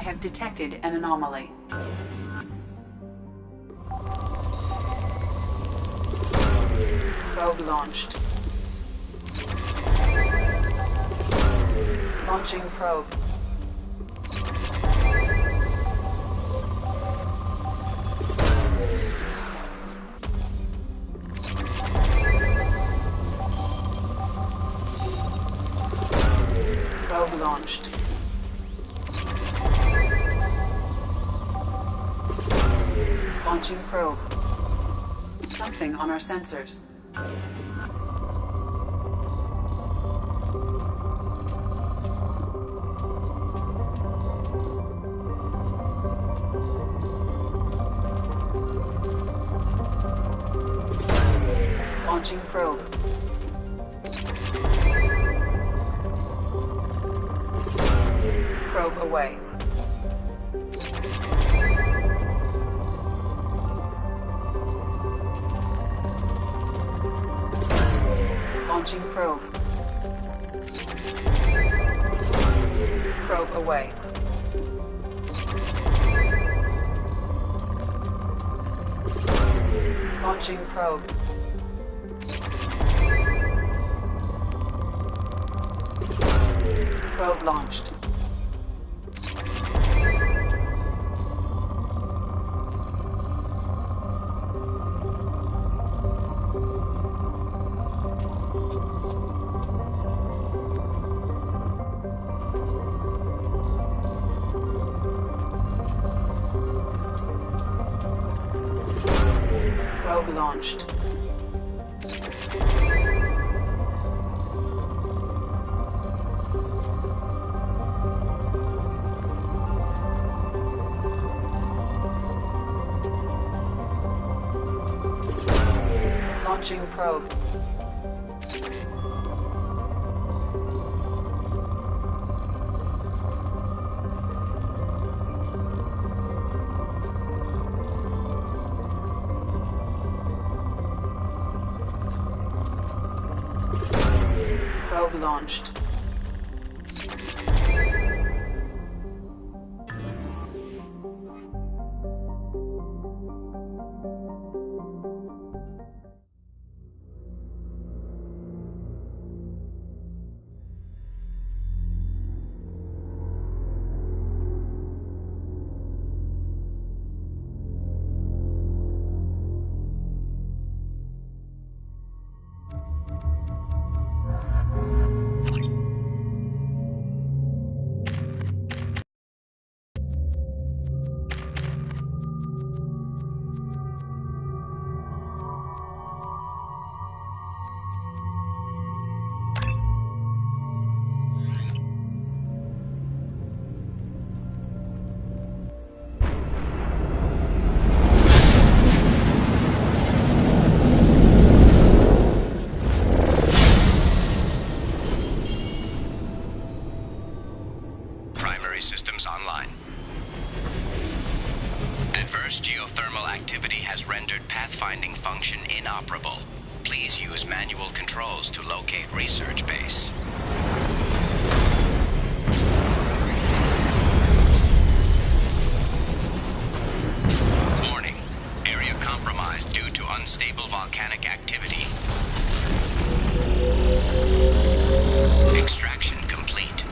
I have detected an anomaly. Probe launched. Launching probe. Probe launched. Launching probe. Something on our sensors. Launching probe. Probe away. Launching probe. Probe away. Launching probe. Probe launched. Probe launched. Launching probe. Probe launched. Systems online. Adverse geothermal activity has rendered pathfinding function inoperable. Please use manual controls to locate research base. Warning. Area compromised due to unstable volcanic activity. Extraction complete.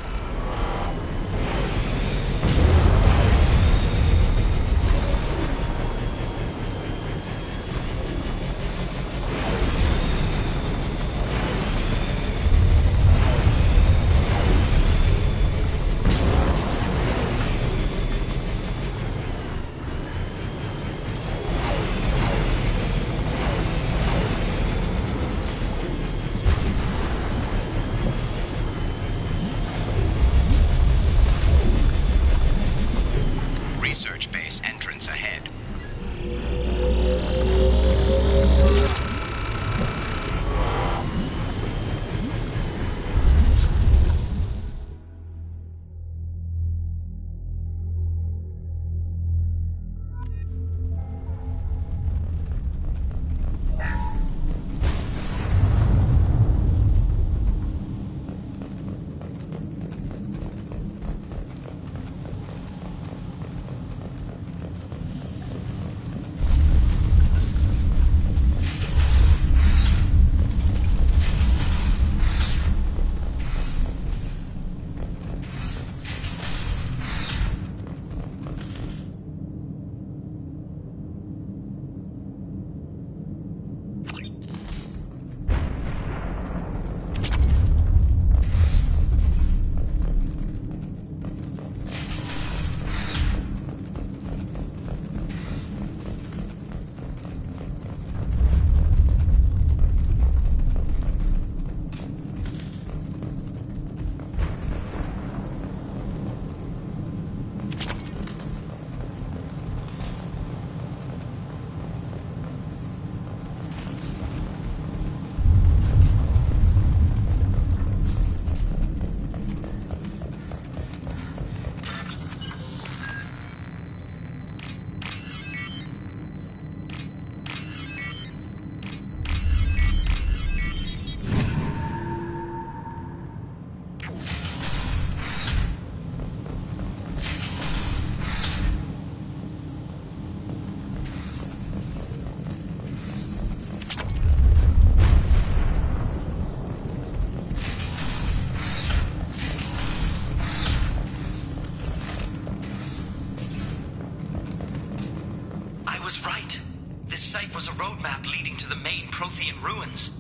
I was right. This site was a roadmap leading to the main Prothean ruins.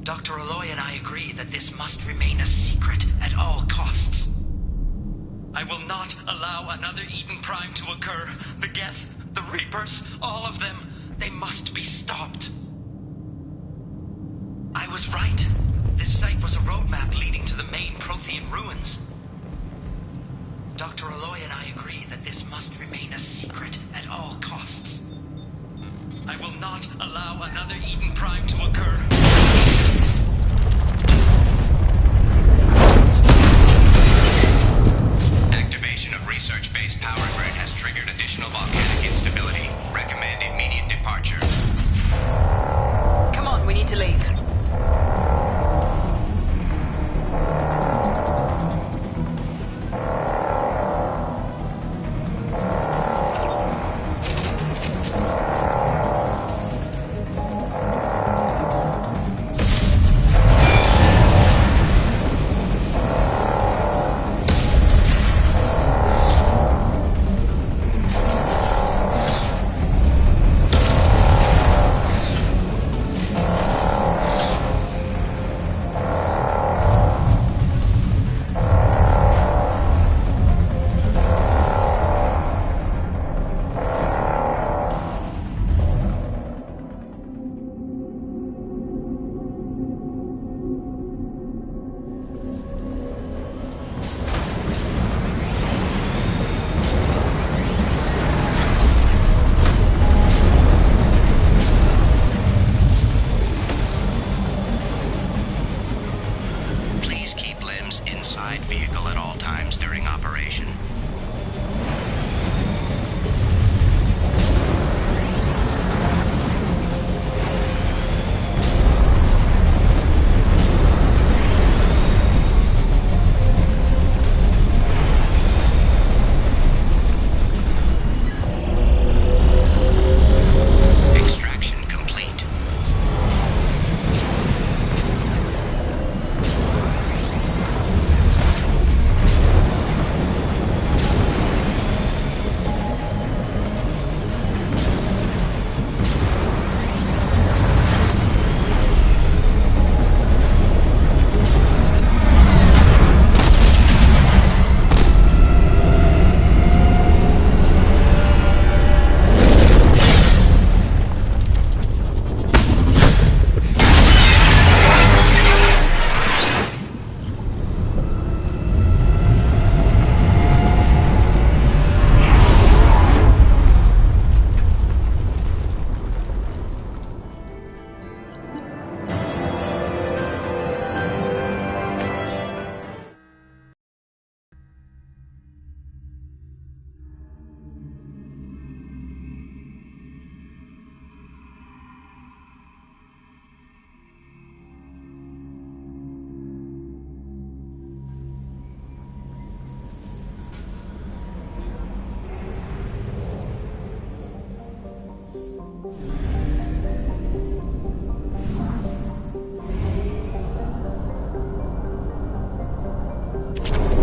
Dr. Aloy and I agree that this must remain a secret at all costs. I will not allow another Eden Prime to occur. The Geth, the Reapers, all of them, they must be stopped. I was right. This site was a roadmap leading to the main Prothean ruins. Dr. Aloy and I agree that this must remain a secret at all costs. I will not allow another Eden Prime to occur. Activation of research-based power grid has triggered additional volcanic instability. Recommend immediate departure. Come on, we need to leave. Inside vehicle at all times during operation. Extraction complete.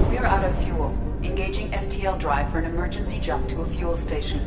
We're out of fuel. Engaging FTL drive for an emergency jump to a fuel station.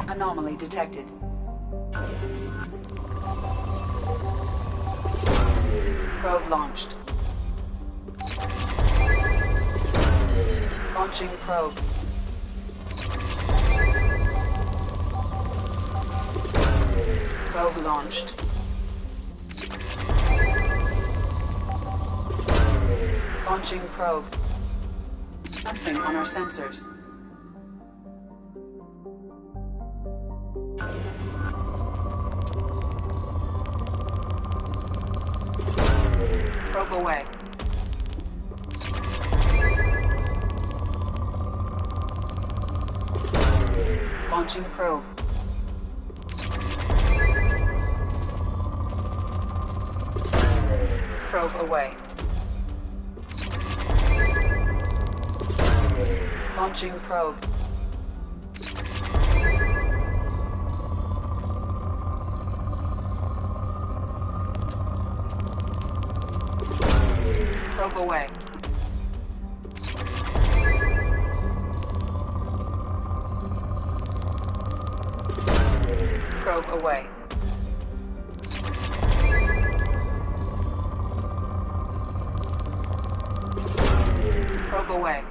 Anomaly detected. Probe launched. Launching probe. Probe launched. Launching probe. Nothing on our sensors. Probe away. Launching probe. Probe away. Launching probe. Probe away. Probe away. Probe away.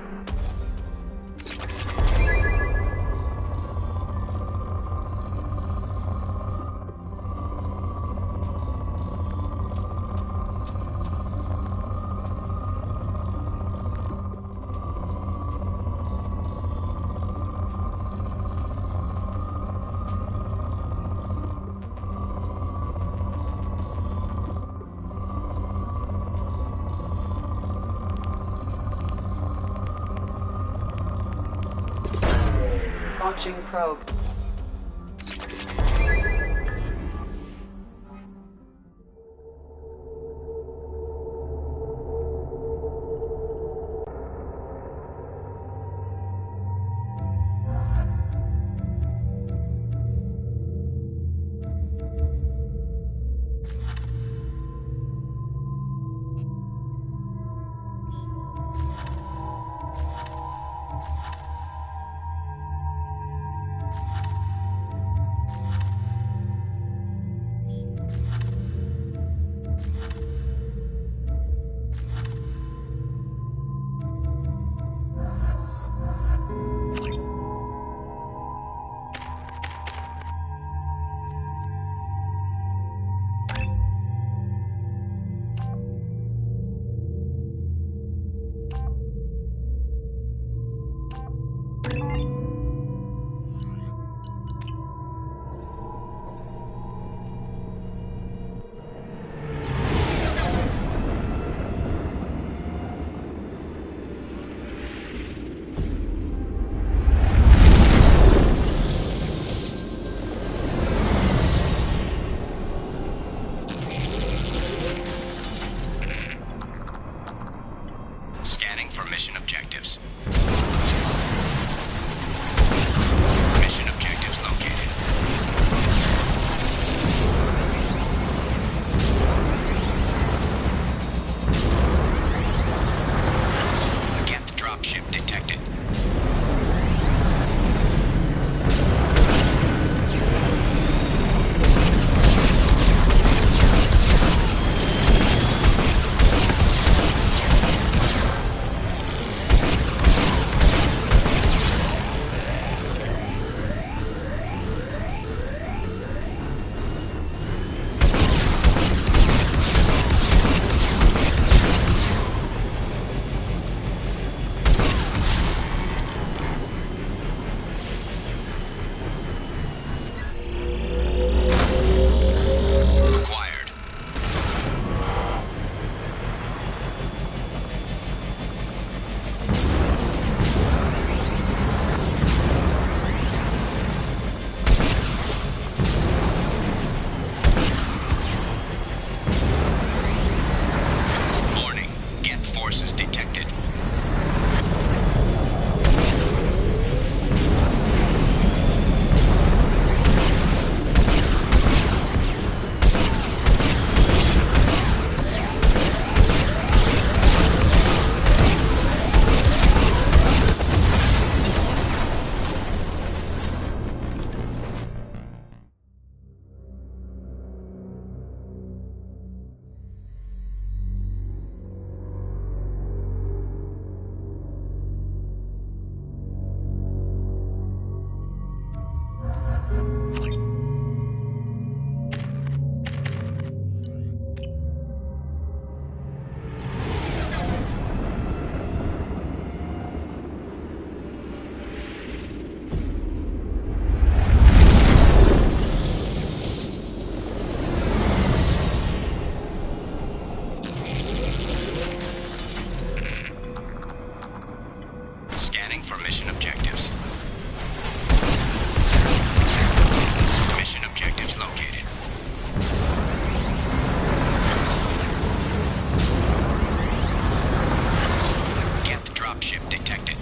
Launching probe. mission objectives. Mission objectives located. Geth dropship detected.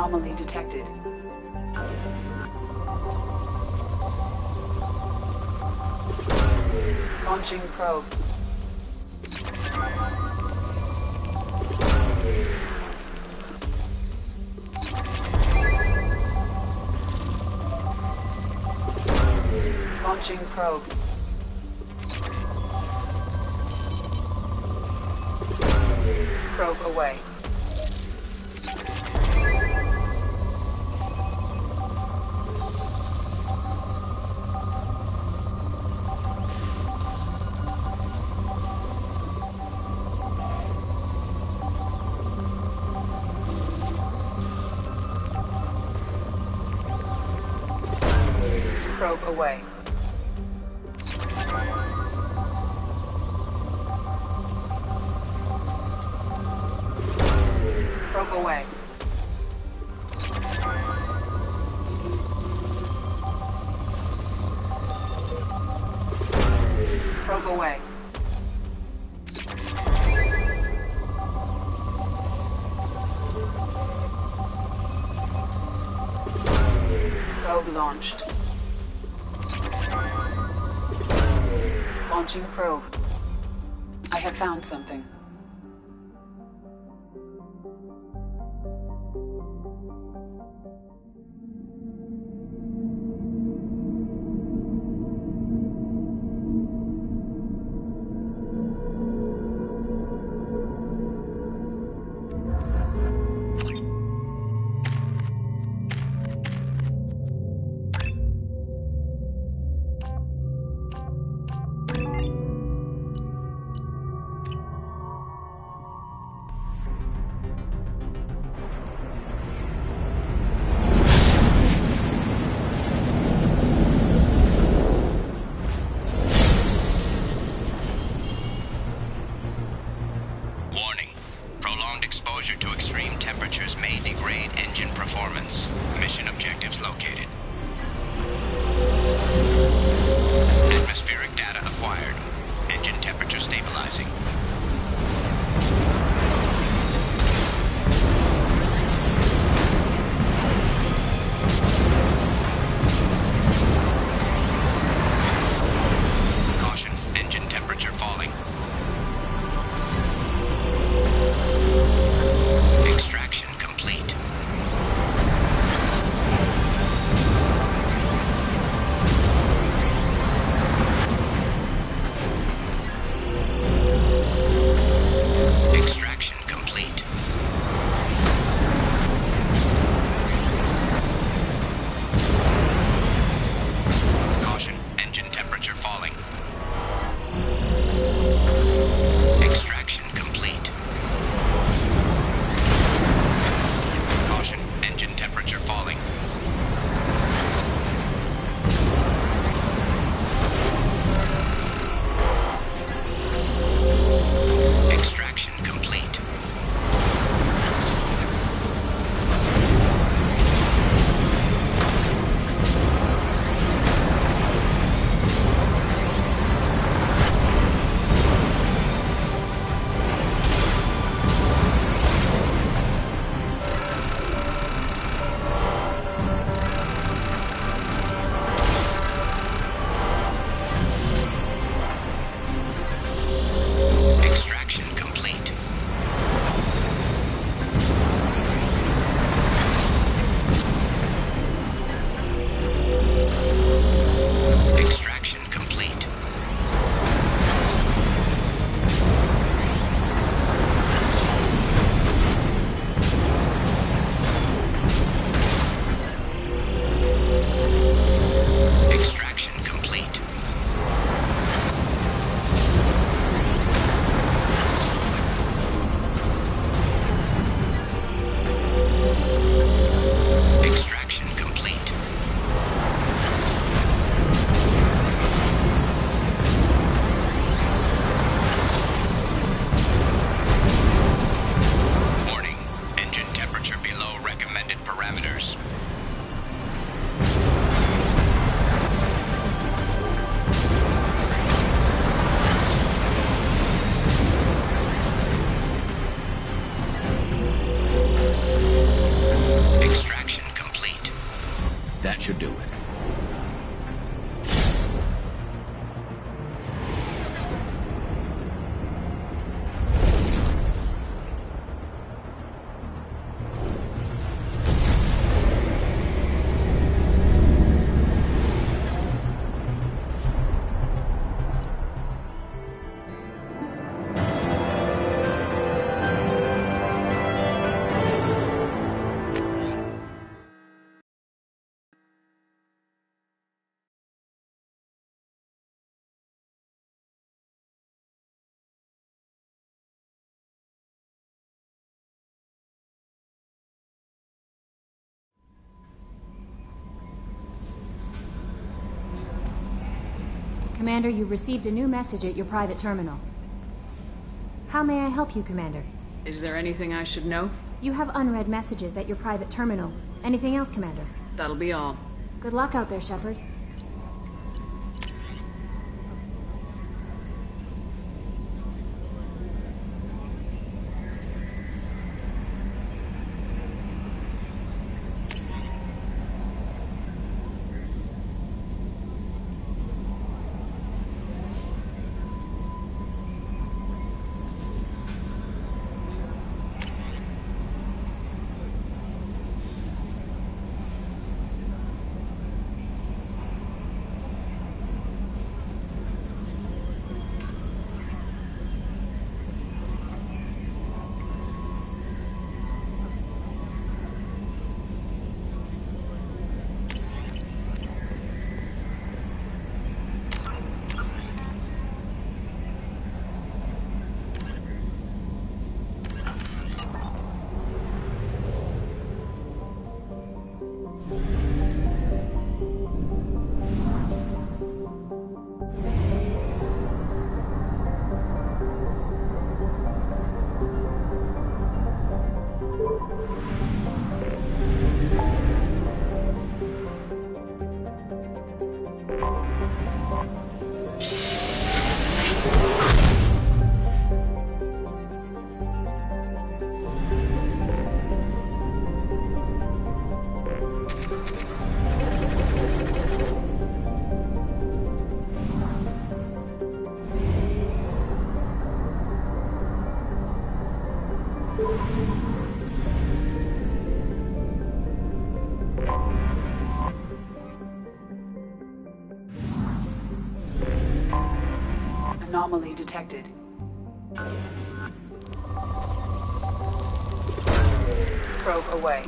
Anomaly detected. Launching probe. Launching probe. Probe away. Probe away. Probe away. Probe away. Probe launched. Launching probe. I have found something. Warning. Prolonged exposure to extreme temperatures may degrade engine performance. Mission objectives located. Atmospheric data acquired. Engine temperature stabilizing. Caution. Engine temperature falling. Extraction complete. Commander, you've received a new message at your private terminal. How may I help you, Commander? Is there anything I should know? You have unread messages at your private terminal. Anything else, Commander? That'll be all. Good luck out there, Shepard. Anomaly detected. Probe away.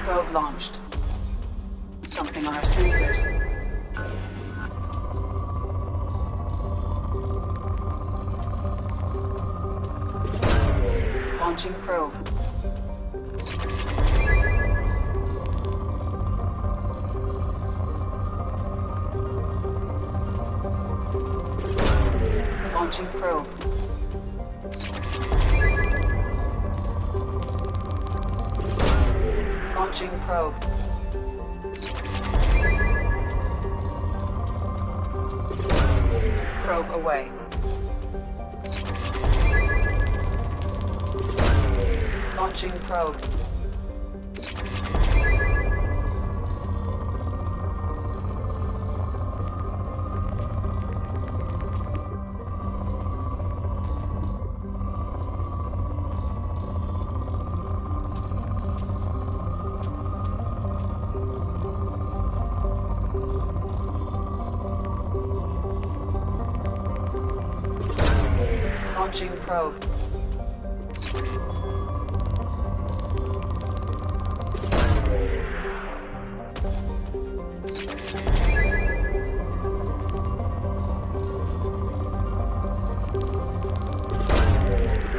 Probe launched. Something on our sensors. Launching probe. Launching probe. Launching probe. Probe away. Launching probe. Launching probe.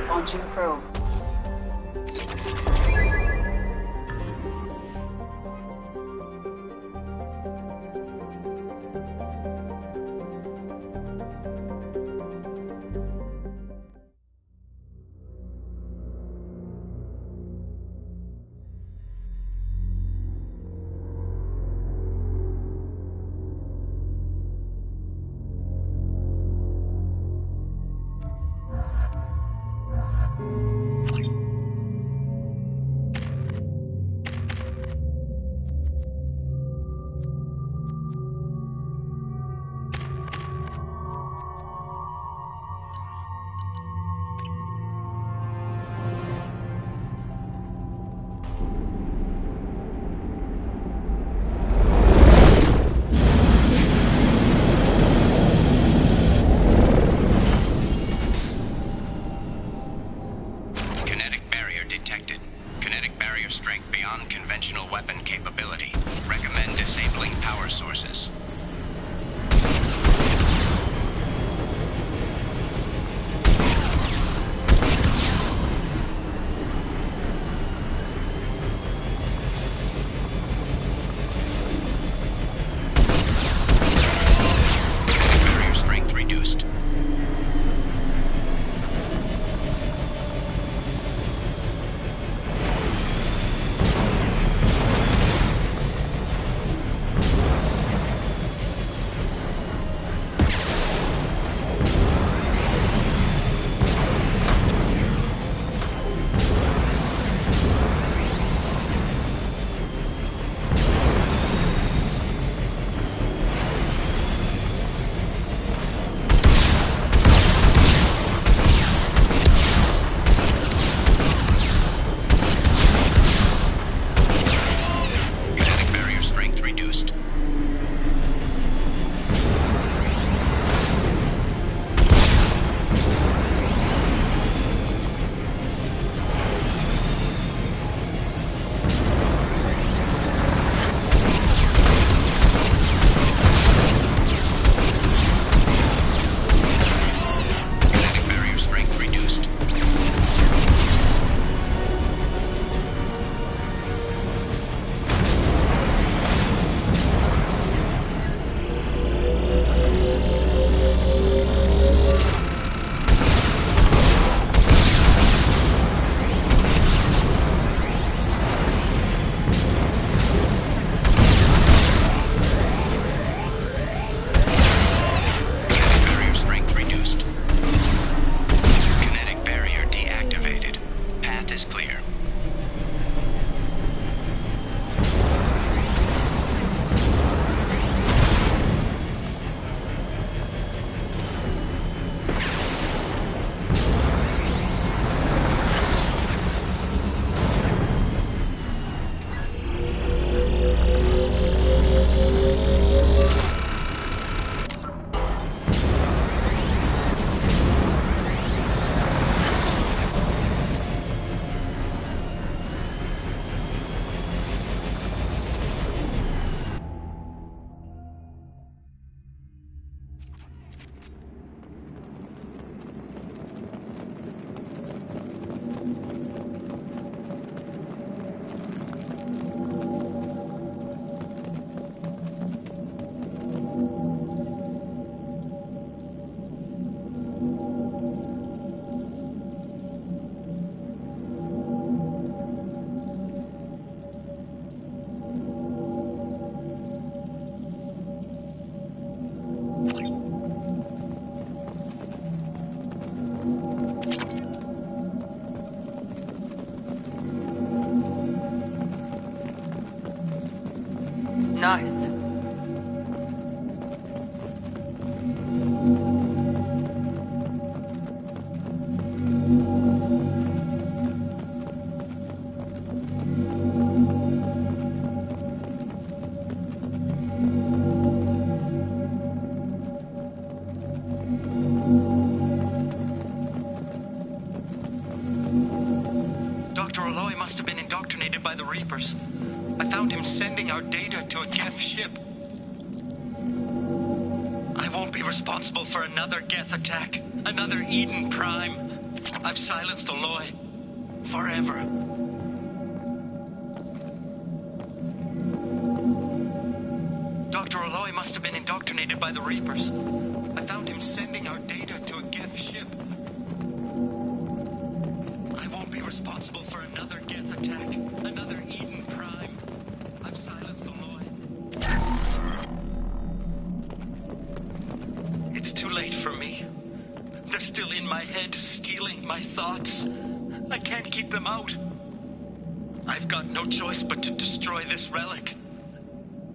Launching probe. dice. Dr. Aloy must have been indoctrinated by the Reapers. I found him sending our data to a Geth ship. I won't be responsible for another Geth attack, another Eden Prime. I've silenced Aloy. Forever. Dr. Aloy must have been indoctrinated by the Reapers. I found him sending our data to a Geth ship. I won't be responsible for another Geth attack, another Eden Prime. I've silenced Aloy. It's too late for me. They're still in my head, stealing my thoughts. I can't keep them out. I've got no choice but to destroy this relic.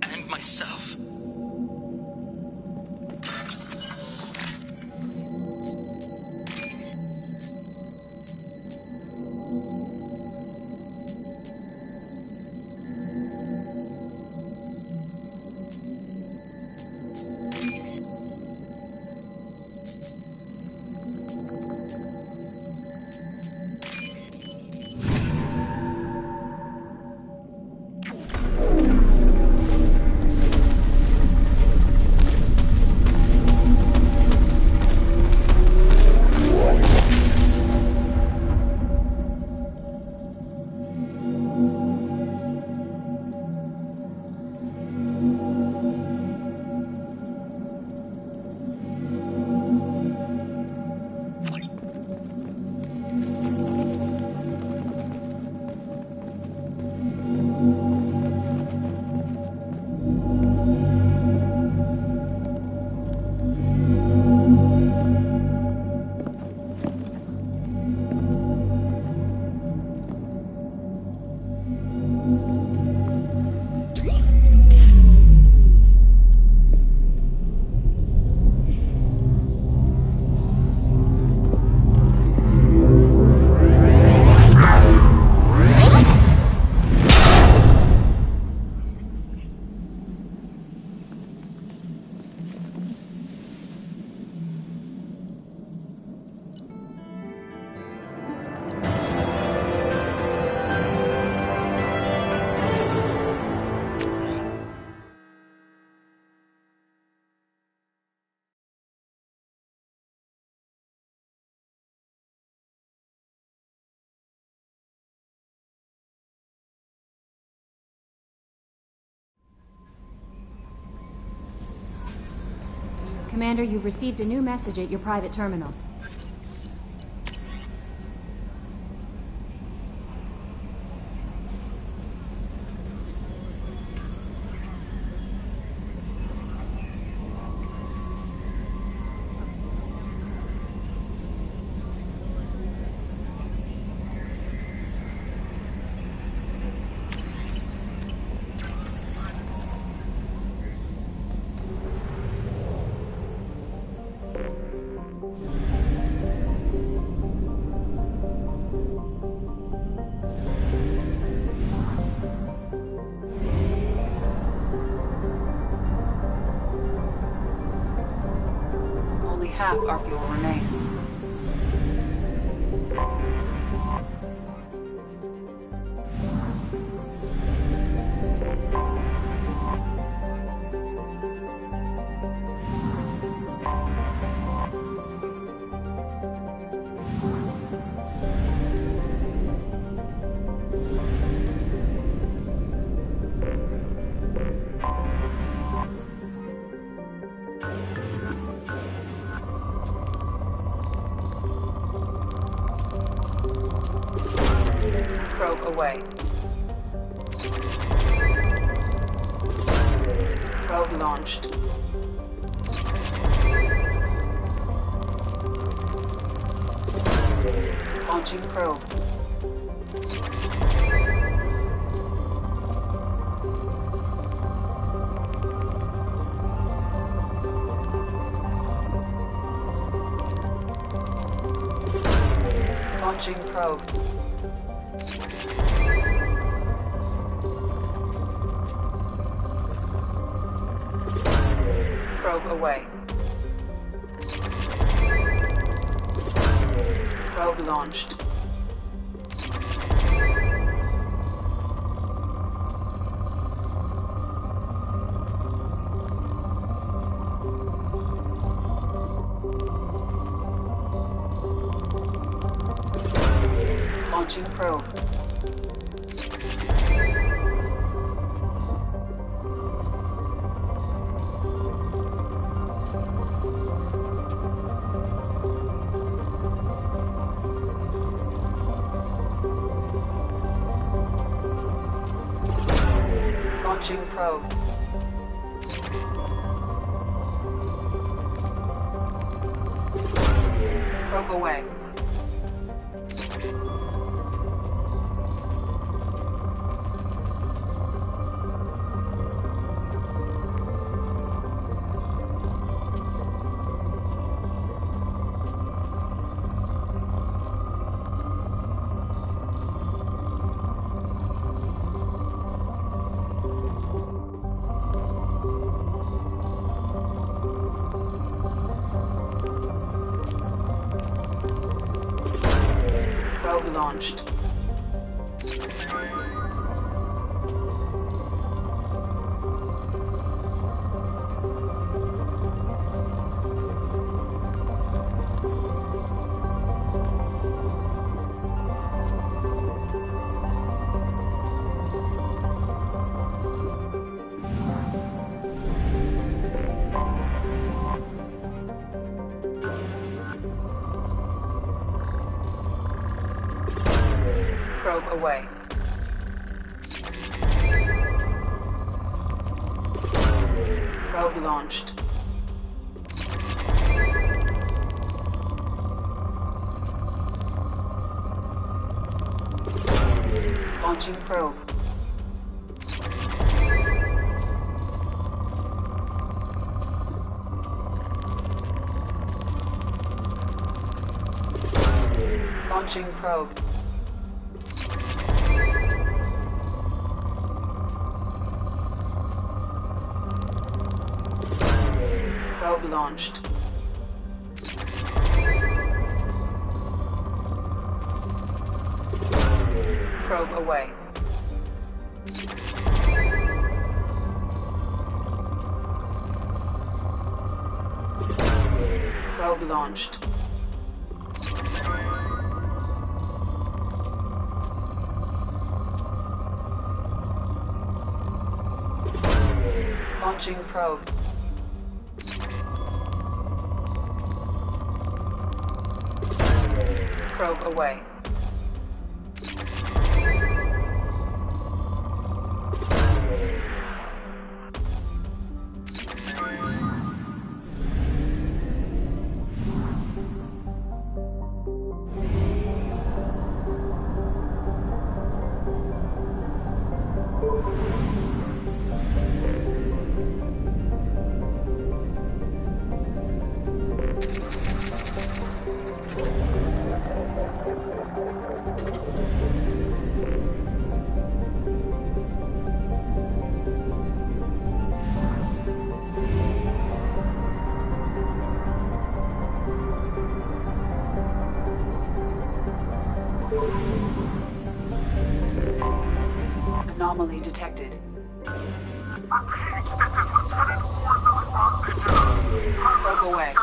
And myself. Commander, you've received a new message at your private terminal. Half our fuel remains. Probe away. Probe launched. Launching probe. Launching probe. Probe away. Probe launched. Launching probe. Launching probe. Probe away. Probe launched. Probe away. Probe launched. Launching probe. Launching probe. Probe launched. Probe away. Probe launched. Launching probe. Probe away. Anomaly detected. Probe away.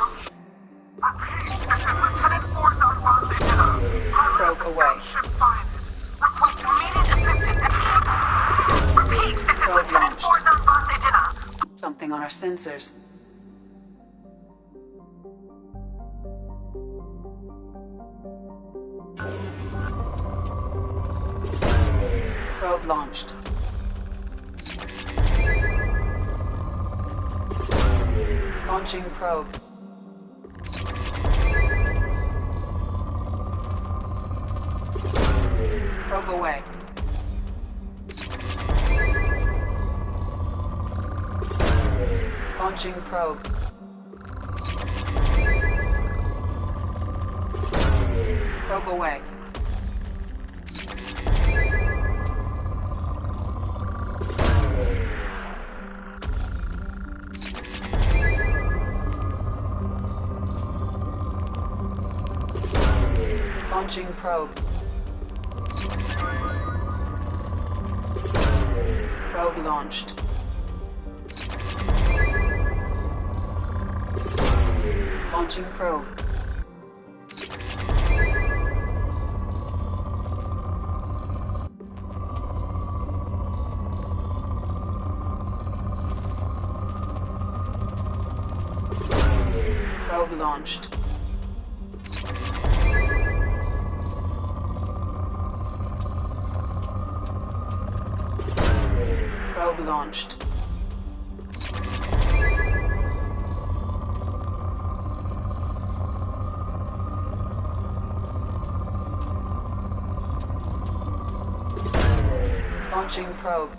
Probe away. Probe launched. Something on our sensors. Probe launched. Launching probe. Probe away. Launching probe. Probe away. Launching probe. Probe launched. Launching probe. Probe launched. Probe launched. Launching probe.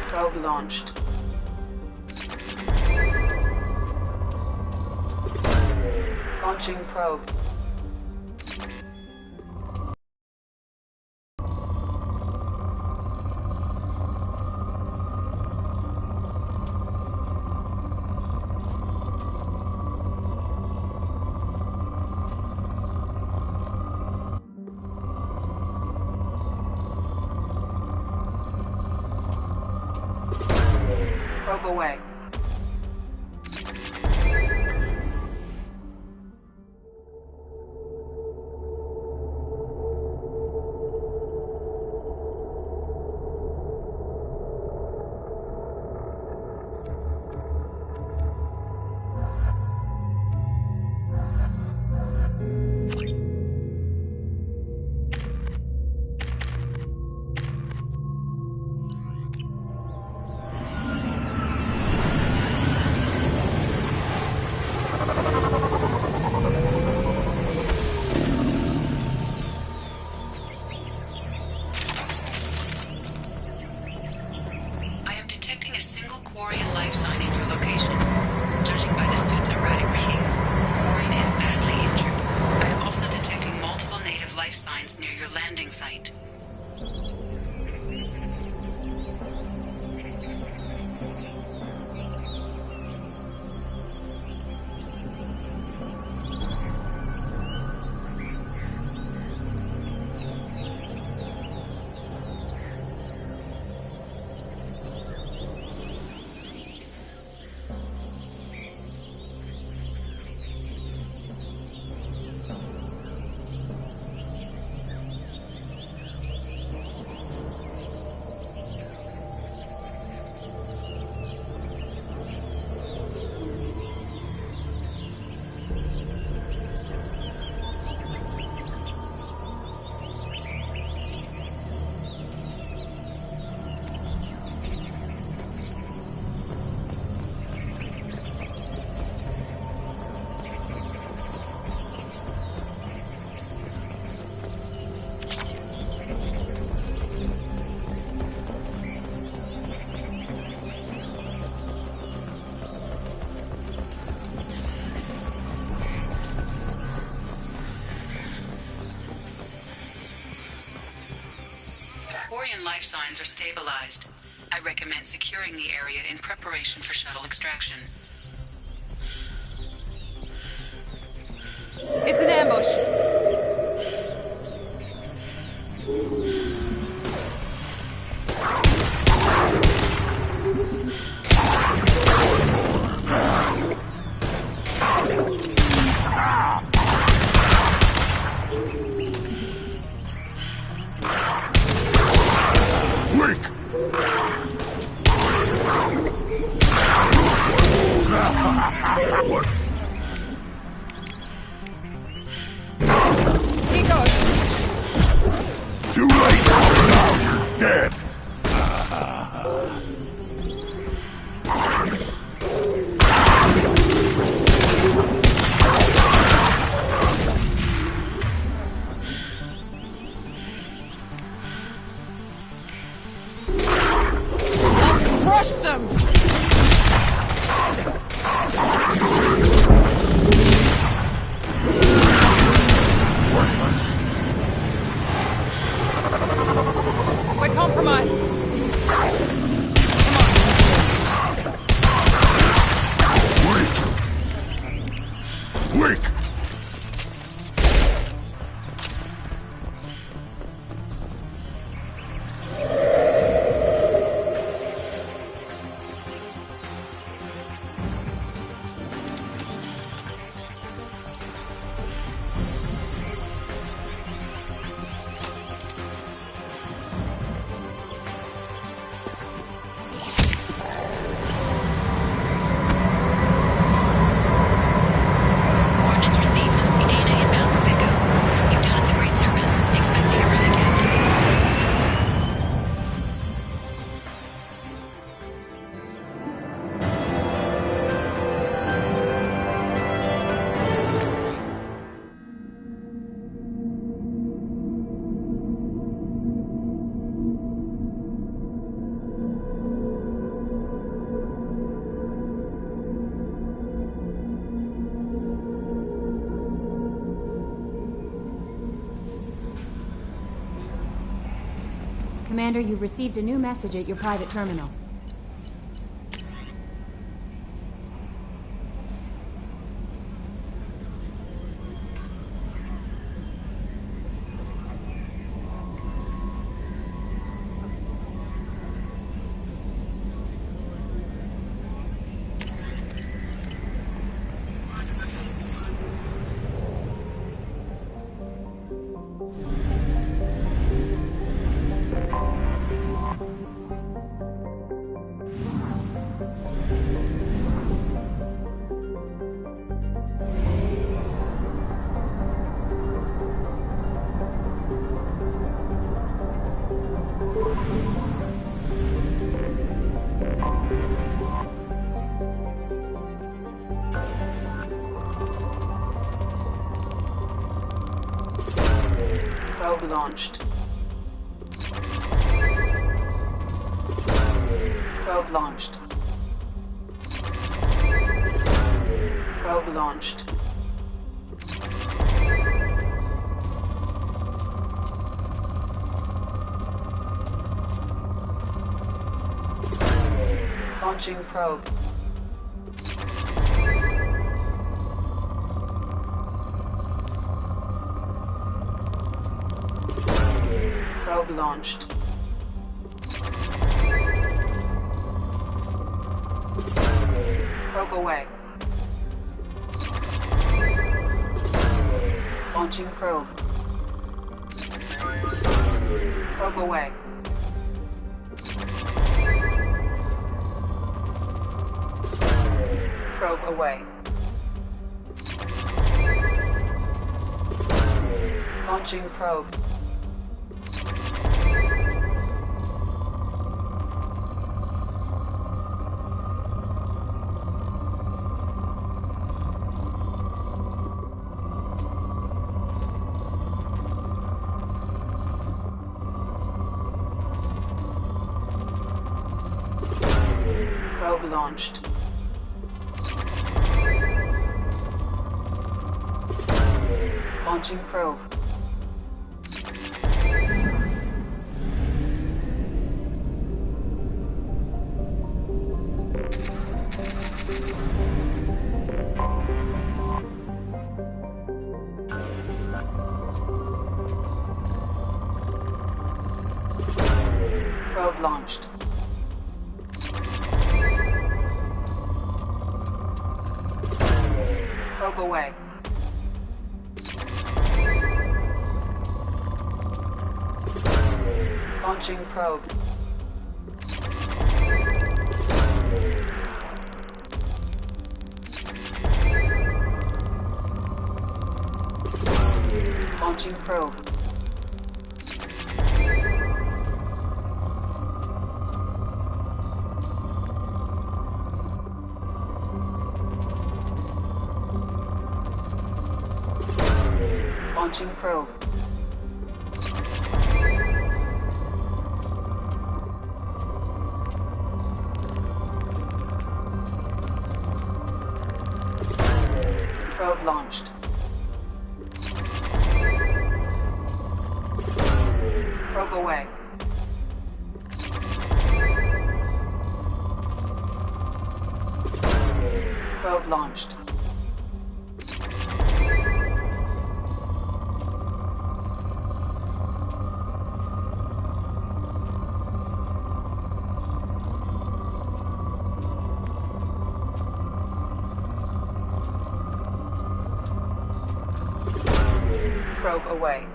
Probe launched. Launching probe. Probe away. Quarian life sign in your location. Judging by the suit's erratic readings, the Quarian is badly injured. I am also detecting multiple native life signs near your landing site. Quarian life signs are stabilized. I recommend securing the area in preparation for shuttle extraction. It's an ambush! Commander, you've received a new message at your private terminal. Probe launched. Probe launched. Probe launched. Launching probe. Probe launched. Probe away. Launching probe. Probe away. Probe away. Launching probe. Probe launched. Launching probe. Probe launched. Probe away. Launching probe. Launching probe. Launching probe. Probe launched. Probe away. Probe launched. Probe away.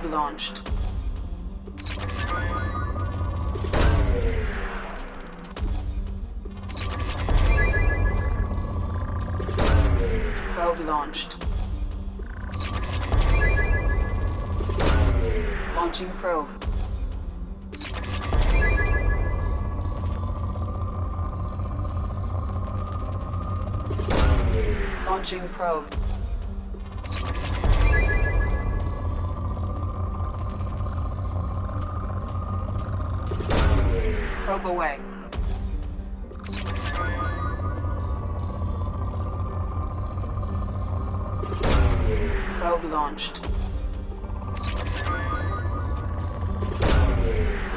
Probe launched. Probe launched. Launching probe. Launching probe. Probe away. Probe launched.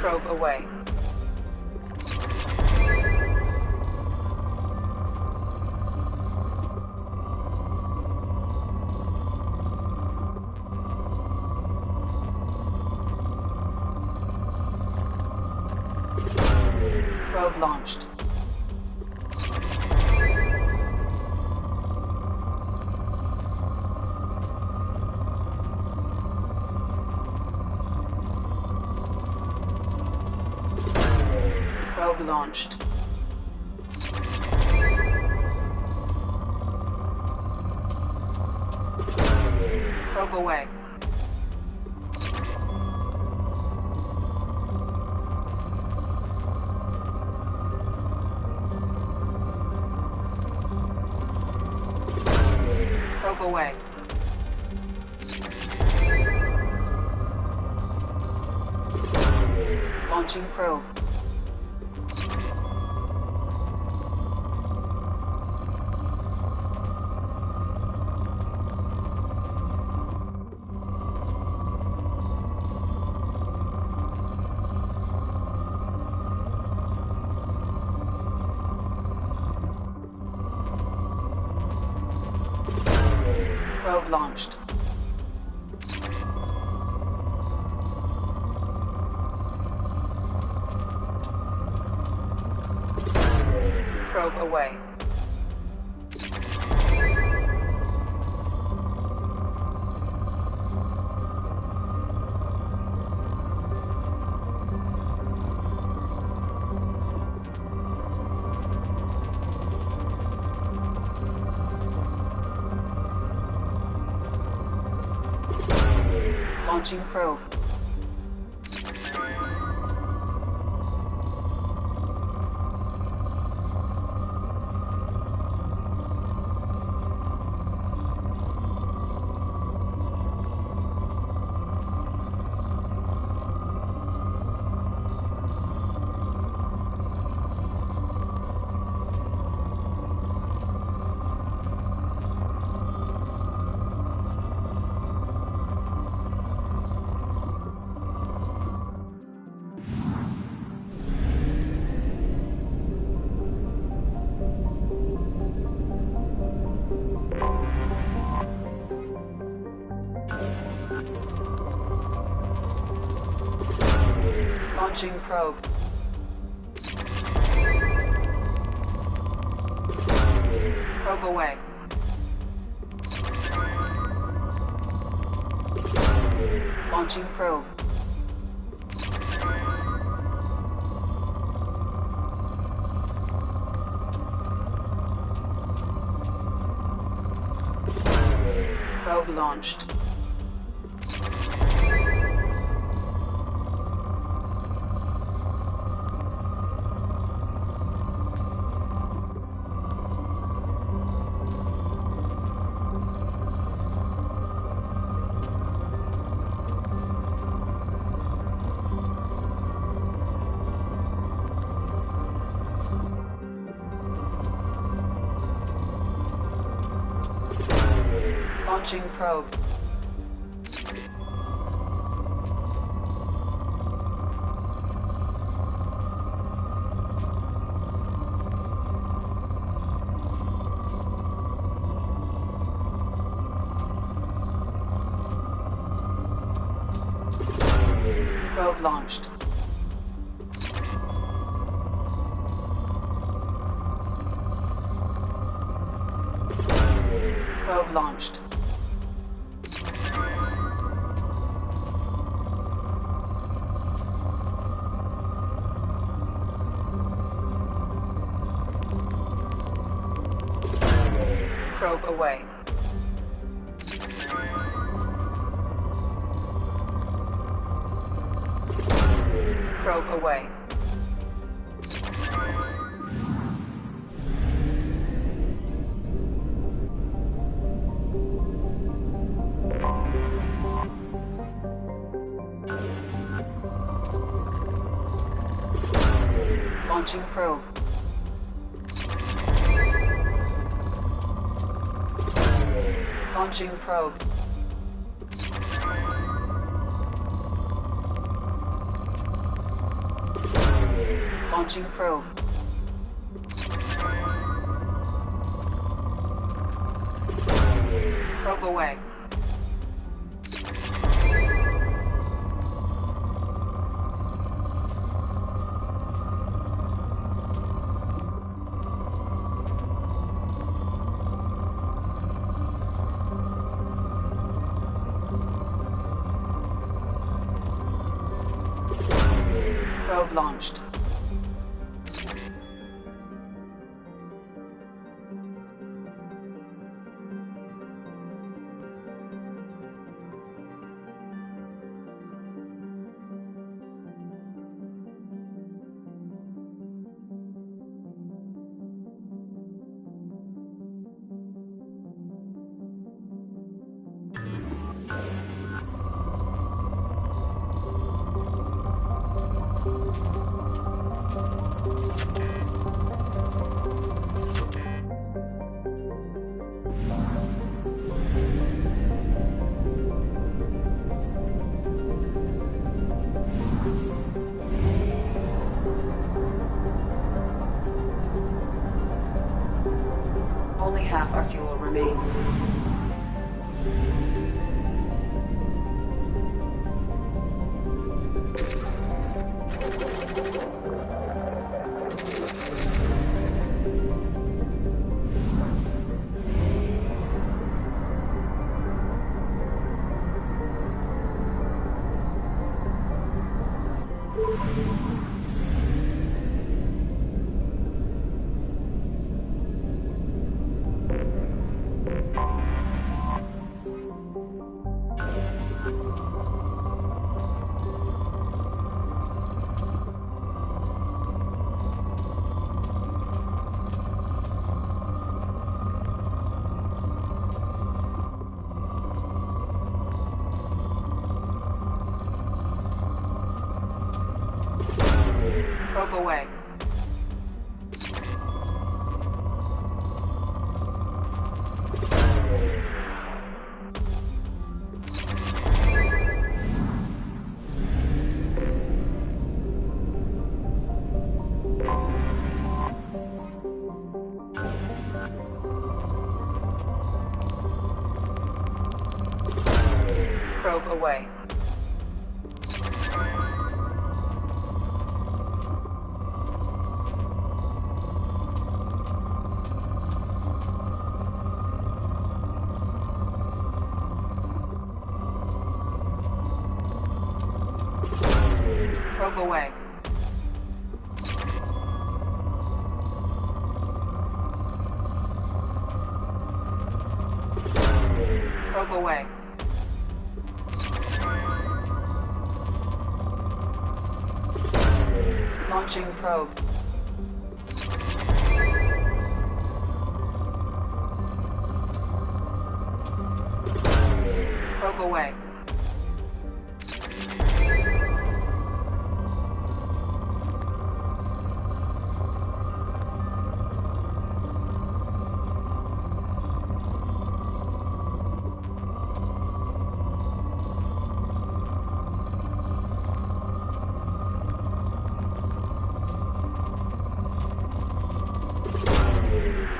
Probe away. Probe launched. Probe launched. Probe away. Probe away. Launching probe. Probe launched. Probe away. Launching probe. Launching probe. Probe away. Launching probe. Probe launched. Launching probe. Probe launched. Probe launched. Probe away. Probe away. Launching probe. Launching probe. Launching probe. Probe away. Probe launched. Only half our fuel remains. Probe away. Probe away. Probe away. Probe away. Launching probe. Probe away.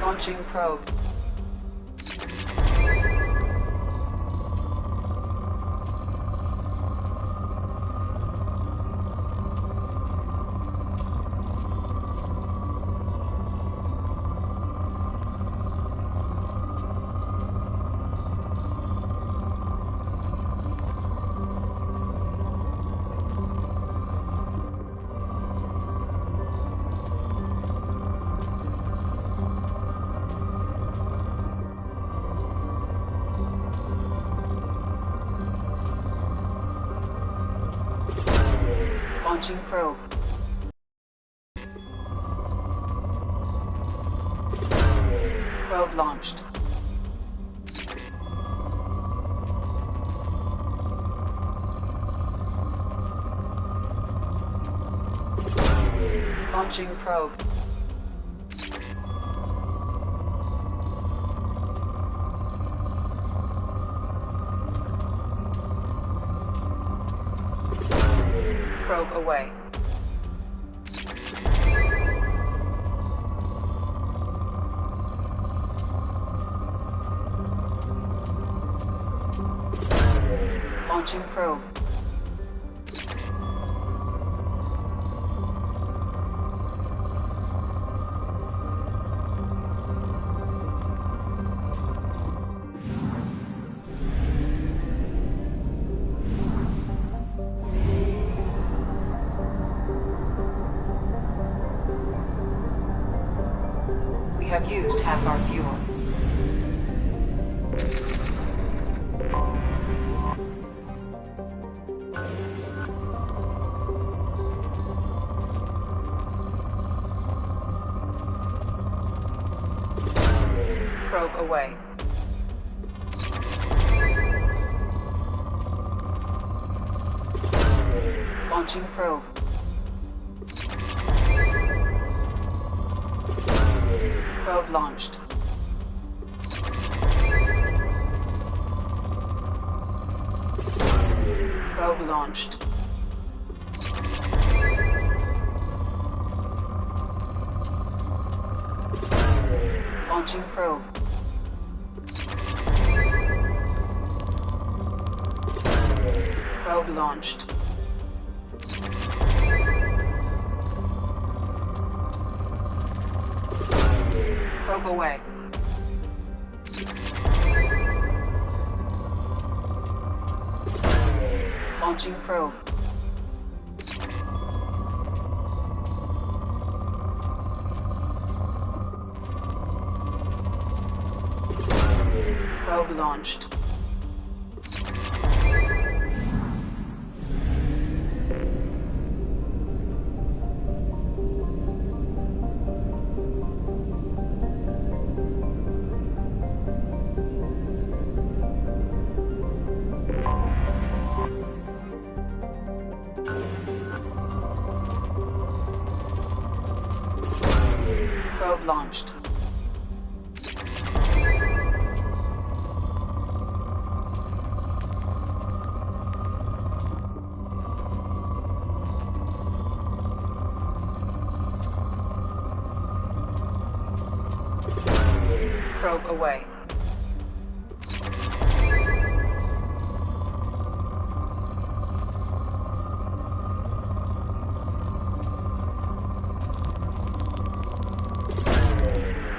Launching probe. Launching probe. Probe launched. Launching probe. Probe away. Launching probe. We have used half our fuel. Probe away. Launching probe. Probe launched. Probe launched. Launching probe. Probe launched. Probe away. Launching probe. Probe launched. Probe launched. Probe away.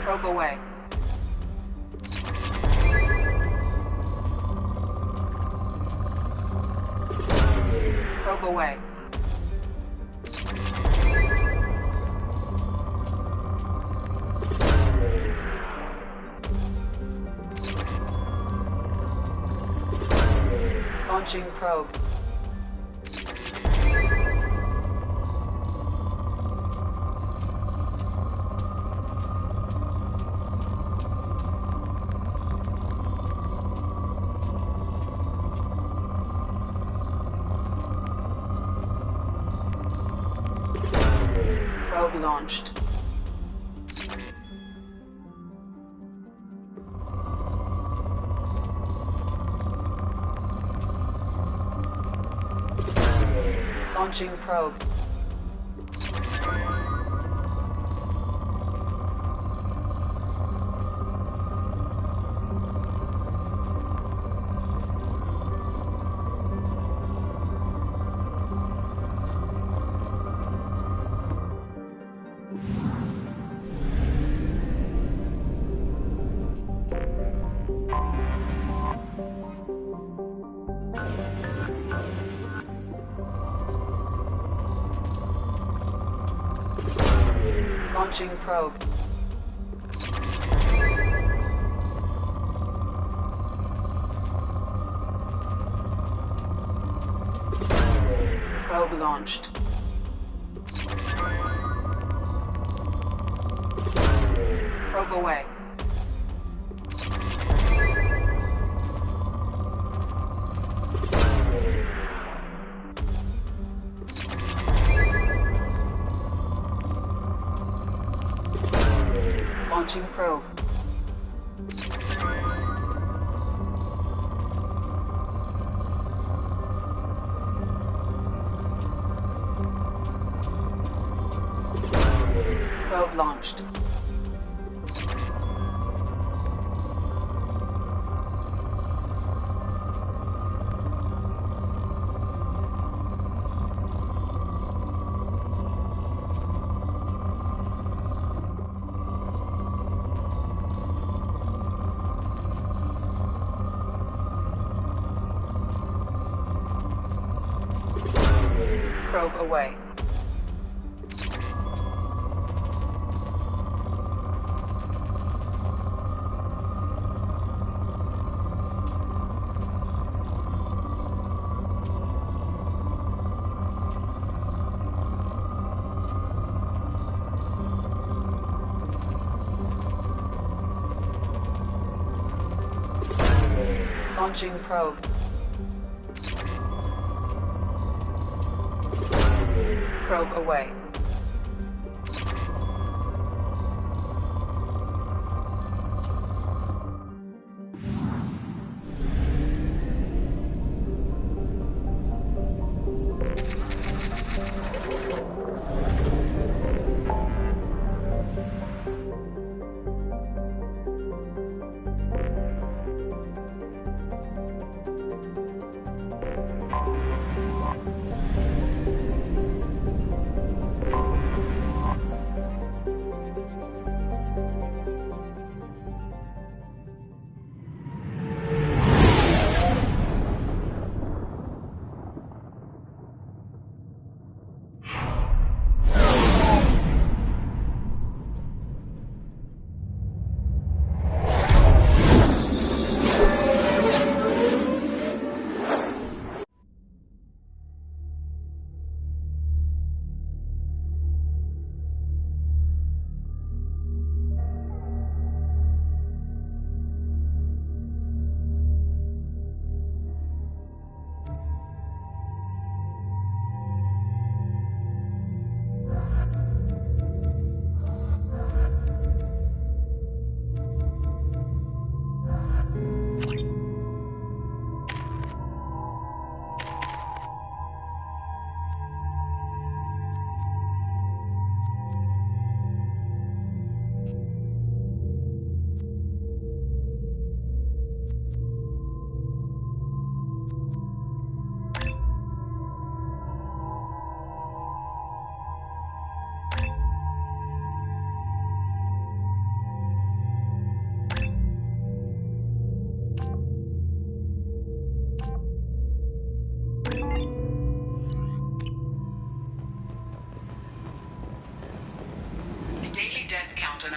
Probe away. Probe away. Launching probe. Probe launched. Launching probe. Launching probe. Probe launched. Probe away. Launching probe. Probe launched. Probe away. Launching probe. Probe away.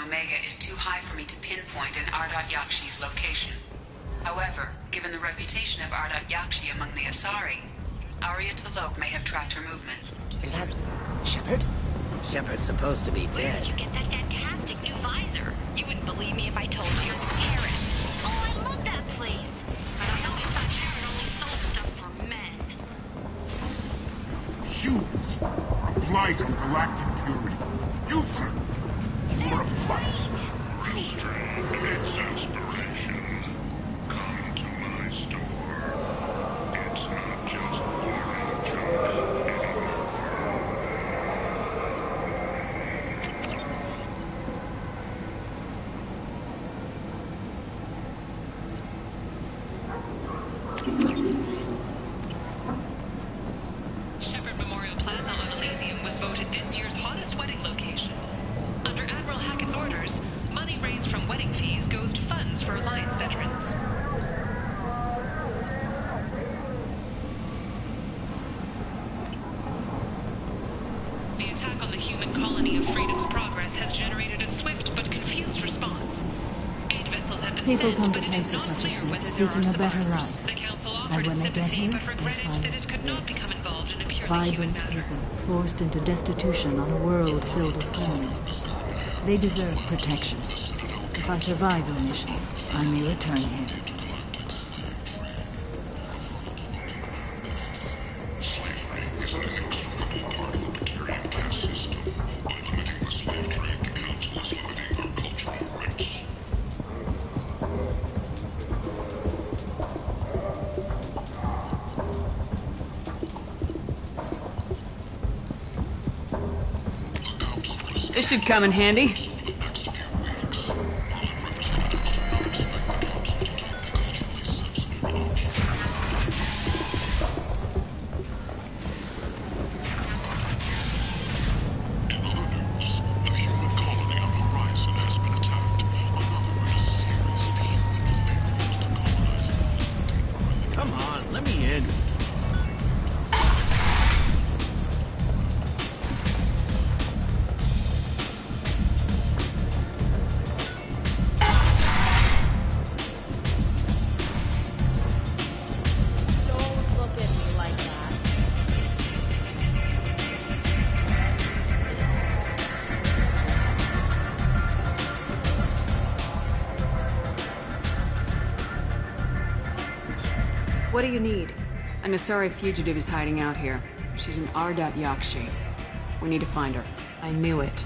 Omega is too high for me to pinpoint an Ardat Yakshi's location. However, given the reputation of Ardat Yakshi among the Asari, Arya T'Loak may have tracked her movements. Is that Shepard? Shepard's supposed to be Where dead. did you get that fantastic new visor? You wouldn't believe me if I told you. Karen. Oh, I love that place. But I always thought Karen only sold stuff for men. Humans. A blight on galactic purity. Use it. You're a blight. Restrained exasperation. Come to my store. It's not just boring junk anymore. Shepard Memorial Plaza on Elysium was voted this year's hottest wedding location. Under Admiral Hackett's orders, money raised from wedding fees goes to funds for Alliance veterans. The attack on the human colony of Freedom's Progress has generated a swift but confused response. 8 vessels have been People sent, come but to it is places not such as clear this whether there are seeking a better survivors. life. The Council And offered when its they get sympathy, here, but they regretted find that it could not this. become involved in a purely human Vibrant matter. people forced into destitution on a world filled with criminals. They deserve protection. If I survive your mission, I may return here. Slavery is an inextricable part of the Batarian caste system. By limiting the slave trade, the Council is limiting our cultural rights. This should come in handy. Come on, let me in. Don't look at me like that. What do you need? An Asari fugitive is hiding out here. She's in Ardat Yakshi. We need to find her. I knew it.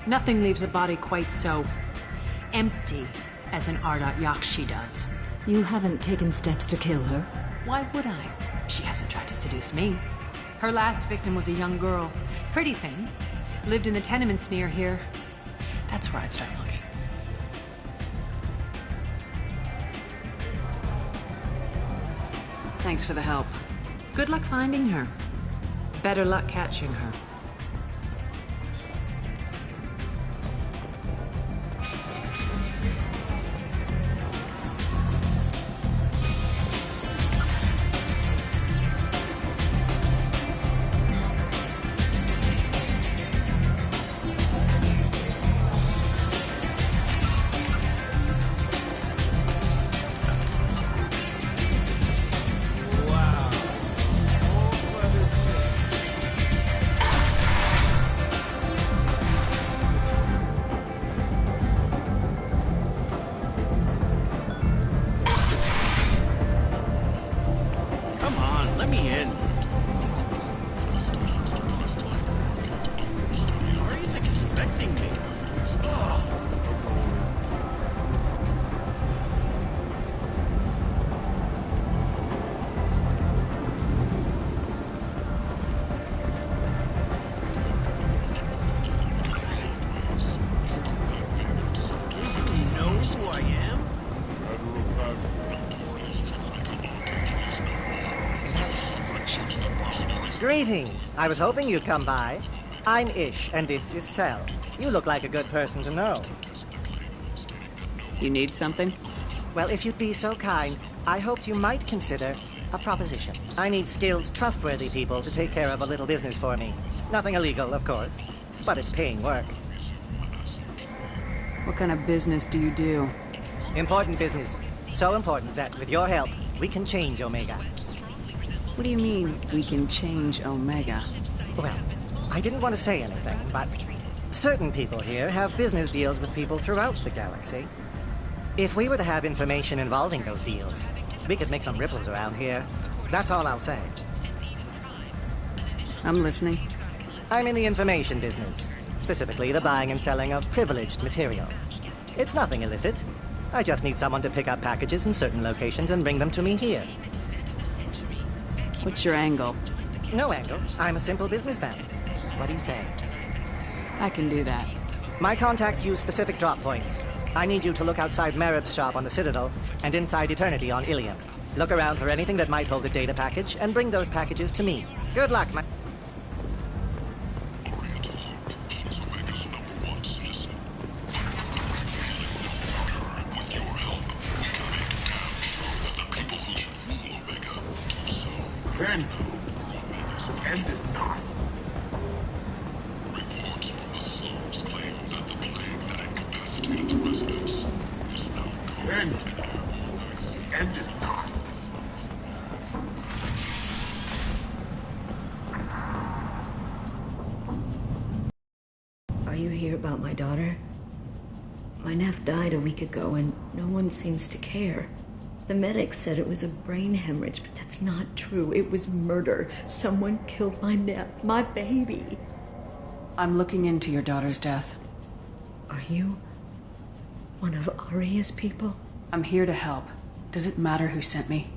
Nothing leaves a body quite so empty as an Ardat Yakshi does. You haven't taken steps to kill her? Why would I? She hasn't tried to seduce me. Her last victim was a young girl. Pretty thing. Lived in the tenements near here. That's where I'd start looking. Thanks for the help. Good luck finding her. Better luck catching her. Come on, let me in. Ari's expecting me. Do you know who I am? Greetings. I was hoping you'd come by. I'm Ish, and this is Cell. You look like a good person to know. You need something? Well, if you'd be so kind, I hoped you might consider a proposition. I need skilled, trustworthy people to take care of a little business for me. Nothing illegal, of course, but it's paying work. What kind of business do you do? Important business. So important that, with your help, we can change Omega. What do you mean, we can change Omega? Well, I didn't want to say anything, but certain people here have business deals with people throughout the galaxy. If we were to have information involving those deals, we could make some ripples around here. That's all I'll say. I'm listening. I'm in the information business, specifically the buying and selling of privileged material. It's nothing illicit. I just need someone to pick up packages in certain locations and bring them to me here. What's your angle? No angle. I'm a simple businessman. What do you say? I can do that. My contacts use specific drop points. I need you to look outside Merib's shop on the Citadel and inside Eternity on Ilium. Look around for anything that might hold a data package and bring those packages to me. Good luck, my... End. End is not. Reports from the slums claim that the plague that incapacitated the residents is now gone. End. End is not. Are you here about my daughter? My nephew died a week ago, and no one seems to care. The medics said it was a brain hemorrhage, but that's not true. It was murder. Someone killed my nephew, my baby. I'm looking into your daughter's death. Are you one of Aria's people? I'm here to help. Does it matter who sent me?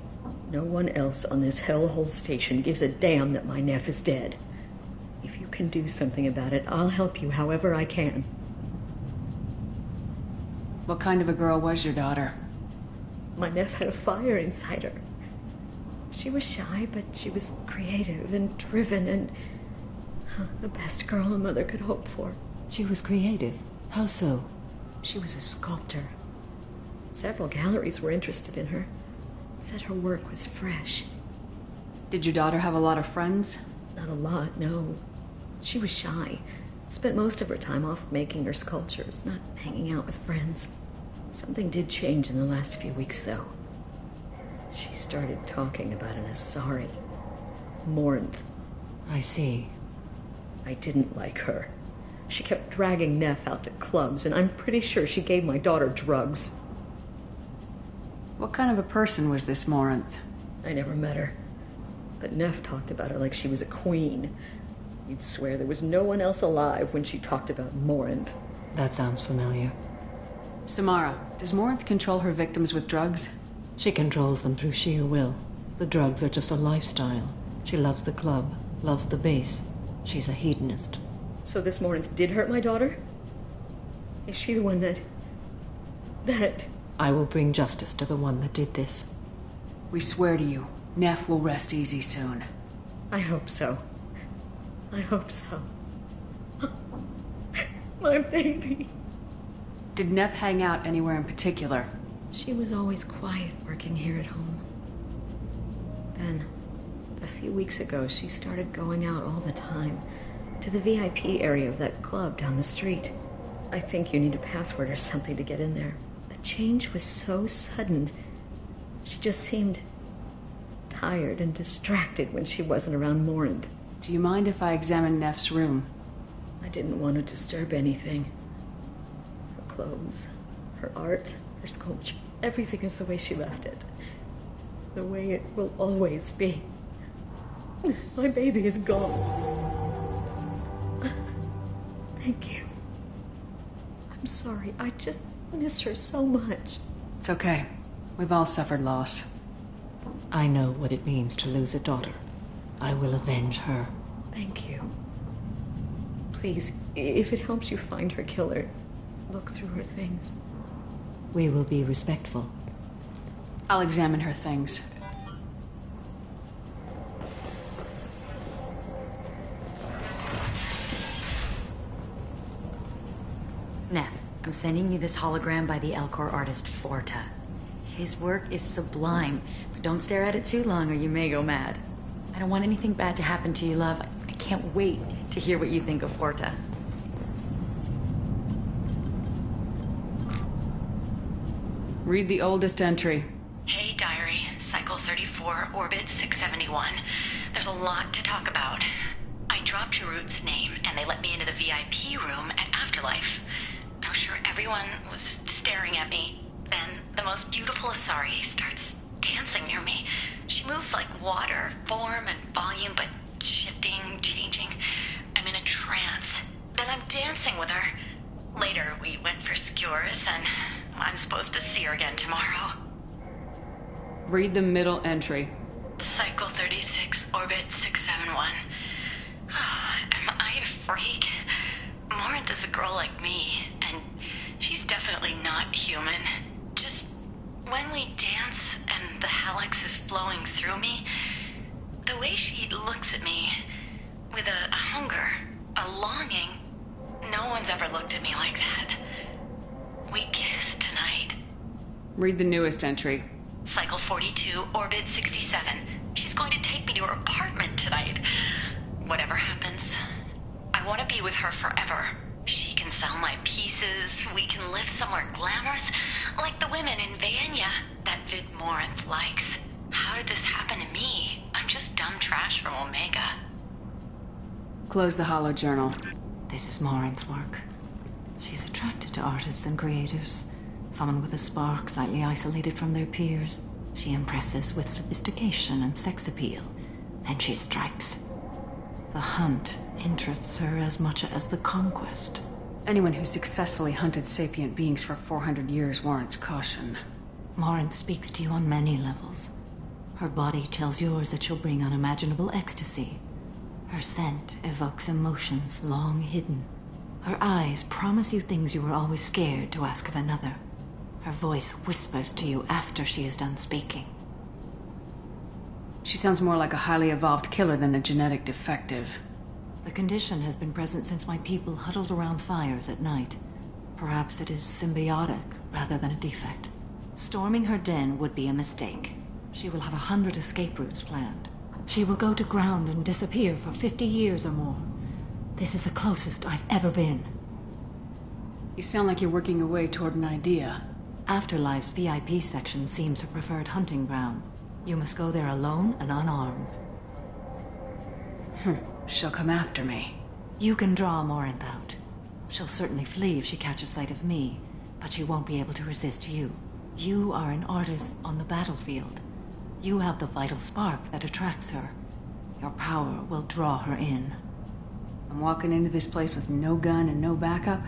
No one else on this hellhole station gives a damn that my nephew is dead. If you can do something about it, I'll help you however I can. What kind of a girl was your daughter? My nephew had a fire inside her. She was shy, but she was creative and driven and the best girl a mother could hope for. She was creative? How so? She was a sculptor. Several galleries were interested in her. Said her work was fresh. Did your daughter have a lot of friends? Not a lot, no. She was shy. Spent most of her time off making her sculptures, not hanging out with friends. Something did change in the last few weeks, though. She started talking about an Asari. Morinth. I see. I didn't like her. She kept dragging Neff out to clubs, and I'm pretty sure she gave my daughter drugs. What kind of a person was this Morinth? I never met her. But Neff talked about her like she was a queen. You'd swear there was no one else alive when she talked about Morinth. That sounds familiar. Samara, does Morinth control her victims with drugs? She controls them through sheer will. The drugs are just a lifestyle. She loves the club, loves the base. She's a hedonist. So this Morinth did hurt my daughter? Is she the one that... I will bring justice to the one that did this. We swear to you, Neff will rest easy soon. I hope so. I hope so. My baby. Did Neff hang out anywhere in particular? She was always quiet working here at home. Then, a few weeks ago, she started going out all the time to the VIP area of that club down the street. I think you need a password or something to get in there. The change was so sudden. She just seemed tired and distracted when she wasn't around Morinth. Do you mind if I examine Neff's room? I didn't want to disturb anything. Her clothes, her art, her sculpture, everything is the way she left it. The way it will always be. My baby is gone. Thank you. I'm sorry. I just miss her so much. It's okay. We've all suffered loss. I know what it means to lose a daughter. I will avenge her. Thank you. Please, if it helps you find her killer, look through her things. We will be respectful. I'll examine her things. Neff, I'm sending you this hologram by the Elcor artist Forta. His work is sublime, but don't stare at it too long or you may go mad. I don't want anything bad to happen to you, love. I can't wait to hear what you think of Forta. Read the oldest entry. Hey, diary. Cycle 34, orbit 671. There's a lot to talk about. I dropped Jarut's name, and they let me into the VIP room at Afterlife. I was sure everyone was staring at me. Then the most beautiful Asari starts dancing near me. She moves like water, form and volume, but shifting, changing. I'm in a trance. Then I'm dancing with her. Later, we went for skewers, and I'm supposed to see her again tomorrow. Read the middle entry. Cycle 36, orbit 671. Am I a freak? Morinth is a girl like me, and she's definitely not human. Just when we dance and the helix is flowing through me, the way she looks at me with a hunger, a longing, no one's ever looked at me like that. We kissed tonight. Read the newest entry. Cycle 42, orbit 67. She's going to take me to her apartment tonight. Whatever happens, I want to be with her forever. She can sell my pieces. We can live somewhere glamorous, like the women in Vanya that Vid Morinth likes. How did this happen to me? I'm just dumb trash from Omega. Close the holo journal. This is Morinth's work. She's attracted to artists and creators. Someone with a spark, slightly isolated from their peers. She impresses with sophistication and sex appeal. Then she strikes. The hunt interests her as much as the conquest. Anyone who successfully hunted sapient beings for 400 years warrants caution. Morinth speaks to you on many levels. Her body tells yours that she'll bring unimaginable ecstasy. Her scent evokes emotions long hidden. Her eyes promise you things you were always scared to ask of another. Her voice whispers to you after she is done speaking. She sounds more like a highly evolved killer than a genetic defective. The condition has been present since my people huddled around fires at night. Perhaps it is symbiotic rather than a defect. Storming her den would be a mistake. She will have 100 escape routes planned. She will go to ground and disappear for 50 years or more. This is the closest I've ever been. You sound like you're working your way toward an idea. Afterlife's VIP section seems her preferred hunting ground. You must go there alone and unarmed. She'll come after me. You can draw Morinth out. She'll certainly flee if she catches sight of me, but she won't be able to resist you. You are an artist on the battlefield. You have the vital spark that attracts her. Your power will draw her in. I'm walking into this place with no gun and no backup?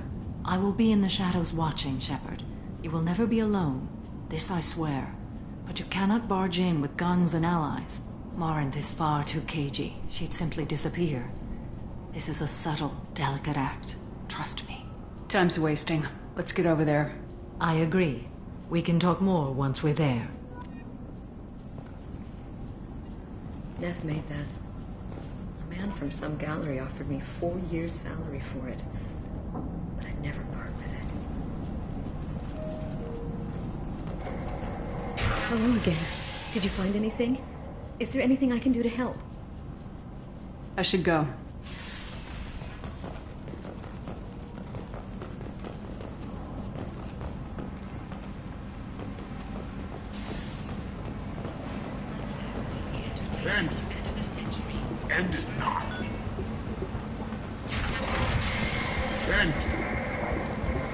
I will be in the shadows watching, Shepard. You will never be alone. This I swear. But you cannot barge in with guns and allies. Morinth is far too cagey. She'd simply disappear. This is a subtle, delicate act. Trust me. Time's wasting. Let's get over there. I agree. We can talk more once we're there. Neff made that. A man from some gallery offered me 4 years' salary for it. But I'd never part with it. Hello again. Did you find anything? Is there anything I can do to help? I should go. End is not.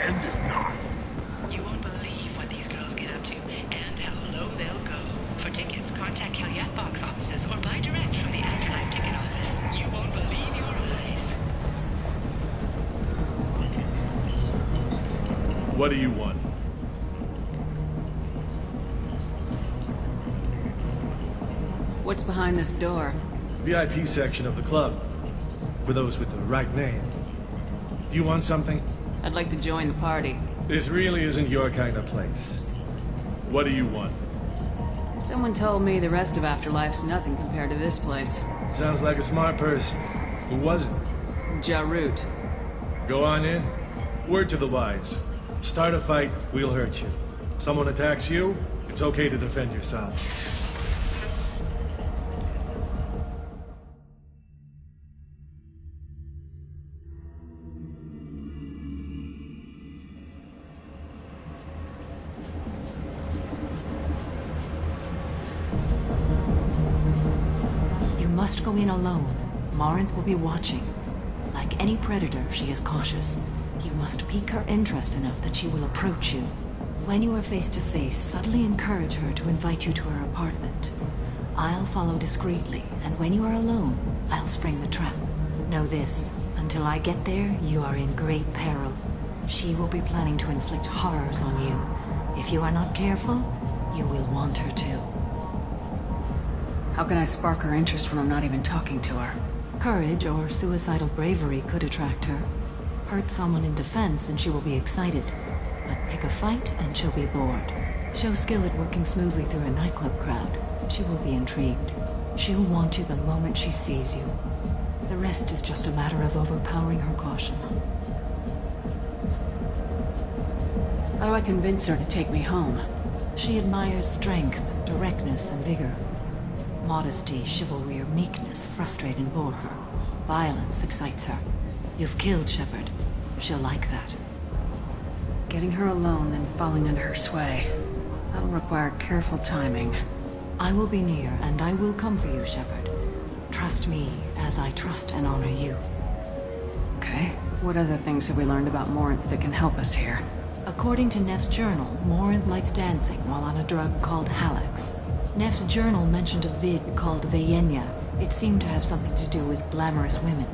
End is not. You won't believe what these girls get up to and how low they'll go. For tickets, contact Calyat box offices or buy direct from the Afterlife ticket office. You won't believe your eyes. What do you want? What's behind this door? VIP section of the club. For those with the right name. Do you want something? I'd like to join the party. This really isn't your kind of place. What do you want? Someone told me the rest of Afterlife's nothing compared to this place. Sounds like a smart person. Who was it? Jarut. Go on in. Word to the wise. Start a fight, we'll hurt you. Someone attacks you, it's okay to defend yourself. Must go in alone. Morinth will be watching. Like any predator, she is cautious. You must pique her interest enough that she will approach you. When you are face to face, subtly encourage her to invite you to her apartment. I'll follow discreetly, and when you are alone, I'll spring the trap. Know this, until I get there, you are in great peril. She will be planning to inflict horrors on you. If you are not careful, you will want her to. How can I spark her interest when I'm not even talking to her? Courage or suicidal bravery could attract her. Hurt someone in defense and she will be excited. But pick a fight and she'll be bored. Show skill at working smoothly through a nightclub crowd. She will be intrigued. She'll want you the moment she sees you. The rest is just a matter of overpowering her caution. How do I convince her to take me home? She admires strength, directness, and vigor. Modesty, chivalry, or meekness frustrate and bore her. Violence excites her. You've killed Shepard. She'll like that. Getting her alone, then falling under her sway. That'll require careful timing. I will be near, and I will come for you, Shepard. Trust me, as I trust and honor you. Okay. What other things have we learned about Morinth that can help us here? According to Neff's journal, Morinth likes dancing while on a drug called Halax. Neff's journal mentioned a vid called Veyenya. It seemed to have something to do with glamorous women.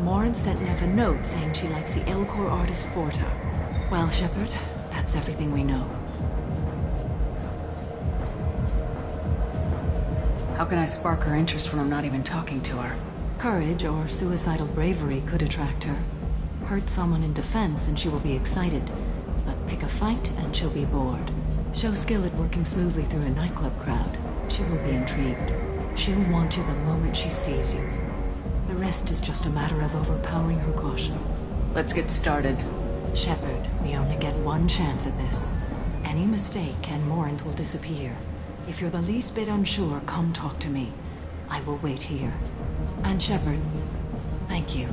Morinth sent Neff a note saying she likes the Elcor artist Forta. Well, Shepard, that's everything we know. How can I spark her interest when I'm not even talking to her? Courage or suicidal bravery could attract her. Hurt someone in defense and she will be excited. But pick a fight and she'll be bored. Show skill at working smoothly through a nightclub crowd. She will be intrigued. She'll want you the moment she sees you. The rest is just a matter of overpowering her caution. Let's get started. Shepard, we only get one chance at this. Any mistake and Morinth will disappear. If you're the least bit unsure, come talk to me. I will wait here. And Shepard, thank you.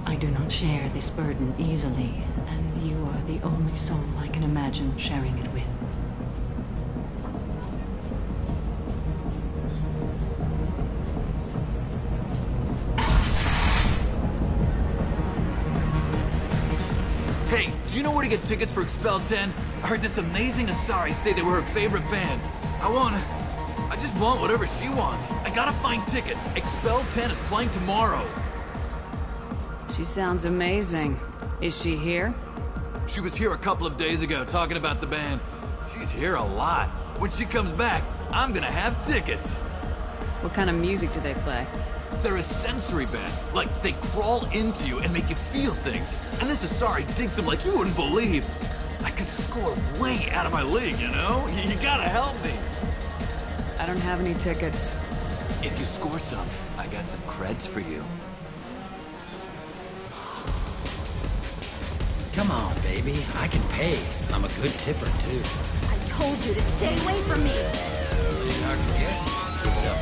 I do not share this burden easily, and you are the only soul I can imagine sharing it with. Hey, do you know where to get tickets for Expel 10? I heard this amazing Asari say they were her favorite band. I just want whatever she wants. I gotta find tickets. Expel 10 is playing tomorrow. She sounds amazing. Is she here? She was here a couple of days ago talking about the band. She's here a lot. When she comes back, I'm gonna have tickets. What kind of music do they play? They're a sensory band. Like, they crawl into you and make you feel things. And this Asari digs them like you wouldn't believe. I could score way out of my league, you know? You gotta help me. I don't have any tickets. If you score some, I got some creds for you. Come on, baby. I can pay. I'm a good tipper, too. I told you to stay away from me! Pretty hard to get. Give it up.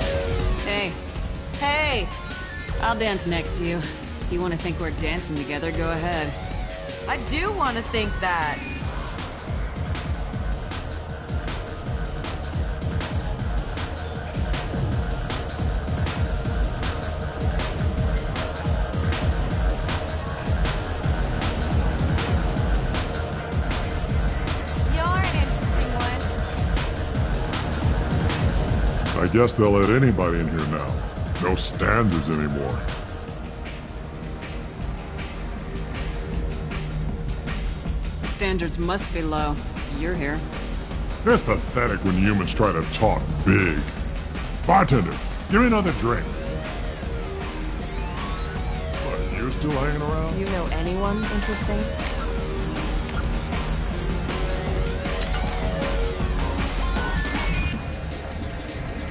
Hey. Hey! I'll dance next to you. You want to think we're dancing together, go ahead. I do want to think that. I guess they'll let anybody in here now. No standards anymore. Standards must be low. You're here. It's pathetic when humans try to talk big. Bartender, give me another drink. What, you still hanging around? You know anyone interesting?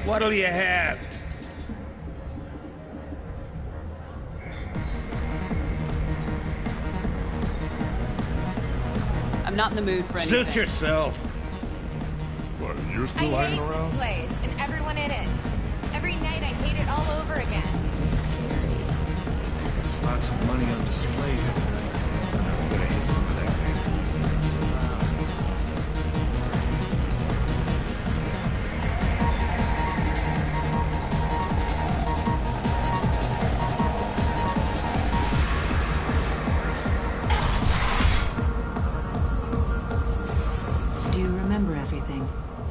What'll you have? I'm not in the mood for anything. Suit yourself. What, you still hanging around? I hate this place and everyone in it. Every night I hate it all over again. There's lots of money on display here tonight. I'm gonna hit some of that paper.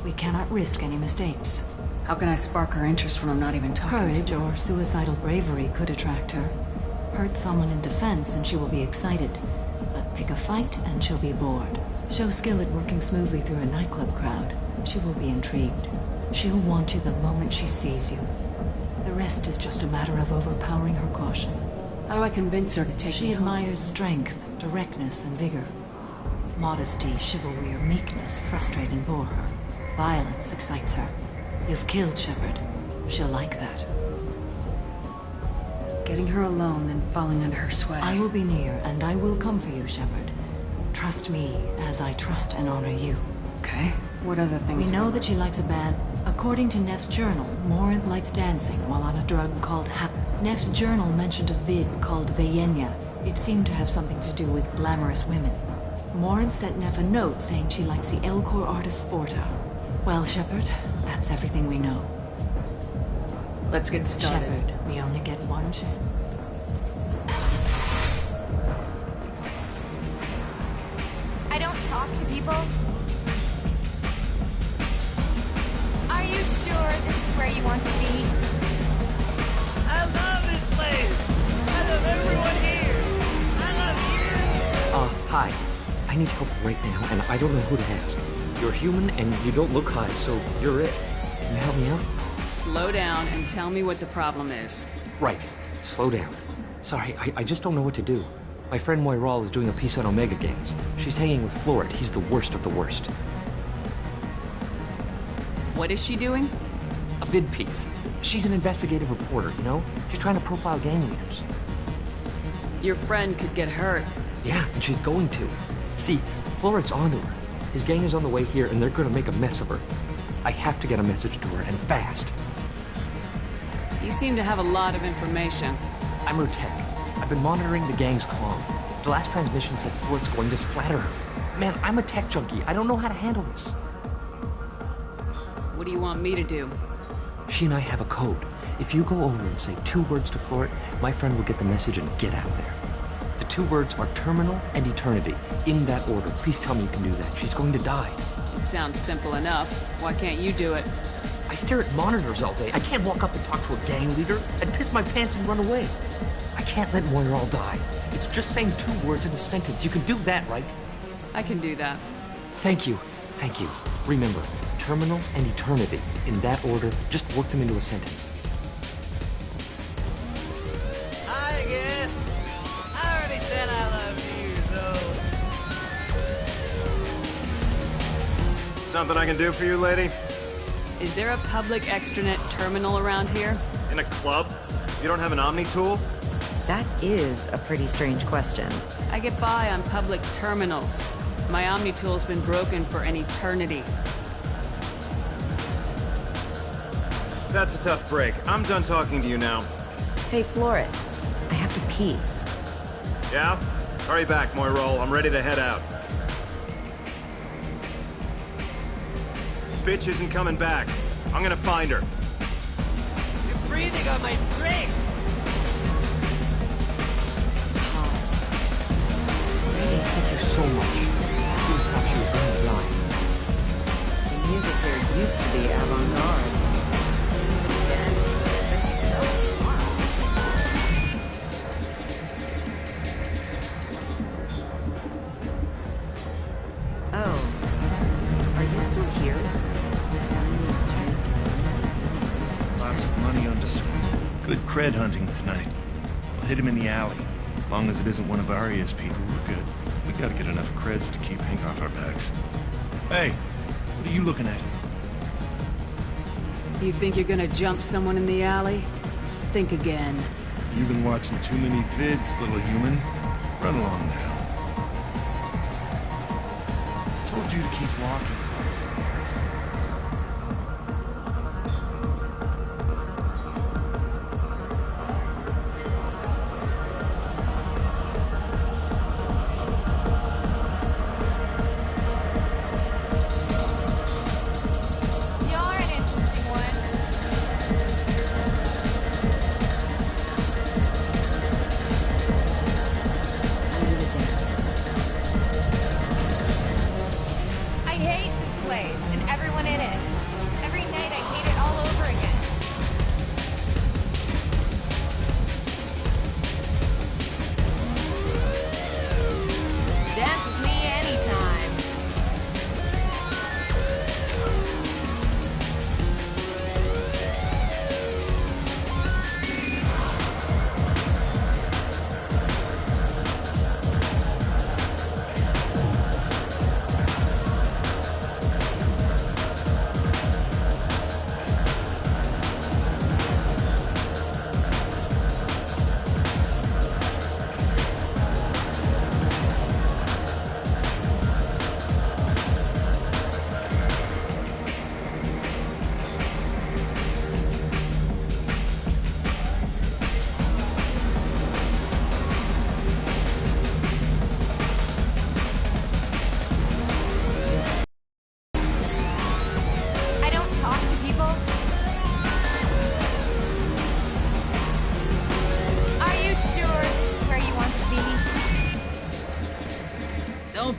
We cannot risk any mistakes. How can I spark her interest when I'm not even talking Courage to her? or suicidal bravery could attract her. Hurt someone in defense and she will be excited. But pick a fight and she'll be bored. Show skill at working smoothly through a nightclub crowd. She will be intrigued. She'll want you the moment she sees you. The rest is just a matter of overpowering her caution. How do I convince her to take She me home? admires strength, directness, and vigor. Modesty, chivalry, or meekness frustrate and bore her. Violence excites her. You've killed Shepard. She'll like that. Getting her alone, then falling under her sway. I will be near, and I will come for you, Shepard. Trust me, as I trust and honor you. Okay. What other things? We know that she likes a band. According to Neff's journal, Morinth likes dancing while on a drug called Neff's journal mentioned a vid called Veyenya. It seemed to have something to do with glamorous women. Morinth sent Neff a note saying she likes the Elcor artist Forta. Well, Shepard, that's everything we know. Let's get started. Shepard, we only get one chance. talk to people? Are you sure this is where you want to be? I love this place! I love everyone here! I love you! Hi. I need help right now, and I don't know who to ask. You're human, and you don't look high, so you're it. Can you help me out? Slow down and tell me what the problem is. Right. Slow down. Sorry, I just don't know what to do. My friend Moiral is doing a piece on Omega gangs. She's hanging with Florid. He's the worst of the worst. What is she doing? A vid piece. She's an investigative reporter, you know? She's trying to profile gang leaders. Your friend could get hurt. Yeah, and she's going to. See, Florid's onto her. His gang is on the way here, and they're gonna make a mess of her. I have to get a message to her, and fast. You seem to have a lot of information. I'm her tech. I've been monitoring the gang's comm. The last transmission said Florid's going to flatter her. Man, I'm a tech junkie. I don't know how to handle this. What do you want me to do? She and I have a code. If you go over and say 2 words to Florid, my friend will get the message and get out of there. The 2 words are terminal and eternity. In that order. Please tell me you can do that. She's going to die. It sounds simple enough. Why can't you do it? I stare at monitors all day. I can't walk up and talk to a gang leader. I'd piss my pants and run away. I can't let Moiral die. It's just saying 2 words in a sentence. You can do that, right? I can do that. Thank you. Thank you. Remember, terminal and eternity. In that order, just work them into a sentence. Hi again. I already said I love you, so... Something I can do for you, lady? Is there a public extranet terminal around here? In a club? You don't have an Omni tool? That is a pretty strange question. I get by on public terminals. My Omni tool's been broken for an eternity. That's a tough break. I'm done talking to you now. Hey, Florid. I have to pee. Yeah? Hurry back, Moiral. I'm ready to head out. Bitch isn't coming back. I'm gonna find her. You're breathing on my drink! Thank you so much. She thought she was going to die. The music here used to be avant-garde. Oh. Are you still here? Lots of money on display. Good cred hunting tonight. We'll hit him in the alley. As long as it isn't one of Aria's people, we're good. We gotta get enough creds to keep Hank off our backs. Hey, what are you looking at? You think you're gonna jump someone in the alley? Think again. You've been watching too many vids, little human. Run along now. Told you to keep walking.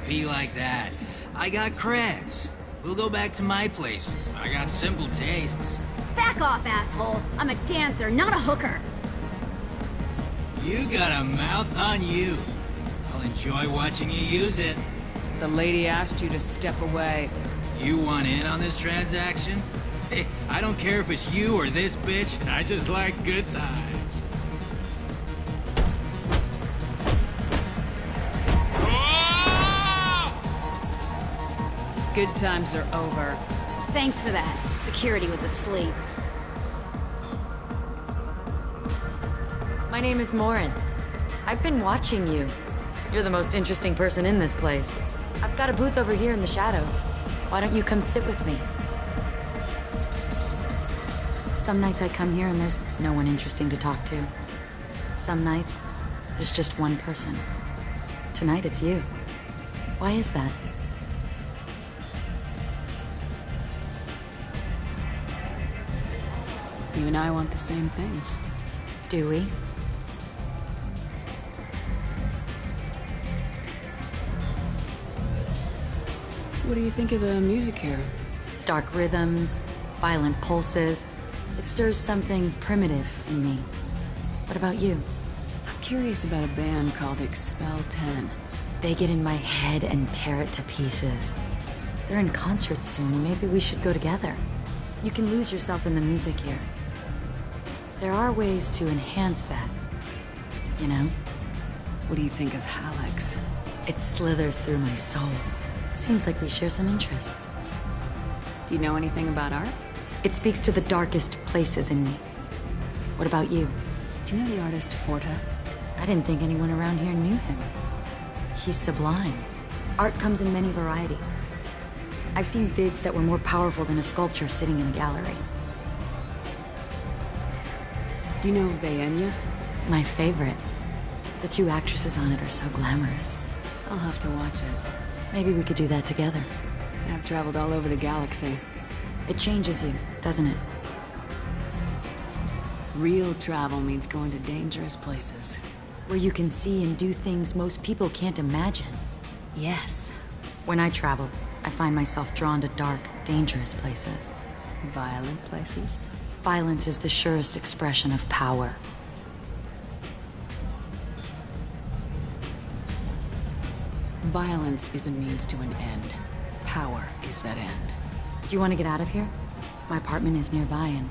Be like that. I got creds. We'll go back to my place. I got simple tastes. Back off, asshole. I'm a dancer, not a hooker. You got a mouth on you. I'll enjoy watching you use it. The lady asked you to step away. You want in on this transaction? Hey, I don't care if it's you or this bitch. I just like good times. Good times are over. Thanks for that. Security was asleep. My name is Morinth. I've been watching you. You're the most interesting person in this place. I've got a booth over here in the shadows. Why don't you come sit with me? Some nights I come here and there's no one interesting to talk to. Some nights, there's just one person. Tonight it's you. Why is that? You and I want the same things. Do we? What do you think of the music here? Dark rhythms, violent pulses. It stirs something primitive in me. What about you? I'm curious about a band called Expel 10. They get in my head and tear it to pieces. They're in concert soon. Maybe we should go together. You can lose yourself in the music here. There are ways to enhance that, you know? What do you think of Hallex? It slithers through my soul. Seems like we share some interests. Do you know anything about art? It speaks to the darkest places in me. What about you? Do you know the artist Forta? I didn't think anyone around here knew him. He's sublime. Art comes in many varieties. I've seen vids that were more powerful than a sculpture sitting in a gallery. Do you know Vaenya? My favorite. The two actresses on it are so glamorous. I'll have to watch it. Maybe we could do that together. I've traveled all over the galaxy. It changes you, doesn't it? Real travel means going to dangerous places. Where you can see and do things most people can't imagine. Yes. When I travel, I find myself drawn to dark, dangerous places. Violent places? Violence is the surest expression of power. Violence is a means to an end. Power is that end. Do you want to get out of here? My apartment is nearby and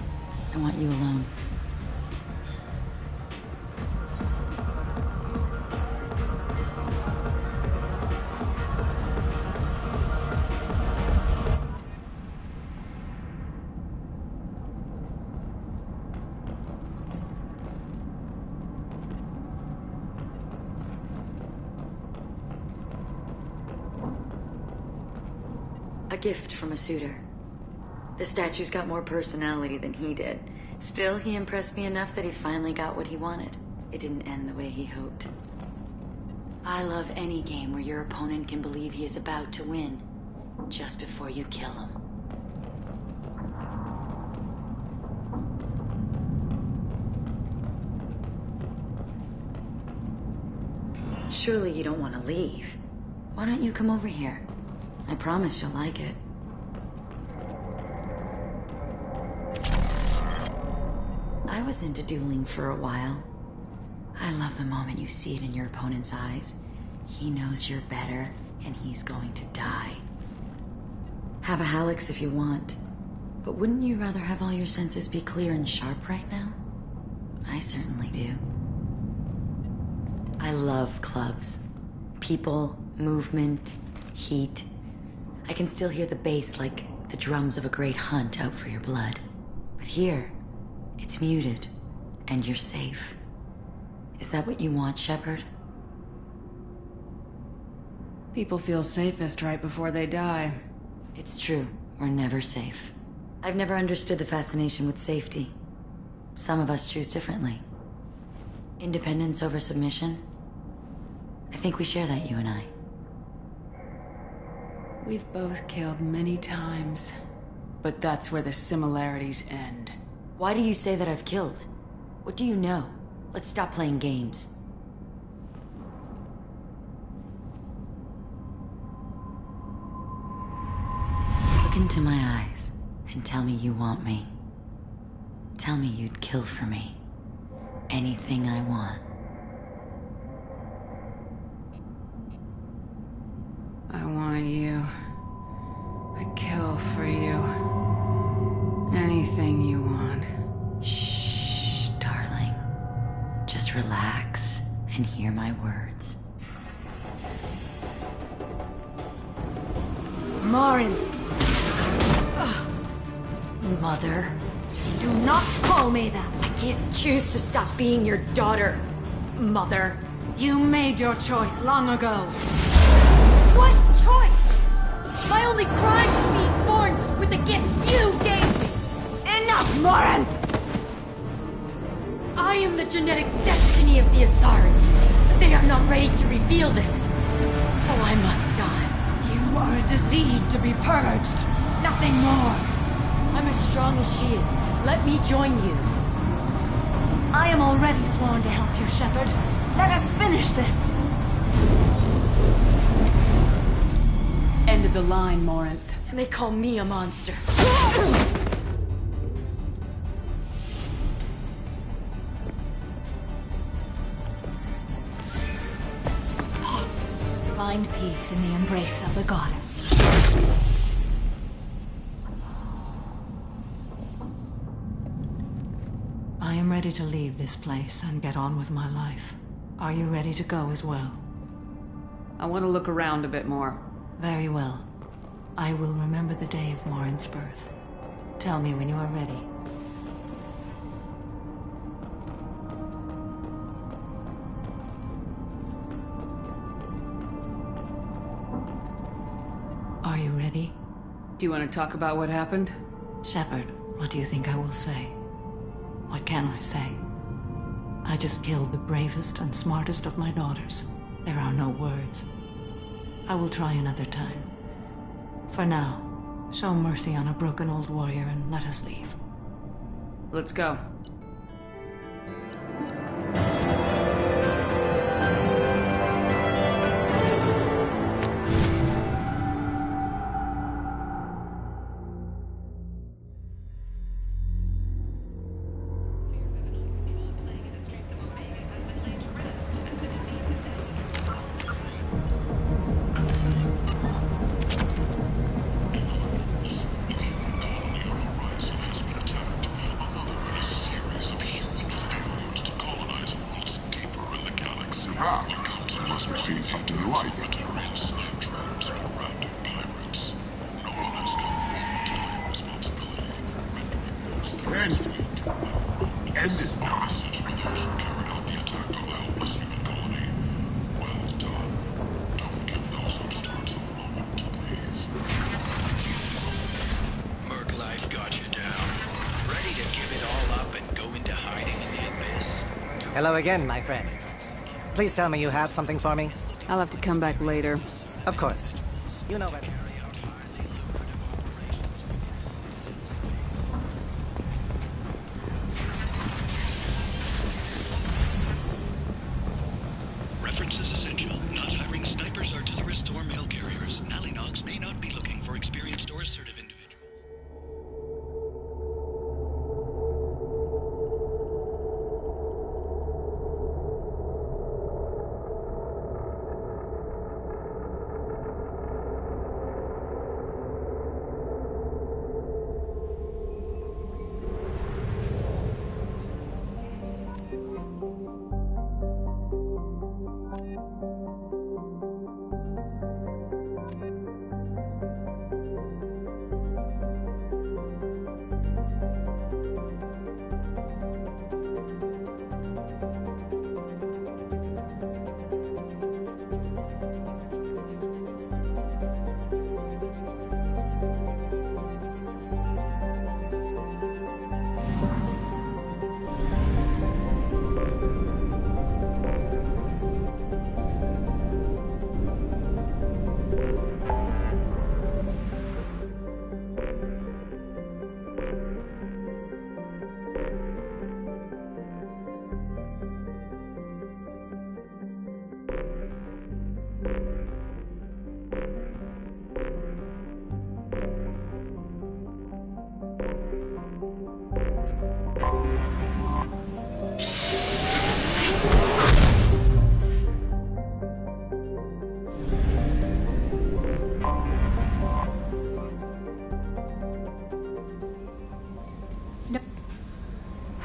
I want you alone. A gift from a suitor. The statue's got more personality than he did. Still, he impressed me enough that he finally got what he wanted. It didn't end the way he hoped. I love any game where your opponent can believe he is about to win, just before you kill him. Surely you don't want to leave. Why don't you come over here? I promise you'll like it. I was into dueling for a while. I love the moment you see it in your opponent's eyes. He knows you're better, and he's going to die. Have a Hallex if you want. But wouldn't you rather have all your senses be clear and sharp right now? I certainly do. I love clubs. People, movement, heat. I can still hear the bass like the drums of a great hunt out for your blood. But here, it's muted, and you're safe. Is that what you want, Shepard? People feel safest right before they die. It's true. We're never safe. I've never understood the fascination with safety. Some of us choose differently. Independence over submission? I think we share that, you and I. We've both killed many times, but that's where the similarities end. Why do you say that I've killed? What do you know? Let's stop playing games. into my eyes and tell me you want me. Tell me you'd kill for me. Anything I want. I want you. I'd kill for you. Anything you want. Shh, darling. Just relax and hear my words. Morin! Mother. Do not call me that! I can't choose to stop being your daughter, Mother. You made your choice long ago. What choice? My only crime is being born with the gifts you gave me! Enough, Morin! I am the genetic destiny of the Asari. But they are not ready to reveal this. So I must die. You are a disease to be purged. Nothing more. I'm as strong as she is. Let me join you. I am already sworn to help you, Shepard. Let us finish this. End of the line, Morinth. And they call me a monster. Find peace in the embrace of the goddess. I am ready to leave this place and get on with my life. Are you ready to go as well? I want to look around a bit more. Very well. I will remember the day of Morin's birth. Tell me when you are ready. Are you ready? Do you want to talk about what happened? Shepard, what do you think I will say? What can I say? I just killed the bravest and smartest of my daughters. There are no words. I will try another time. For now, show mercy on a broken old warrior and let us leave. Let's go. Must have seen something you like. End is not. Merc Life got you down. Ready to give it all up and go into hiding in the abyss. Hello again, my friends. Please tell me you have something for me. I'll have to come back later. Of course. You know where... Reference is essential. Not hiring snipers, artillerists, or mail carriers. Nalinox may not be looking for experienced or assertive individuals.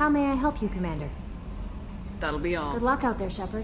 How may I help you, Commander? That'll be all. Good luck out there, Shepard.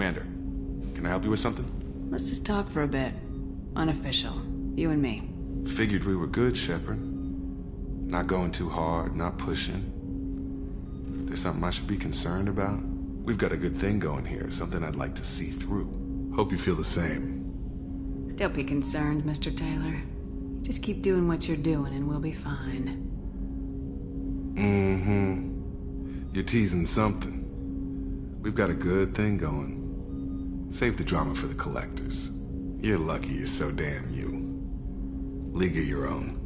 Commander, can I help you with something? Let's just talk for a bit. Unofficial. You and me. Figured we were good, Shepard. Not going too hard, not pushing. There's something I should be concerned about? We've got a good thing going here, something I'd like to see through. Hope you feel the same. Don't be concerned, Mr. Taylor. You just keep doing what you're doing and we'll be fine. Mm-hmm. You're teasing something. We've got a good thing going. Save the drama for the collectors. You're lucky you're so damn you. League of your own.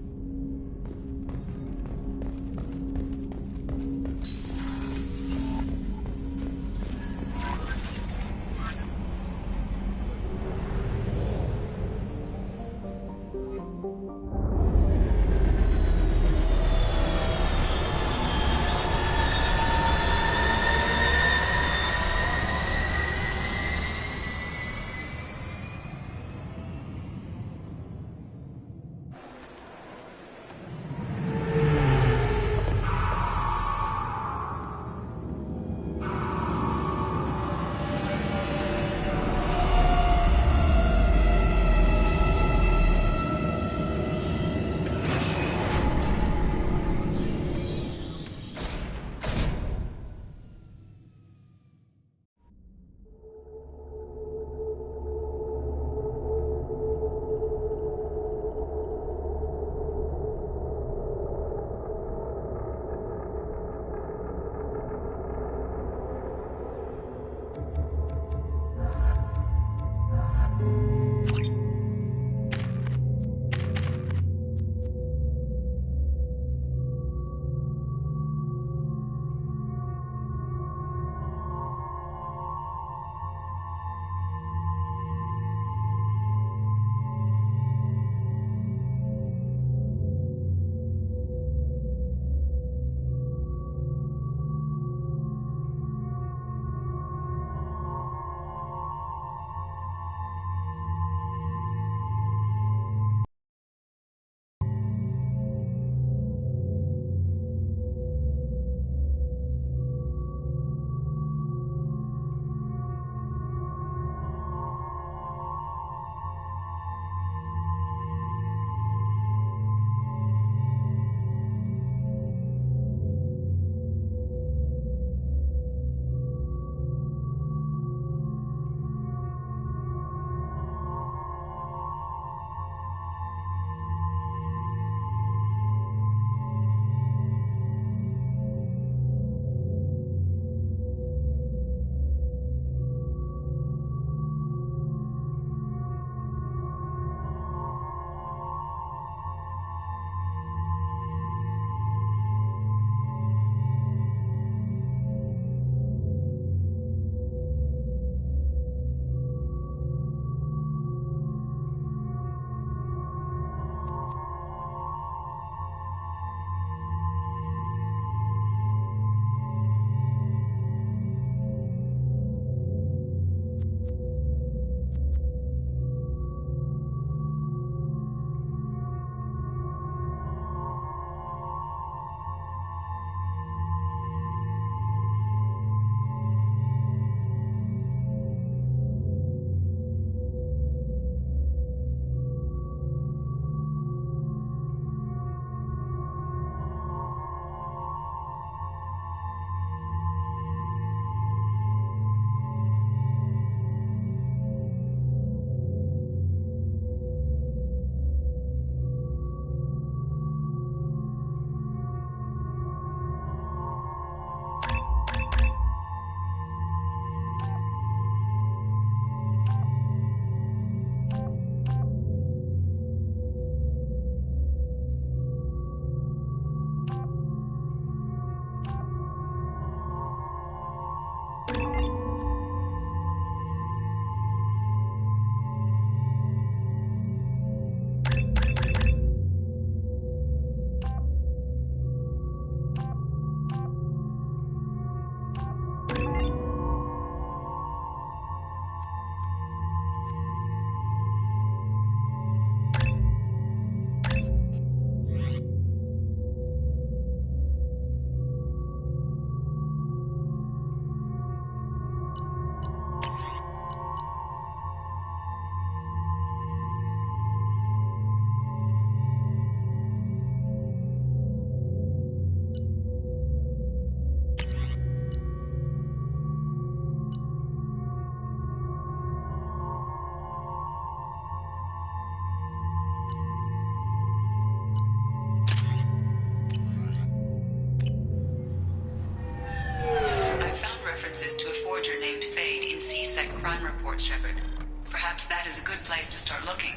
crime reports, Shepard. Perhaps that is a good place to start looking.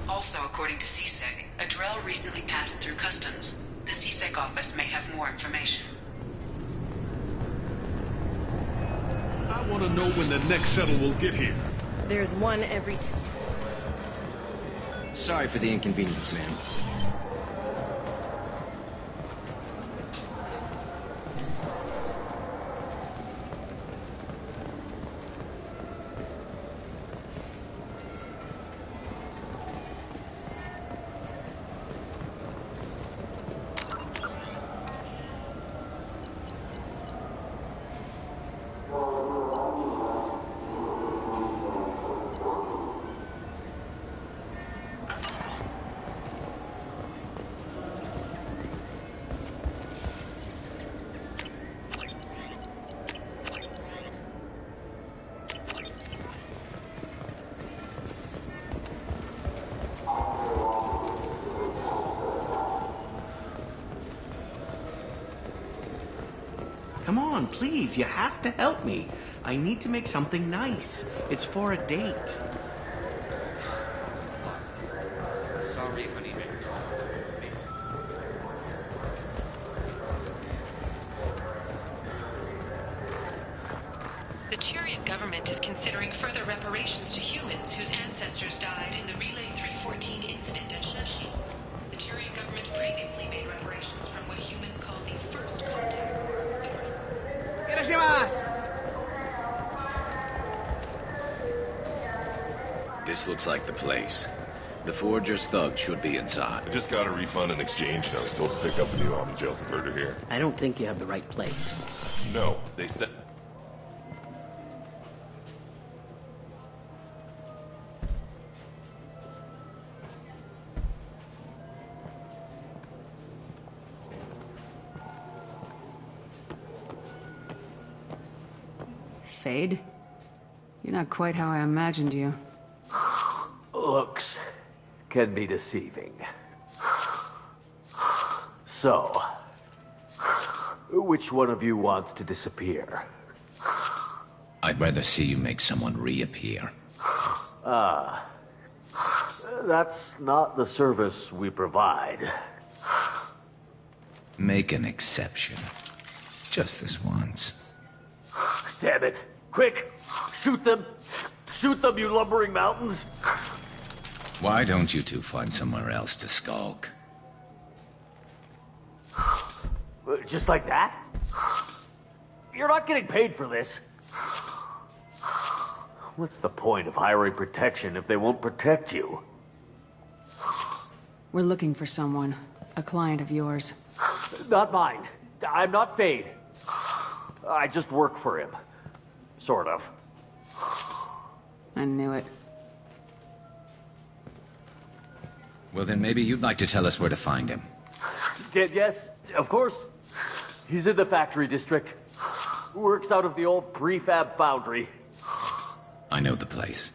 Also, according to CSEC, a Drell recently passed through customs. The CSEC office may have more information. I want to know when the next shuttle will get here. There's one every... Sorry for the inconvenience, man. Come on, please, you have to help me. I need to make something nice. It's for a date. Sorry, honey. The Turian government is considering further reparations to humans whose ancestors died in the Relay 314 incident at Shashi. The Turian government previously made reparations from what humans call the First Contact War. This looks like the place. The Forger's thug should be inside. I just got a refund and exchange, and I was told to pick up a new Omni-Gel converter here. I don't think you have the right place. No, they said... Fade? You're not quite how I imagined you. Looks can be deceiving. So, which one of you wants to disappear? I'd rather see you make someone reappear. That's not the service we provide. Make an exception. Just this once. Damn it. Quick! Shoot them! Shoot them, you lumbering mountains! Why don't you two find somewhere else to skulk? Just like that? You're not getting paid for this. What's the point of hiring protection if they won't protect you? We're looking for someone. A client of yours. Not mine. I'm not Fade. I just work for him. Sort of. I knew it. Well, then maybe you'd like to tell us where to find him. Yes, of course. He's in the factory district. Works out of the old prefab foundry. I know the place.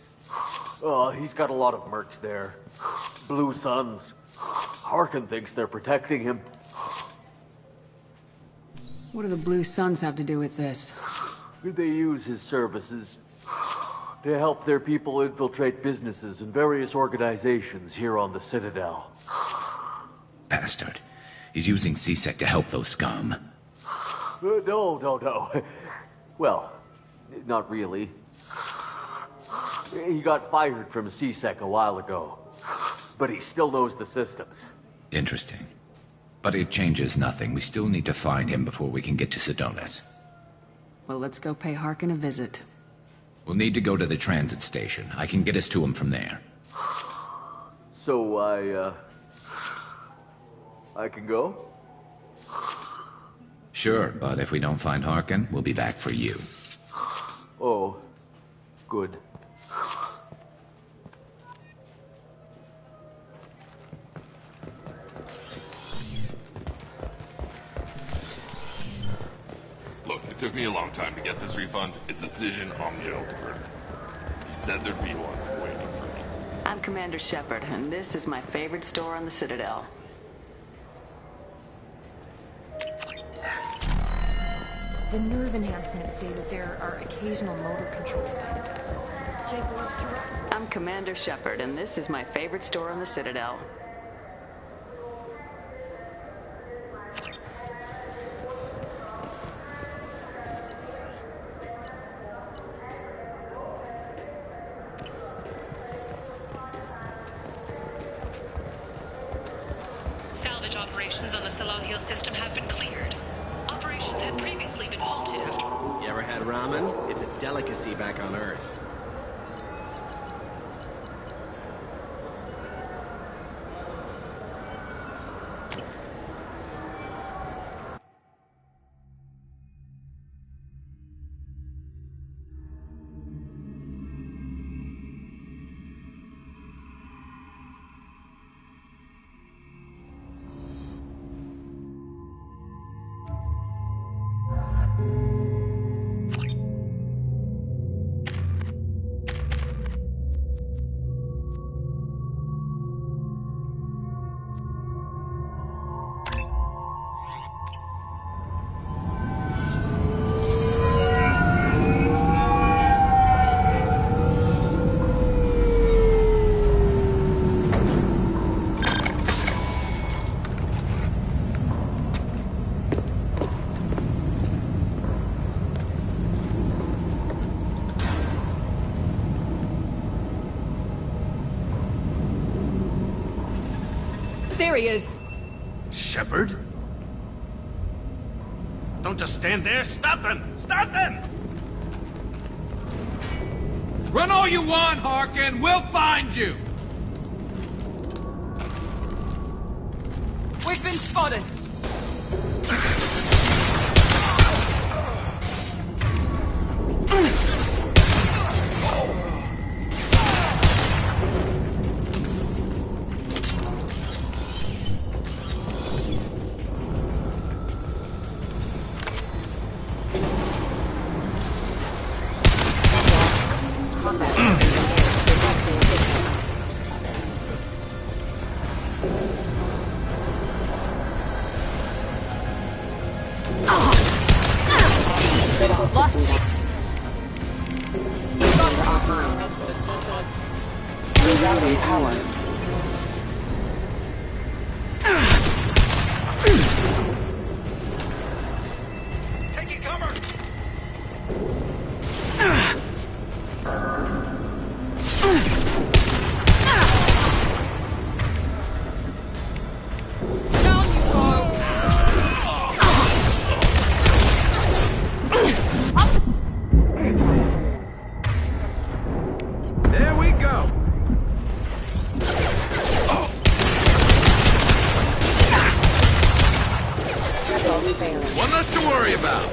He's got a lot of mercs there. Blue Suns. Harkin thinks they're protecting him. What do the Blue Suns have to do with this? They use his services to help their people infiltrate businesses and various organizations here on the Citadel. Bastard. He's using CSEC to help those scum. No. Well, not really. He got fired from CSEC a while ago, but he still knows the systems. Interesting. But it changes nothing. We still need to find him before we can get to Sidonis. Well, let's go pay Harkin a visit. We'll need to go to the transit station. I can get us to him from there. So, I can go? Sure, but if we don't find Harkin, we'll be back for you. Oh, good. Look, it took me a long time to get this refund. It's a Cision Omni-Gel converter. He said there'd be one waiting for me. I'm Commander Shepard, and this is my favorite store on the Citadel. The nerve enhancements say that there are occasional motor control side effects. Jake Webster. I'm Commander Shepard, and this is my favorite store on the Citadel. Salvage operations on the Salahiel system have been cleared. Operations had previously been halted after... You ever had ramen? It's a delicacy back on Earth. There he is. Shepard? Don't just stand there. Stop them! Stop them! Run all you want, Harkin. We'll find you. We've been spotted. Rerouting power. Taking cover! There we go! One less to worry about.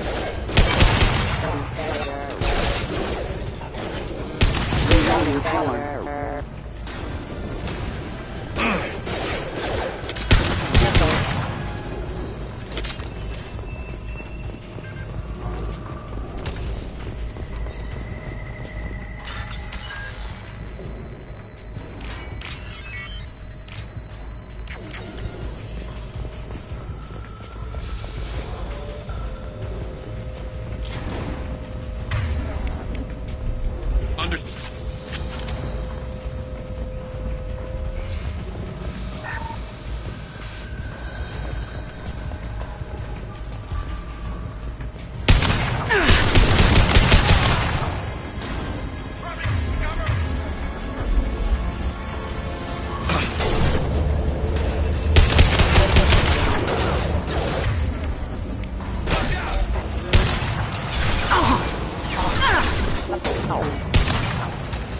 Rerouting power.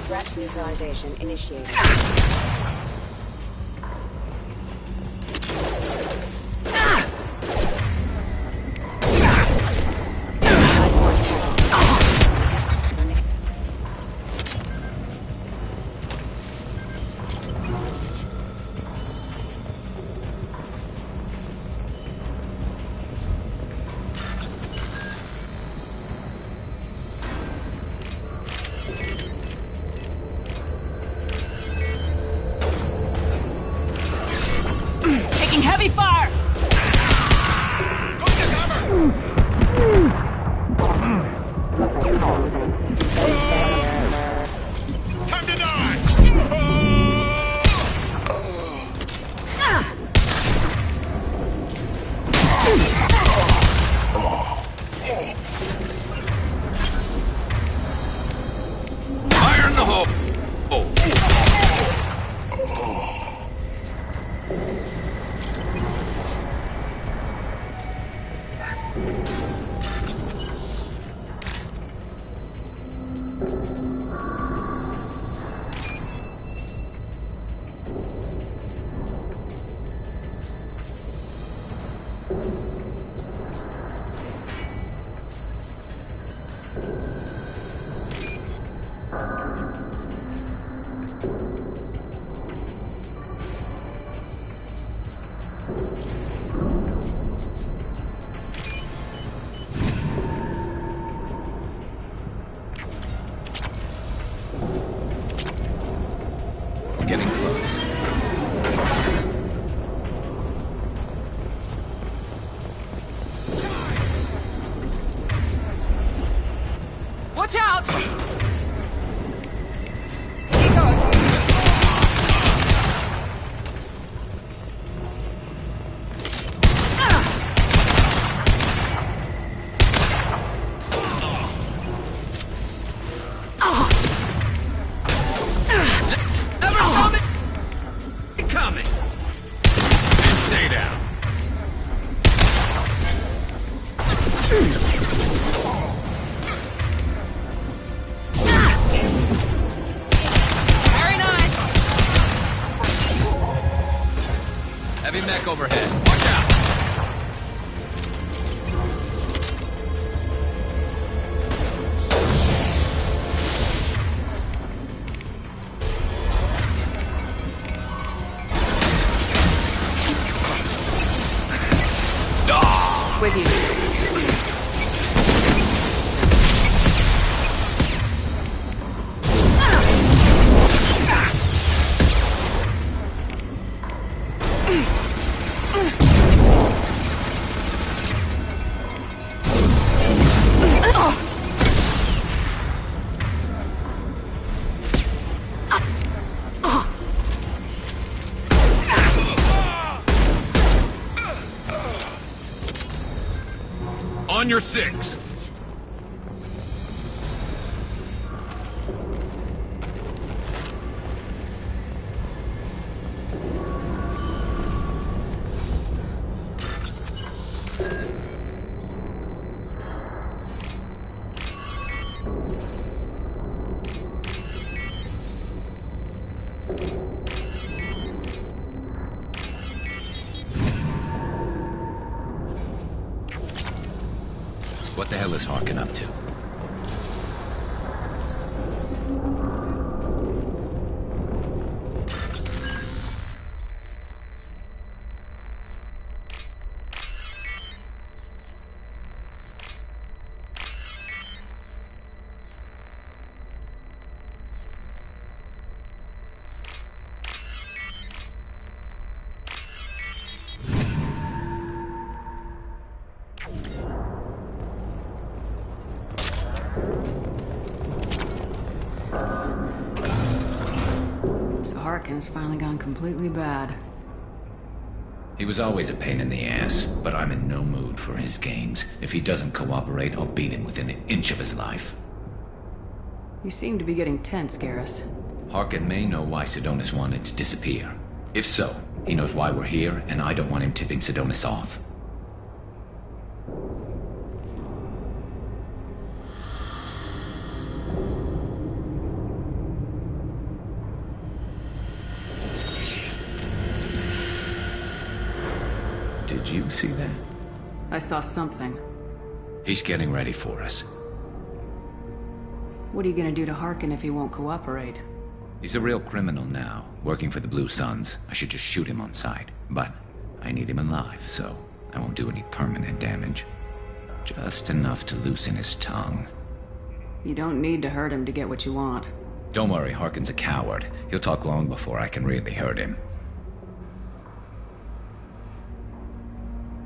Threat neutralization initiated. Getting close. Watch out! Heavy mech overhead. Watch out! With you. On your six. What the hell is Harkin up to? So Harkin's finally gone completely bad. He was always a pain in the ass, but I'm in no mood for his games. If he doesn't cooperate, I'll beat him within an inch of his life. You seem to be getting tense, Garrus. Harkin may know why Sidonis wanted to disappear. If so, he knows why we're here, and I don't want him tipping Sidonis off. Did you see that? I saw something. He's getting ready for us. What are you gonna do to Harkin if he won't cooperate? He's a real criminal now, working for the Blue Suns. I should just shoot him on sight. But I need him alive, so I won't do any permanent damage. Just enough to loosen his tongue. You don't need to hurt him to get what you want. Don't worry, Harkin's a coward. He'll talk long before I can really hurt him.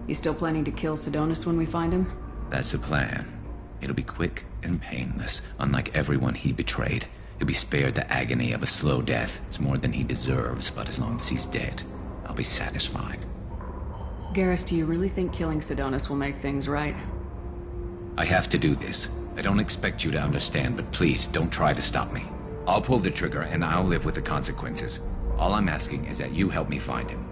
You still planning to kill Sidonis when we find him? That's the plan. It'll be quick and painless, unlike everyone he betrayed. He'll be spared the agony of a slow death. It's more than he deserves, but as long as he's dead, I'll be satisfied. Garrus, do you really think killing Sidonis will make things right? I have to do this. I don't expect you to understand, but please don't try to stop me. I'll pull the trigger and I'll live with the consequences. All I'm asking is that you help me find him.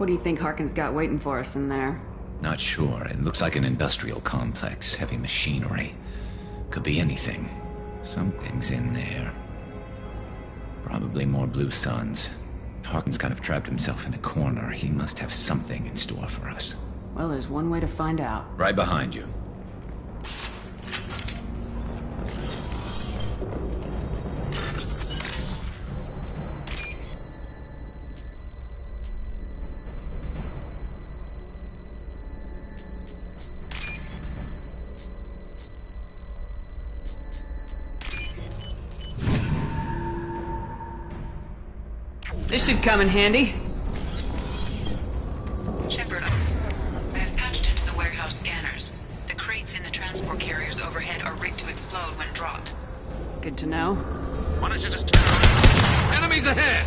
What do you think Harkin's got waiting for us in there? Not sure. It looks like an industrial complex, heavy machinery. Could be anything. Something's in there. Probably more Blue Suns. Harkin's kind of trapped himself in a corner. He must have something in store for us. Well, there's one way to find out. Right behind you. This should come in handy. Shepard, I have patched into the warehouse scanners. The crates in the transport carriers overhead are rigged to explode when dropped. Good to know. Why don't you just turn around? Enemies ahead!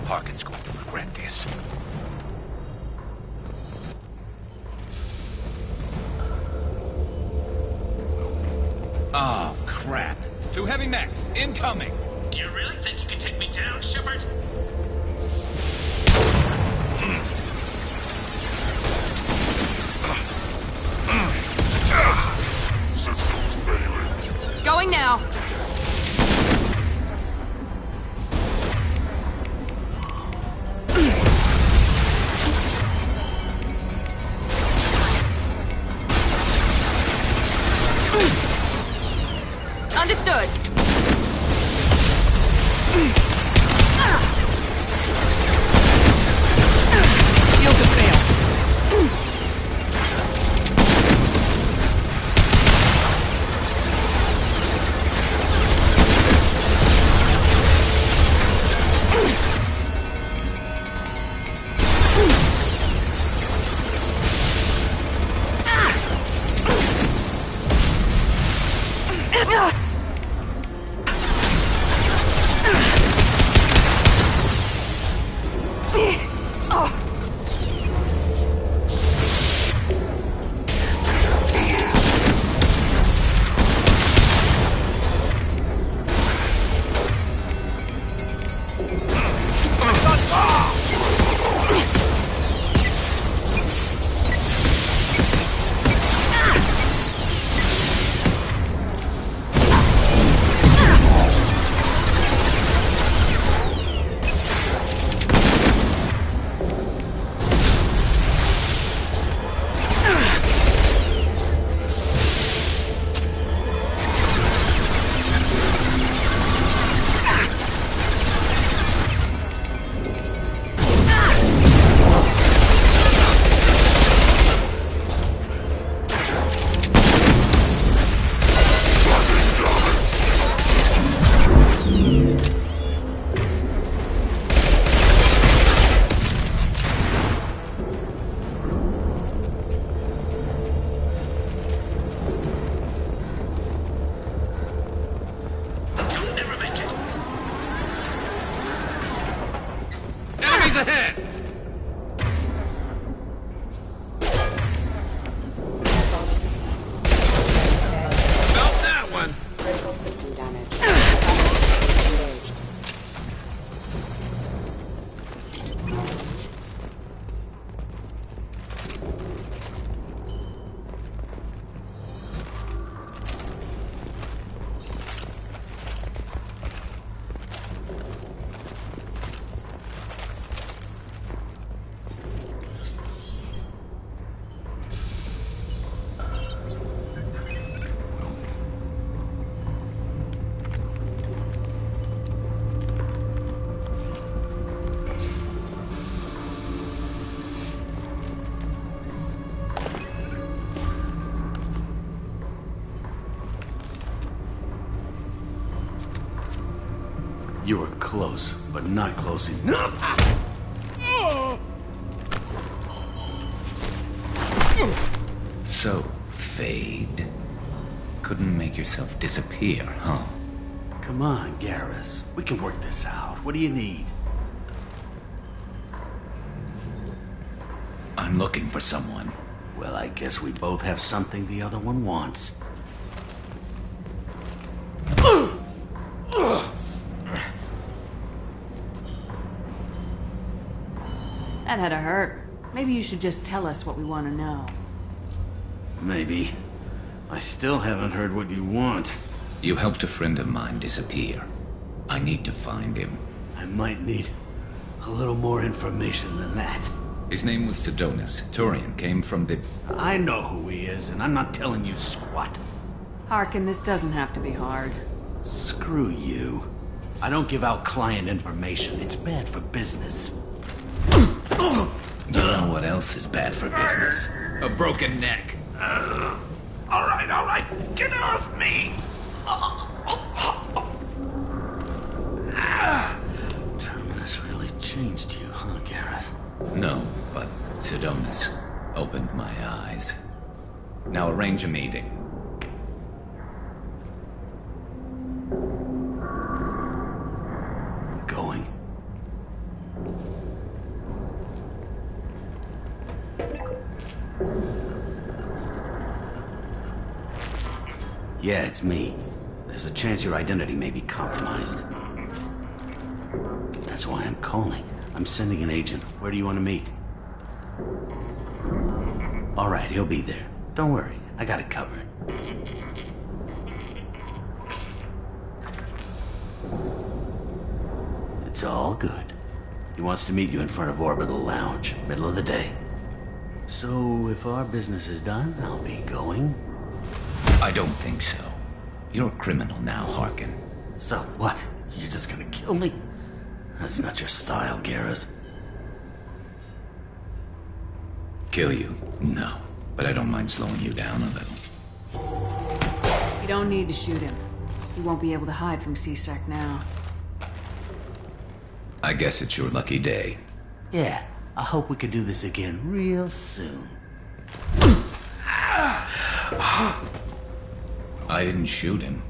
Harkin's going to regret this. Oh, crap. 2 heavy mechs, incoming. Do you really think you can take me down, Shepard? Systems failing. Going now. Understood. Shields have failed. Ahead! Felt that one! Critical system damage. Engaged. You were close, but not close enough. So, Fade. Couldn't make yourself disappear, huh? Come on, Garrus. We can work this out. What do you need? I'm looking for someone. Well, I guess we both have something the other one wants. That had to hurt. Maybe you should just tell us what we want to know. Maybe. I still haven't heard what you want. You helped a friend of mine disappear. I need to find him. I might need a little more information than that. His name was Sidonus. Turian came from the... I know who he is, and I'm not telling you squat. Harkin, this doesn't have to be hard. Screw you. I don't give out client information. It's bad for business. You know what else is bad for business? A broken neck. All right. Get off me! Terminus really changed you, huh, Garrett? No, but Sidonus opened my eyes. Now arrange a meeting. Going. Yeah, it's me. There's a chance your identity may be compromised. That's why I'm calling. I'm sending an agent. Where do you want to meet? All right, he'll be there. Don't worry, I got it covered. It's all good. He wants to meet you in front of Orbital Lounge, middle of the day. So, if our business is done, I'll be going. I don't think so. You're a criminal now, Harkin. So what? You're just gonna kill me? That's not your style, Garrus. Kill you? No. But I don't mind slowing you down a little. You don't need to shoot him. He won't be able to hide from C-Sec now. I guess it's your lucky day. Yeah, I hope we can do this again real soon. I didn't shoot him.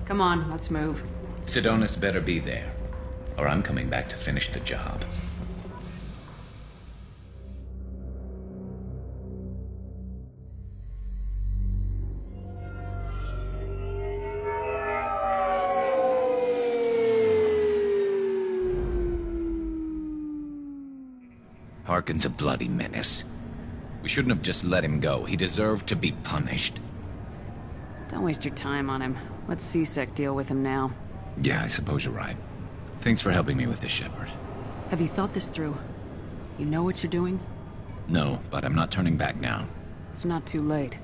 Come on, let's move. Sidonus better be there, or I'm coming back to finish the job. Harkin's a bloody menace. We shouldn't have just let him go. He deserved to be punished. Don't waste your time on him. Let C-Sec deal with him now. Yeah, I suppose you're right. Thanks for helping me with this, Shepard. Have you thought this through? You know what you're doing? No, but I'm not turning back now. It's not too late.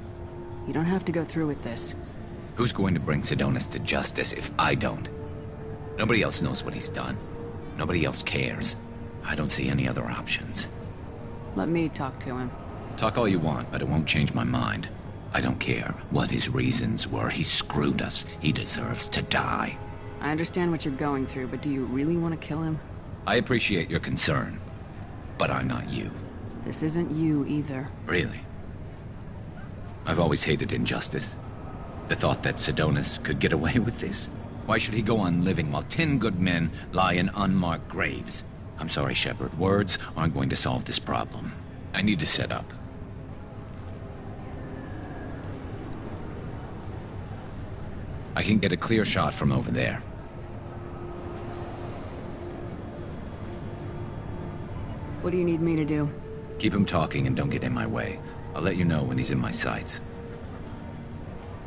You don't have to go through with this. Who's going to bring Sidonus to justice if I don't? Nobody else knows what he's done. Nobody else cares. I don't see any other options. Let me talk to him. Talk all you want, but it won't change my mind. I don't care what his reasons were. He screwed us. He deserves to die. I understand what you're going through, but do you really want to kill him? I appreciate your concern, but I'm not you. This isn't you either. Really? I've always hated injustice. The thought that Sidonus could get away with this. Why should he go on living while 10 good men lie in unmarked graves? I'm sorry, Shepard. Words aren't going to solve this problem. I need to set up. I can get a clear shot from over there. What do you need me to do? Keep him talking and don't get in my way. I'll let you know when he's in my sights.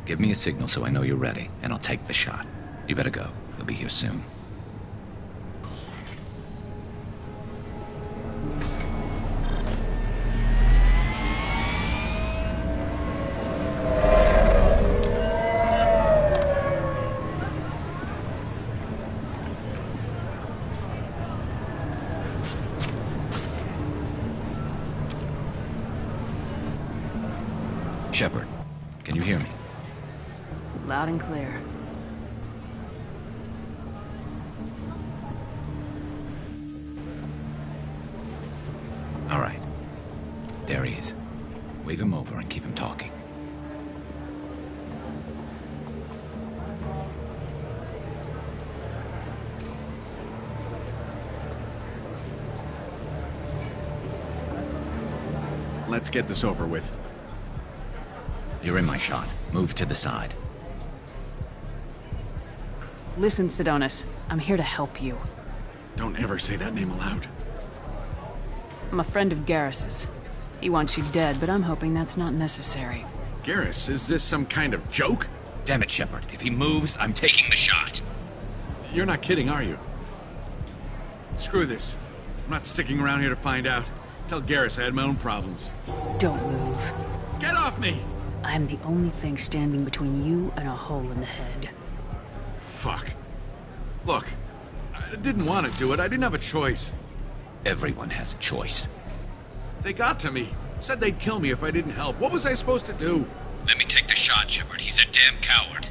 Give me a signal so I know you're ready, and I'll take the shot. You better go. He'll be here soon. Shepard, can you hear me? Loud and clear. All right. There he is. Wave him over and keep him talking. Let's get this over with. You're in my shot. Move to the side. Listen, Sidonis. I'm here to help you. Don't ever say that name aloud. I'm a friend of Garrus's. He wants you dead, but I'm hoping that's not necessary. Garrus, is this some kind of joke? Damn it, Shepard. If he moves, I'm taking the shot. You're not kidding, are you? Screw this. I'm not sticking around here to find out. Tell Garrus I had my own problems. Don't move. Get off me! I'm the only thing standing between you and a hole in the head. Fuck. Look, I didn't want to do it. I didn't have a choice. Everyone has a choice. They got to me. Said they'd kill me if I didn't help. What was I supposed to do? Let me take the shot, Shepard. He's a damn coward.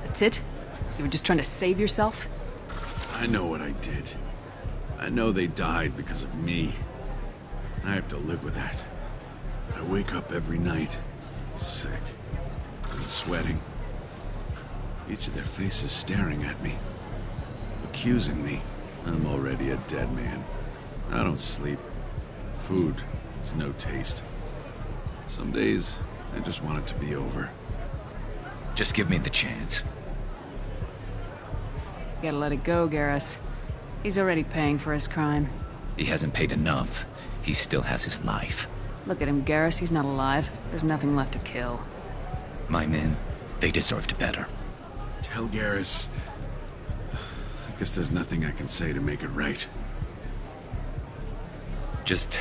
That's it? You were just trying to save yourself? I know what I did. I know they died because of me. I have to live with that. I wake up every night, sick and sweating. Each of their faces staring at me, accusing me. I'm already a dead man. I don't sleep. Food has no taste. Some days, I just want it to be over. Just give me the chance. You gotta let it go, Garrus. He's already paying for his crime. He hasn't paid enough. He still has his life. Look at him, Garrus. He's not alive. There's nothing left to kill. My men, they deserved better. Tell Garrus... I guess there's nothing I can say to make it right. Just...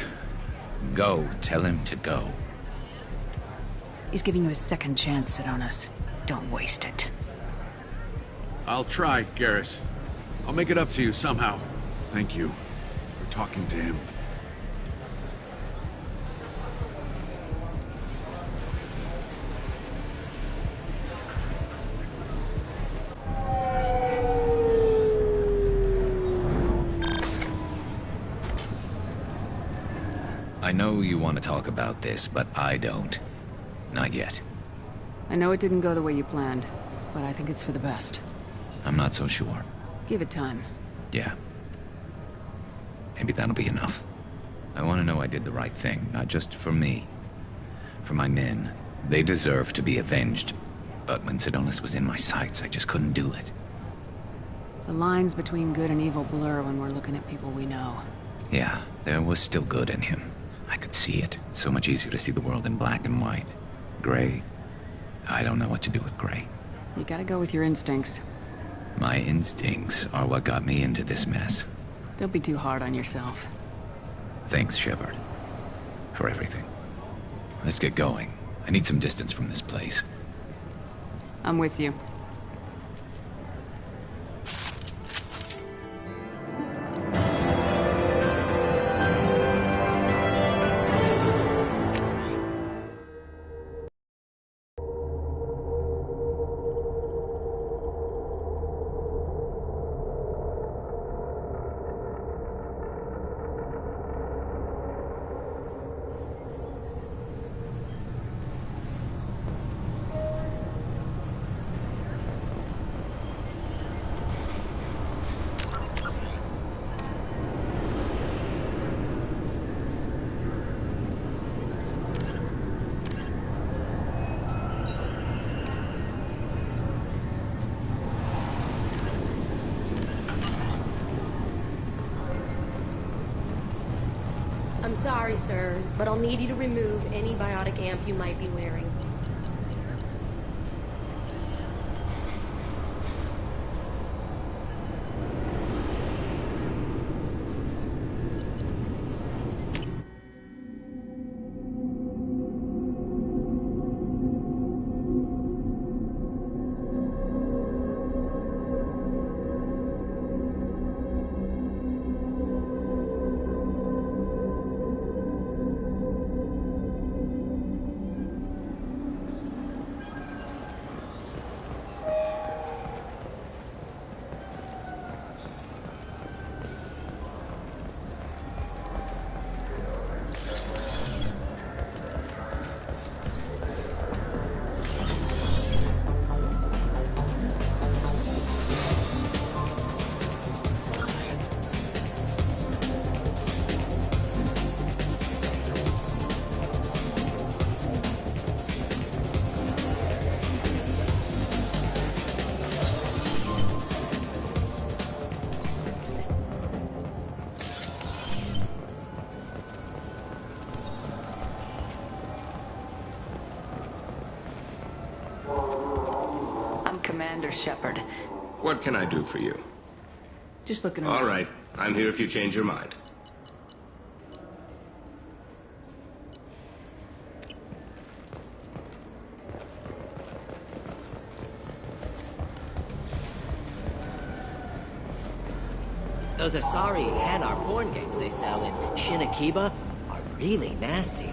go. Tell him to go. He's giving you a second chance, Sidonis. Don't waste it. I'll try, Garrus. I'll make it up to you somehow. Thank you for talking to him. I know you want to talk about this, but I don't. Not yet. I know it didn't go the way you planned, but I think it's for the best. I'm not so sure. Give it time. Yeah. Maybe that'll be enough. I want to know I did the right thing, not just for me. For my men. They deserve to be avenged. But when Sidonis was in my sights, I just couldn't do it. The lines between good and evil blur when we're looking at people we know. Yeah, there was still good in him. I could see it. So much easier to see the world in black and white. Gray. I don't know what to do with gray. You gotta go with your instincts. My instincts are what got me into this mess. Don't be too hard on yourself. Thanks, Shepard. For everything. Let's get going. I need some distance from this place. I'm with you. I'm sorry, sir, but I'll need you to remove any biotic amp you might be wearing. Commander Shepard. What can I do for you? Just looking around. All right. I'm here if you change your mind. Those Asari Hanar porn games they sell in Shinakiba are really nasty.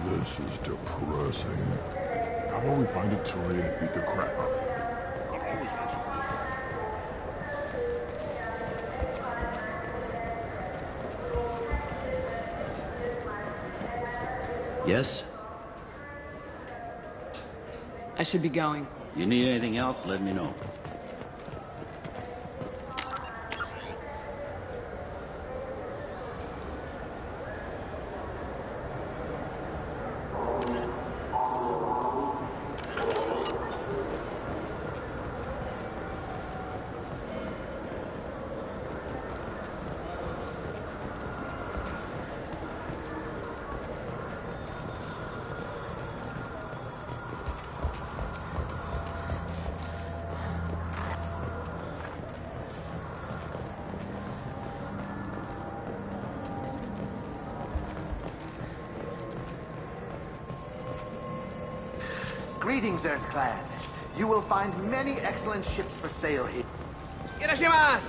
This is depressing. How about we find a Turian and beat the crap out of it? I'll always get you. Yes? I should be going. You need anything else, let me know. Greetings, Earth-Clan. You will find many excellent ships for sale here. Irashimasu!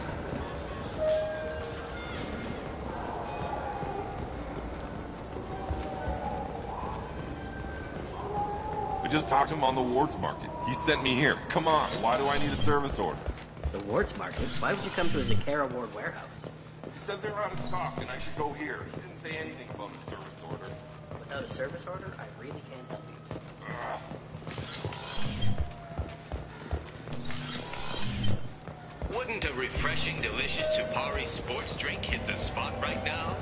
We just talked to him on the Wards Market. He sent me here. Come on, why do I need a service order? The Wards Market? Why would you come to a Zakara Ward warehouse? He said they're out of stock and I should go here. He didn't say anything about a service order. Without a service order, I really can't help you. Wouldn't a refreshing, delicious Tupari sports drink hit the spot right now?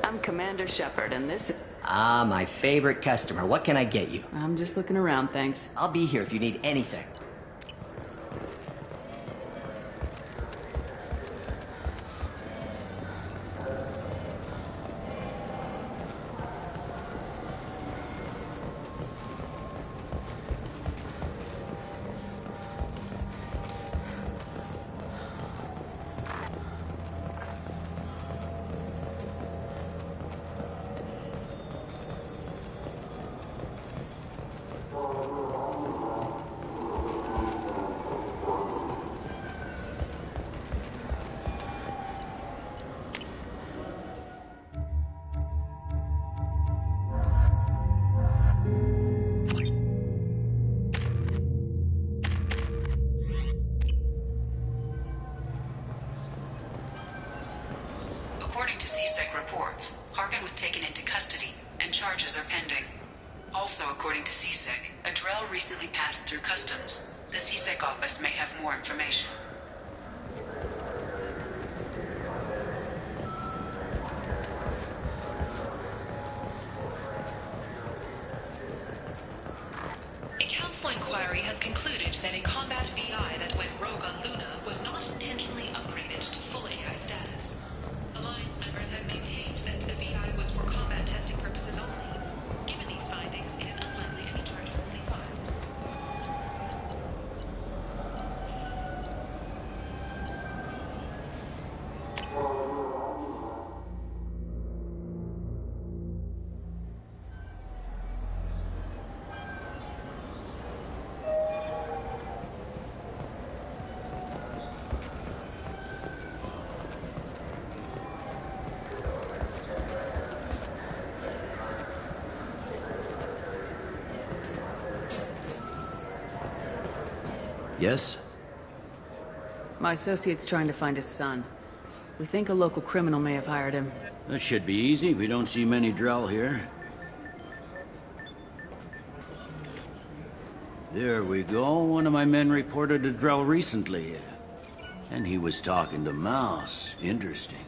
I'm Commander Shepard, and this... Ah, my favorite customer. What can I get you? I'm just looking around, thanks. I'll be here if you need anything. According to CSEC reports, Harkin was taken into custody, and charges are pending. Also, according to CSEC, a Drell recently passed through customs. The CSEC office may have more information. A council inquiry has concluded that a combat VI that went rogue on Luna was not intentionally upgraded to full AI status. Alliance members have maintained that the VI was for combat testing purposes only. Given these findings, it is unlikely any charges will be filed. Yes? My associate's trying to find his son. We think a local criminal may have hired him. That should be easy. We don't see many Drell here. There we go. One of my men reported to Drell recently. And he was talking to Mouse. Interesting.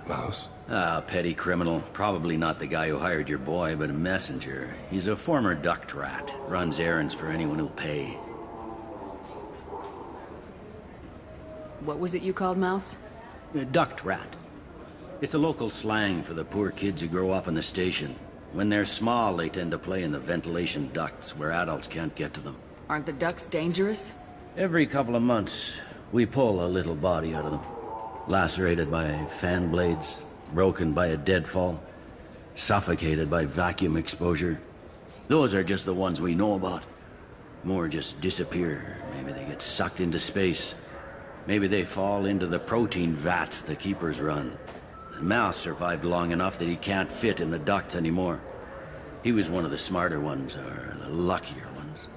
Mouse? Ah, petty criminal. Probably not the guy who hired your boy, but a messenger. He's a former duct rat. Runs errands for anyone who'll pay. What was it you called Mouse? A duct rat. It's a local slang for the poor kids who grow up in the station. When they're small, they tend to play in the ventilation ducts where adults can't get to them. Aren't the ducts dangerous? Every couple of months, we pull a little body out of them. Lacerated by fan blades, broken by a deadfall, suffocated by vacuum exposure. Those are just the ones we know about. More just disappear. Maybe they get sucked into space. Maybe they fall into the protein vats the keepers run. Mouse survived long enough that he can't fit in the ducts anymore. He was one of the smarter ones, or the luckier ones.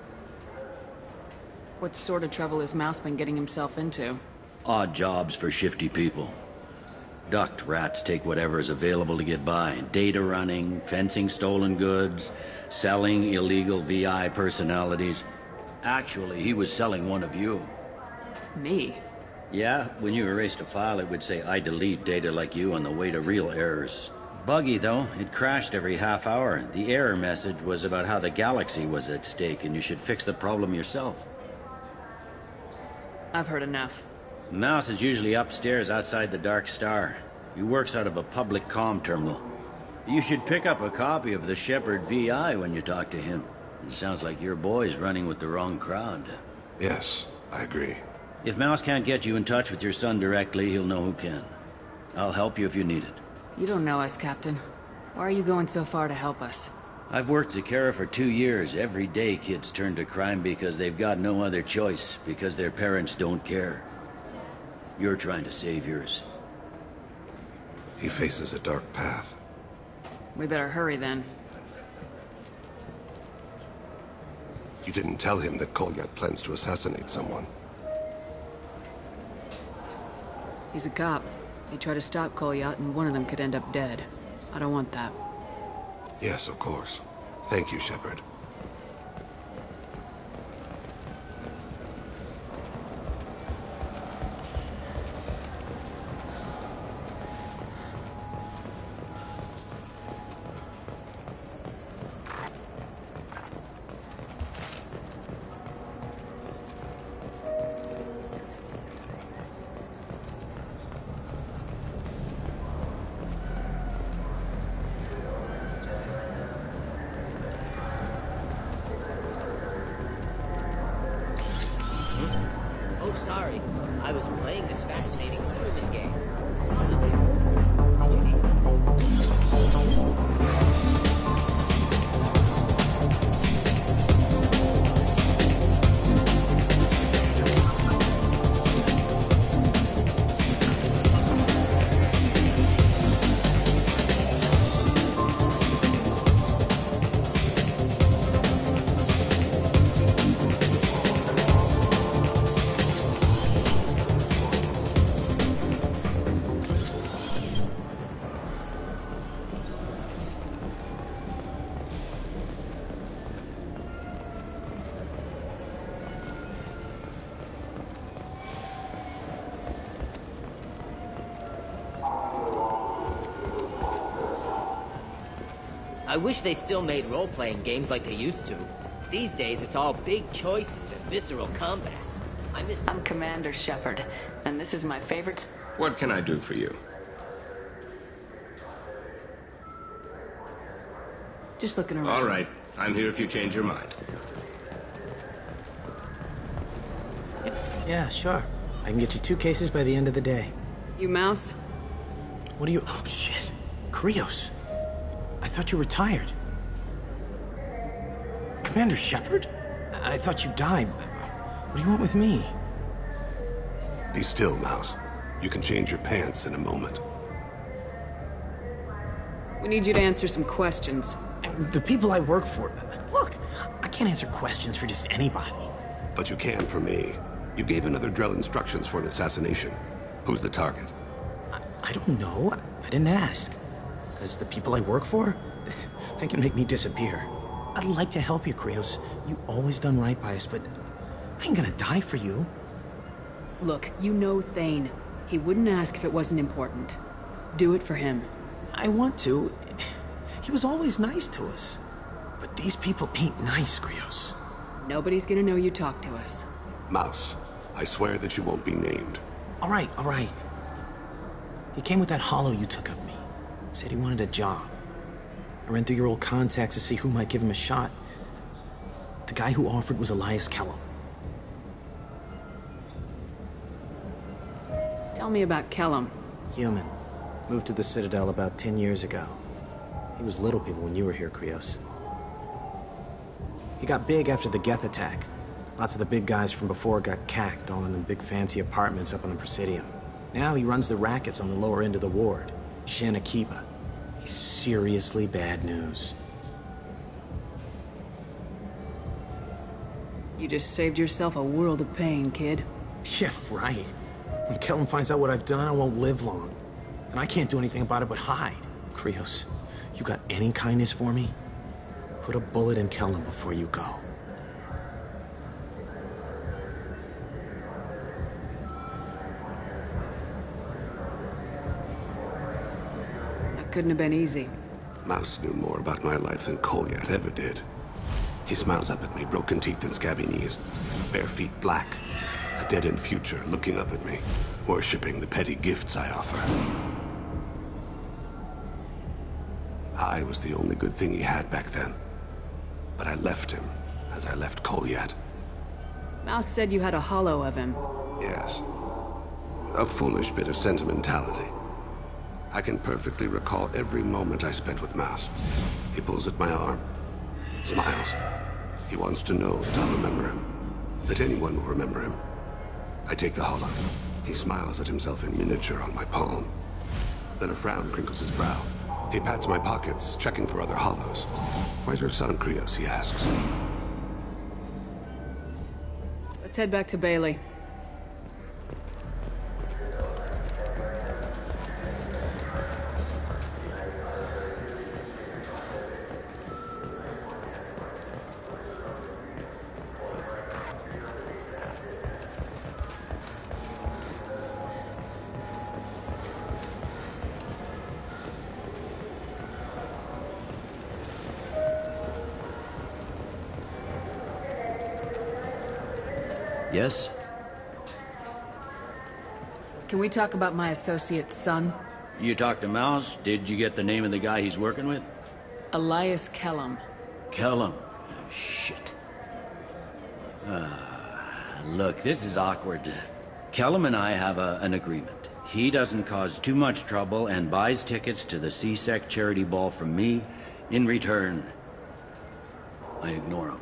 What sort of trouble has Mouse been getting himself into? Odd jobs for shifty people. Duct rats take whatever is available to get by. Data running, fencing stolen goods, selling illegal VI personalities. Actually, he was selling one of you. Me? Yeah, when you erased a file, it would say, I delete data like you on the way to real errors. Buggy, though. It crashed every half hour. The error message was about how the galaxy was at stake, and you should fix the problem yourself. I've heard enough. Mouse is usually upstairs outside the Dark Star. He works out of a public comm terminal. You should pick up a copy of the Shepard VI when you talk to him. It sounds like your boy's running with the wrong crowd. Yes, I agree. If Mouse can't get you in touch with your son directly, he'll know who can. I'll help you if you need it. You don't know us, Captain. Why are you going so far to help us? I've worked Zakera for 2 years. Every day kids turn to crime because they've got no other choice, because their parents don't care. You're trying to save yours. He faces a dark path. We better hurry then. You didn't tell him that Kolyat plans to assassinate someone. He's a cop. They try to stop Kolyat and one of them could end up dead. I don't want that. Yes, of course. Thank you, Shepard. Sorry, I was playing this fascinating Loomis game. I wish they still made role-playing games like they used to. These days, it's all big choices and visceral combat. I'm Commander Shepard, and this is my favorite... What can I do for you? Just looking around. All right. I'm here if you change your mind. Yeah, sure. I can get you 2 cases by the end of the day. You Mouse? What are you... Oh, shit. Krios. I thought you retired. Commander Shepard? I thought you died. What do you want with me? Be still, Mouse. You can change your pants in a moment. We need you to answer some questions. The people I work for... Look, I can't answer questions for just anybody. But you can for me. You gave another Drell instructions for an assassination. Who's the target? I don't know. I didn't ask. Because the people I work for, they can make me disappear. I'd like to help you, Krios. You always done right by us, but I ain't gonna die for you. Look, you know Thane. He wouldn't ask if it wasn't important. Do it for him. I want to. He was always nice to us. But these people ain't nice, Krios. Nobody's gonna know you talked to us. Mouse, I swear that you won't be named. All right. He came with that hollow you took of me. Said he wanted a job. I ran through your old contacts to see who might give him a shot. The guy who offered was Elias Kellum. Tell me about Kellum. Human. Moved to the Citadel about 10 years ago. He was little people when you were here, Krios. He got big after the Geth attack. Lots of the big guys from before got cacked, all in the big fancy apartments up on the Presidium. Now he runs the rackets on the lower end of the ward, Shin Akiba. He's seriously bad news. You just saved yourself a world of pain, kid. Yeah, right. When Kellum finds out what I've done, I won't live long. And I can't do anything about it but hide. Krios, you got any kindness for me? Put a bullet in Kellum before you go. That couldn't have been easy. Mouse knew more about my life than Kolyat ever did. He smiles up at me, broken teeth and scabby knees, bare feet black, a dead-end future looking up at me, worshipping the petty gifts I offer. I was the only good thing he had back then. But I left him, as I left Kolyat. Mouse said you had a hollow of him. Yes. A foolish bit of sentimentality. I can perfectly recall every moment I spent with Mouse. He pulls at my arm, smiles. He wants to know that I'll remember him, that anyone will remember him. I take the hollow. He smiles at himself in miniature on my palm. Then a frown crinkles his brow. He pats my pockets, checking for other hollows. Where's your son, Krios, he asks. Let's head back to Bailey. Yes? Can we talk about my associate's son? You talked to Mouse? Did you get the name of the guy he's working with? Elias Kellum. Kellum? Shit. Look, this is awkward. Kellum and I have an agreement. He doesn't cause too much trouble and buys tickets to the C-Sec charity ball from me. In return, I ignore him.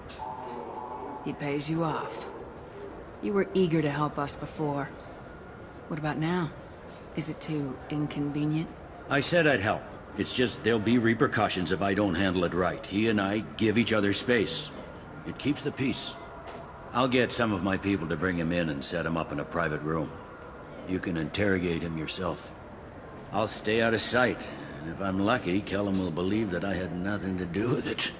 He pays you off. You were eager to help us before. What about now? Is it too inconvenient? I said I'd help. It's just there'll be repercussions if I don't handle it right. He and I give each other space. It keeps the peace. I'll get some of my people to bring him in and set him up in a private room. You can interrogate him yourself. I'll stay out of sight, and if I'm lucky, Kellum will believe that I had nothing to do with it.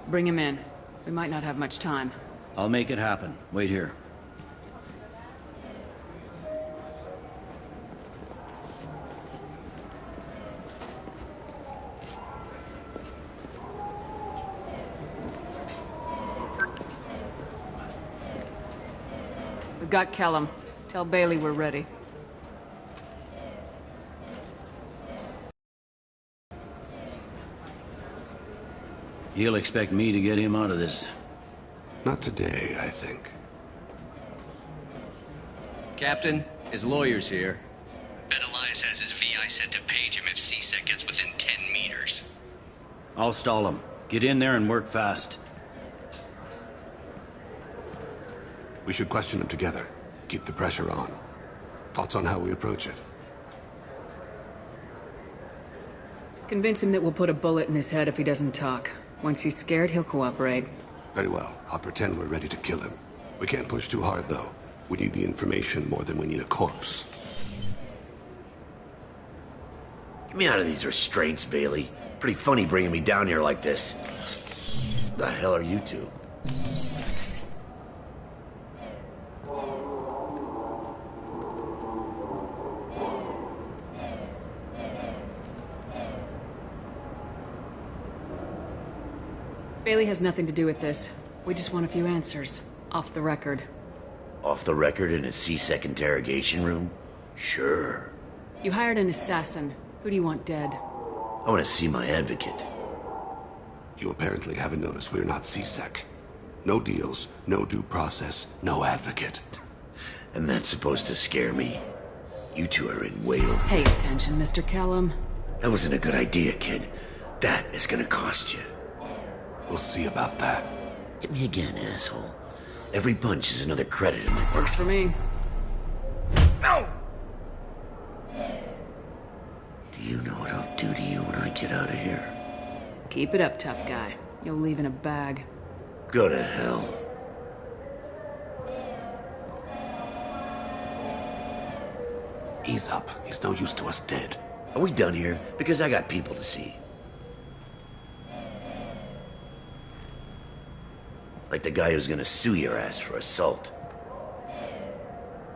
Bring him in. We might not have much time. I'll make it happen. Wait here. We've got Kellum. Tell Bailey we're ready. He'll expect me to get him out of this. Not today, I think. Captain, his lawyer's here. Bet Elias has his VI set to page him if C-Sec gets within 10 meters. I'll stall him. Get in there and work fast. We should question him together. Keep the pressure on. Thoughts on how we approach it? Convince him that we'll put a bullet in his head if he doesn't talk. Once he's scared, he'll cooperate. Very well. I'll pretend we're ready to kill him. We can't push too hard, though. We need the information more than we need a corpse. Get me out of these restraints, Bailey. Pretty funny bringing me down here like this. The hell are you two? Bailey has nothing to do with this. We just want a few answers. Off the record. Off the record in a C-Sec interrogation room? Sure. You hired an assassin. Who do you want dead? I want to see my advocate. You apparently haven't noticed we're not C-Sec. No deals, no due process, no advocate. And that's supposed to scare me. You two are in whale. Pay attention, Mr. Kellum. That wasn't a good idea, kid. That is gonna cost you. We'll see about that. Hit me again, asshole. Every punch is another credit in my book. Works for me. No! Do you know what I'll do to you when I get out of here? Keep it up, tough guy. You'll leave in a bag. Go to hell. Ease up. He's no use to us dead. Are we done here? Because I got people to see. Like the guy who's gonna sue your ass for assault.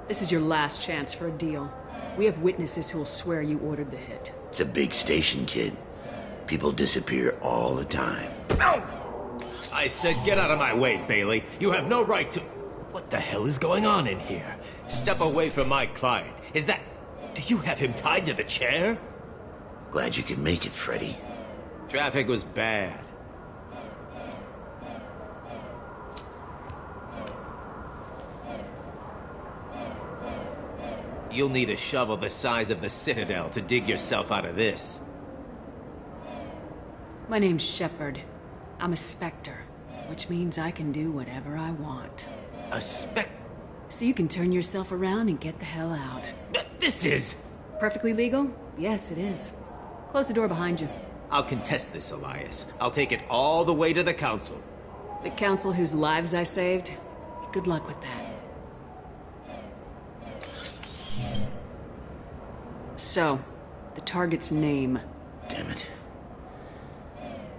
This is your last chance for a deal. We have witnesses who will swear you ordered the hit. It's a big station, kid. People disappear all the time. No! I said get out of my way, Bailey. You have no right to... What the hell is going on in here? Step away from my client. Is that... Do you have him tied to the chair? Glad you could make it, Freddy. Traffic was bad. You'll need a shovel the size of the Citadel to dig yourself out of this. My name's Shepard. I'm a Spectre, which means I can do whatever I want. A Spec... So you can turn yourself around and get the hell out. This is... Perfectly legal? Yes, it is. Close the door behind you. I'll contest this, Elias. I'll take it all the way to the Council. The Council whose lives I saved? Good luck with that. So, the target's name. Damn it.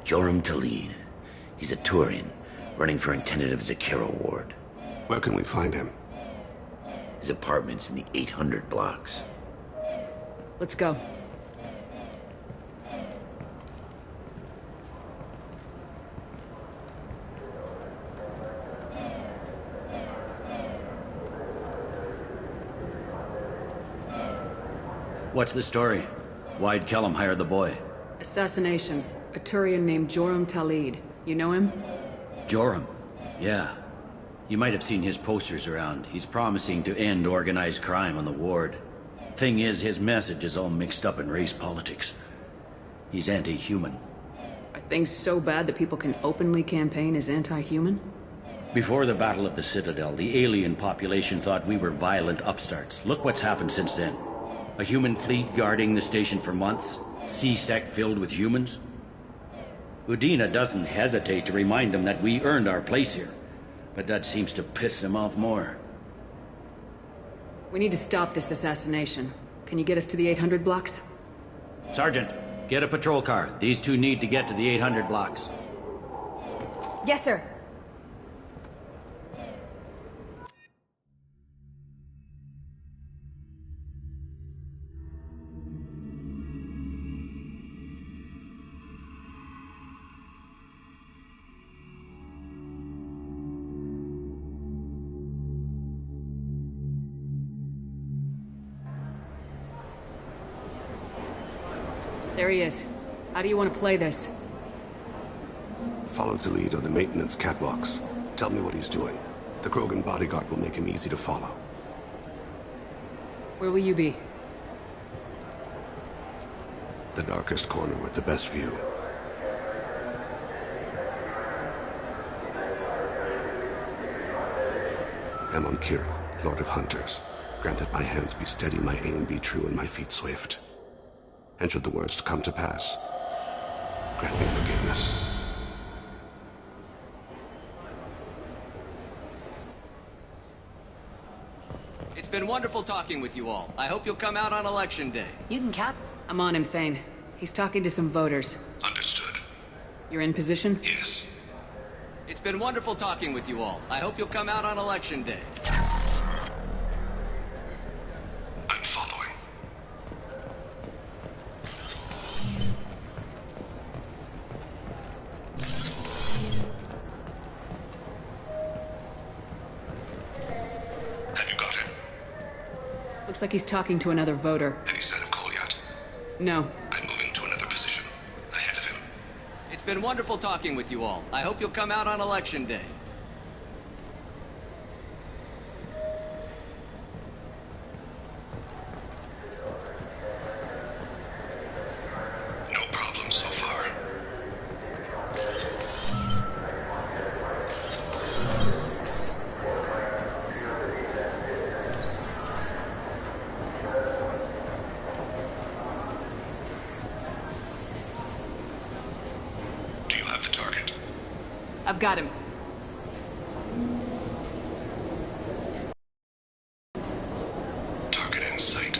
Joram Talid. He's a Turian, running for a tenant of Zakera Ward. Where can we find him? His apartment's in the 800 blocks. Let's go. What's the story? Why'd Kellum hire the boy? Assassination. A Turian named Joram Talid. You know him? Joram? Yeah. You might have seen his posters around. He's promising to end organized crime on the ward. Thing is, his message is all mixed up in race politics. He's anti-human. Are things so bad that people can openly campaign as anti-human? Before the Battle of the Citadel, the alien population thought we were violent upstarts. Look what's happened since then. A human fleet guarding the station for months. C-Sec filled with humans. Udina doesn't hesitate to remind them that we earned our place here. But that seems to piss them off more. We need to stop this assassination. Can you get us to the 800 blocks? Sergeant, get a patrol car. These two need to get to the 800 blocks. Yes, sir. There he is. How do you want to play this? Follow Talid on the maintenance catwalks. Tell me what he's doing. The Krogan bodyguard will make him easy to follow. Where will you be? The darkest corner with the best view. Amon Kira, Lord of Hunters. Grant that my hands be steady, my aim be true, and my feet swift. And should the worst come to pass, grant me forgiveness. It's been wonderful talking with you all. I hope you'll come out on Election Day. You can count. I'm on him, Thane. He's talking to some voters. Understood. You're in position? Yes. It's been wonderful talking with you all. I hope you'll come out on Election Day. I'm following. Have you got him? Looks like he's talking to another voter. Any sign of Kolyat? No. I'm moving to another position. Ahead of him. It's been wonderful talking with you all. I hope you'll come out on Election Day. No problem so far. Do you have the target? I've got him. Target in sight.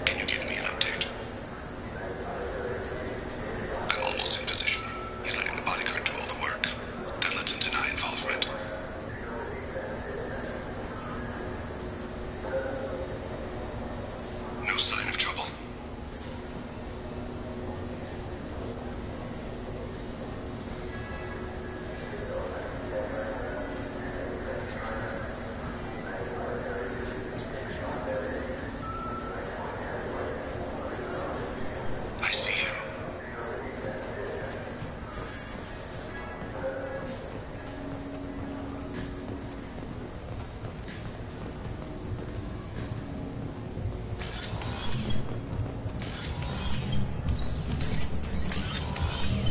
Can you give me an update? I'm almost in position. He's letting the bodyguard do all the work. That lets him deny involvement. No sign of trouble. I see him.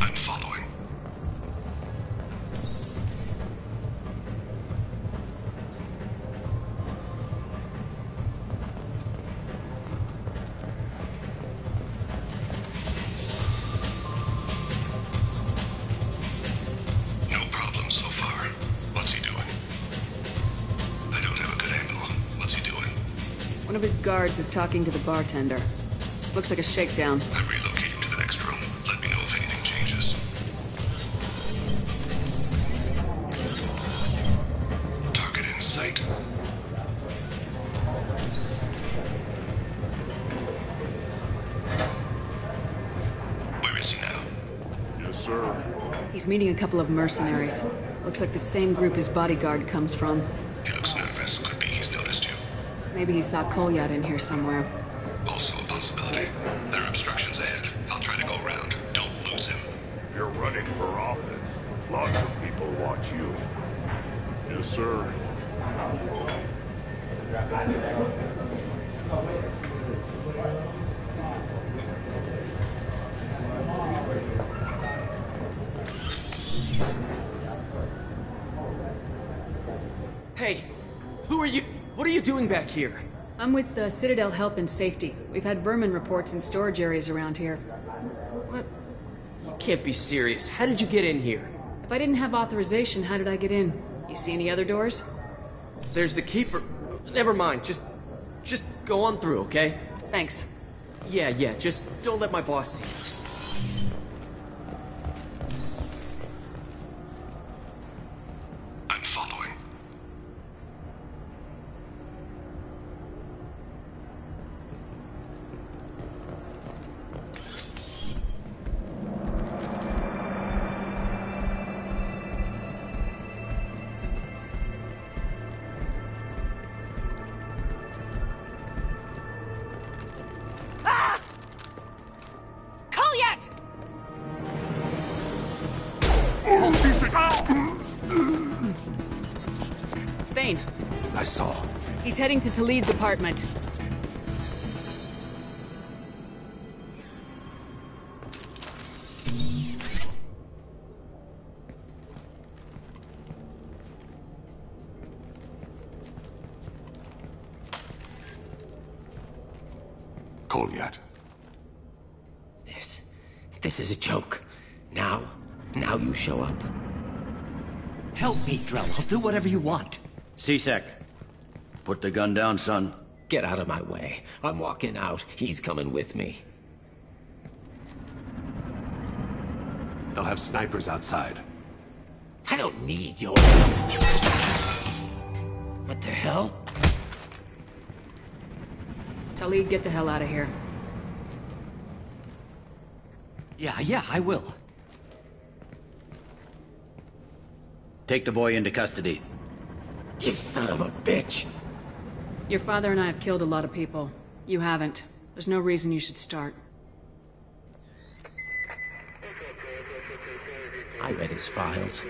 I'm following. No problem so far. What's he doing? I don't have a good angle. What's he doing? One of his guards is talking to the bartender. Looks like a shakedown. I'm relocating to the next room. Let me know if anything changes. Target in sight. Where is he now? Yes, sir. He's meeting a couple of mercenaries. Looks like the same group his bodyguard comes from. He looks nervous. Could be he's noticed you. Maybe he saw Kolyat in here somewhere. Also a possibility. There are obstructions ahead. I'll try to go around. Don't lose him. You're running for office. Lots of people watch you. Yes, sir. Hey, who are you? What are you doing back here? I'm with the Citadel Health and Safety. We've had vermin reports in storage areas around here. What? You can't be serious. How did you get in here? If I didn't have authorization, how did I get in? You see any other doors? There's the keeper. Never mind. Just go on through, okay? Thanks. Yeah. Just don't let my boss see you. I'm following. Kolyat! Thane. I saw. He's heading to Talid's apartment. Kolyat. This is a joke. Now, Now you show up? Help me, Drell. I'll do whatever you want. C-Sec, put the gun down, son. Get out of my way. I'm walking out. He's coming with me. They'll have snipers outside. I don't need your... What the hell? Talib, get the hell out of here. Yeah, I will. Take the boy into custody. You son of a bitch! Your father and I have killed a lot of people. You haven't. There's no reason you should start. I read his files.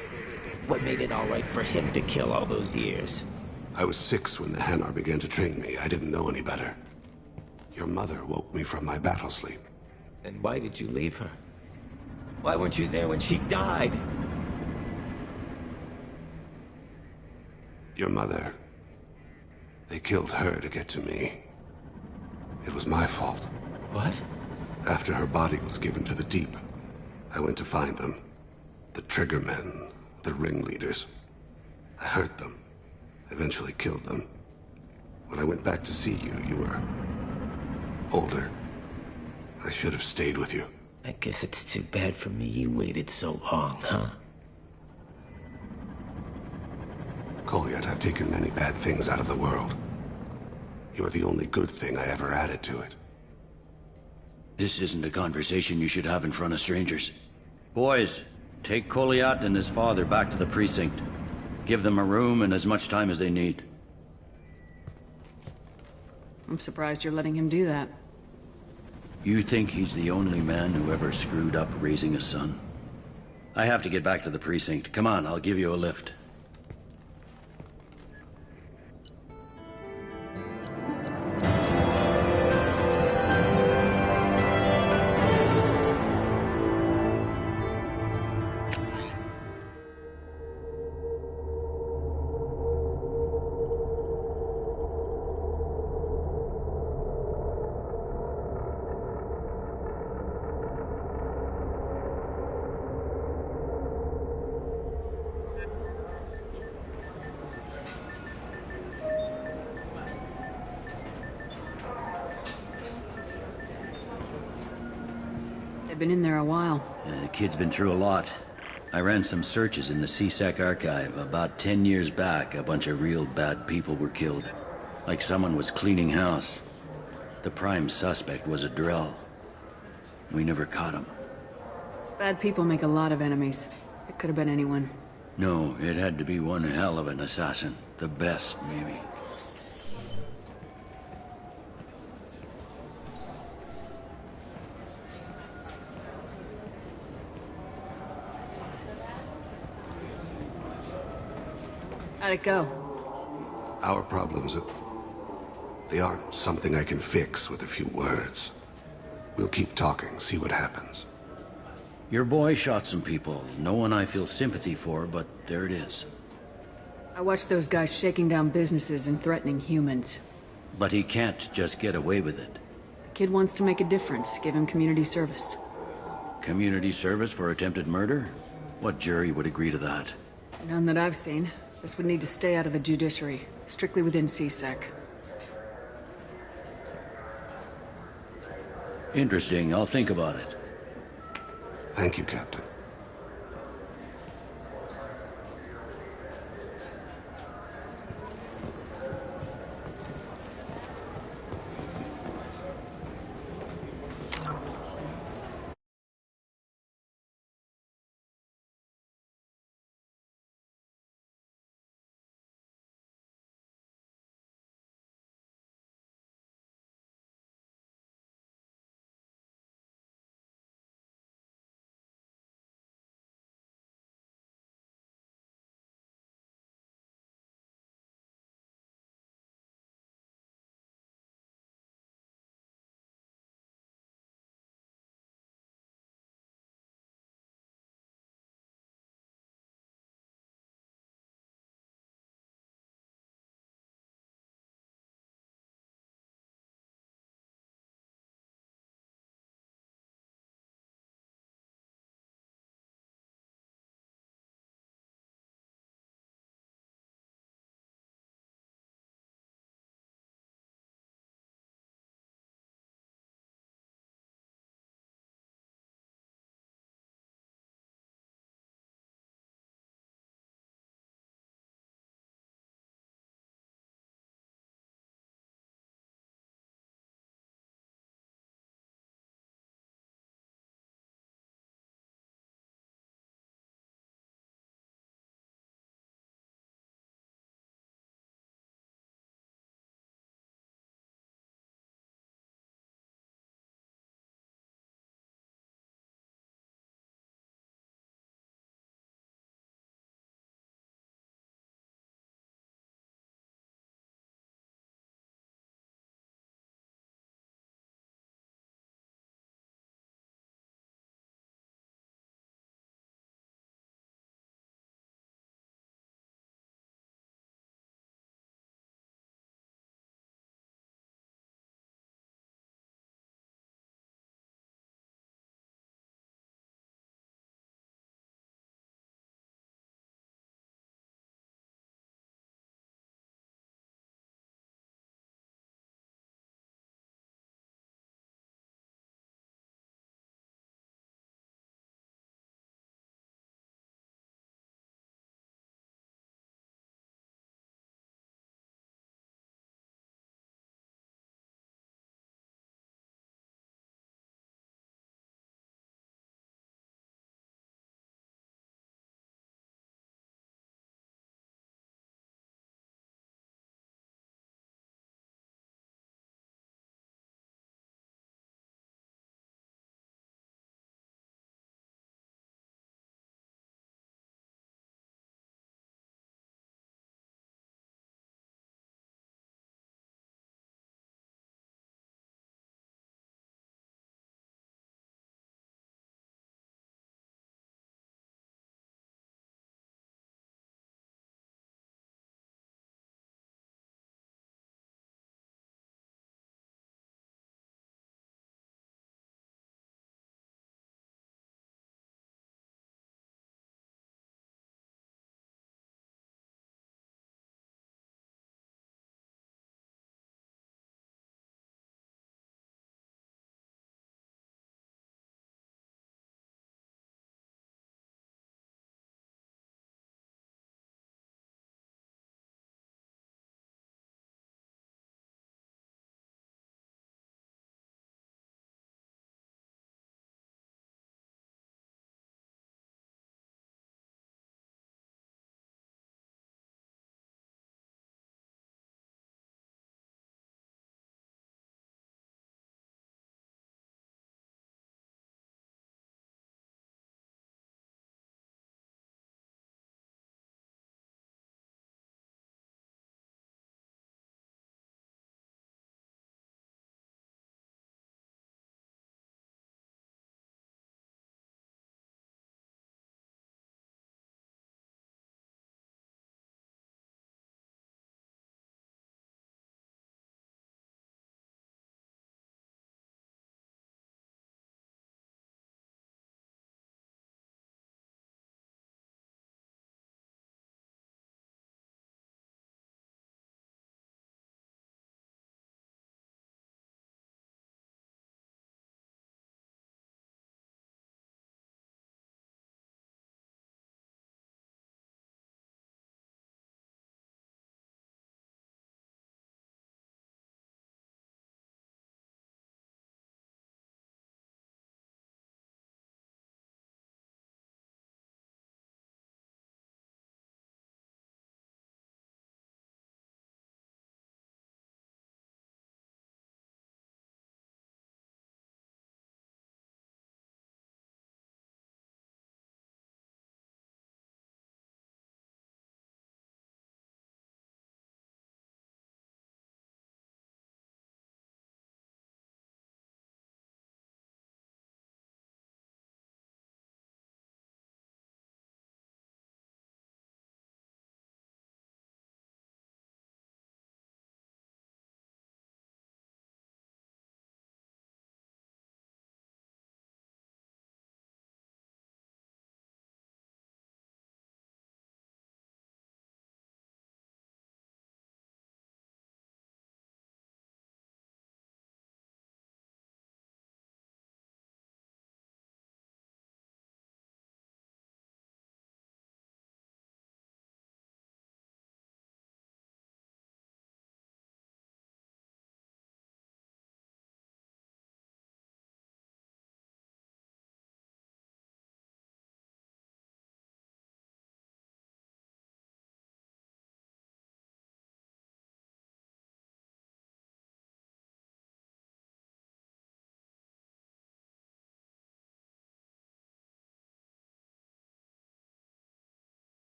What made it all right for him to kill all those years? I was 6 when the Hanar began to train me. I didn't know any better. Your mother woke me from my battle sleep. Then why did you leave her? Why weren't you there when she died? Your mother. They killed her to get to me. It was my fault. What? After her body was given to the Deep, I went to find them. The Triggermen, the ringleaders. I hurt them. Eventually killed them. When I went back to see you, you were... older. I should have stayed with you. I guess it's too bad for me you waited so long, huh? Kolyat, I've taken many bad things out of the world. You're the only good thing I ever added to it. This isn't a conversation you should have in front of strangers. Boys, take Kolyat and his father back to the precinct. Give them a room and as much time as they need. I'm surprised you're letting him do that. You think he's the only man who ever screwed up raising a son? I have to get back to the precinct. Come on, I'll give you a lift. They've been in there a while. The kid's been through a lot. I ran some searches in the C-Sec archive. About 10 years back, a bunch of real bad people were killed. Like someone was cleaning house. The prime suspect was a Drell. We never caught him. Bad people make a lot of enemies. It could have been anyone. No, it had to be one hell of an assassin. The best, maybe. How'd it go? Our problems are... they aren't something I can fix with a few words. We'll keep talking, see what happens. Your boy shot some people. No one I feel sympathy for, but there it is. I watched those guys shaking down businesses and threatening humans. But he can't just get away with it. The kid wants to make a difference. Give him community service. Community service for attempted murder? What jury would agree to that? None that I've seen. This would need to stay out of the judiciary. Strictly within C-Sec. Interesting. I'll think about it. Thank you, Captain.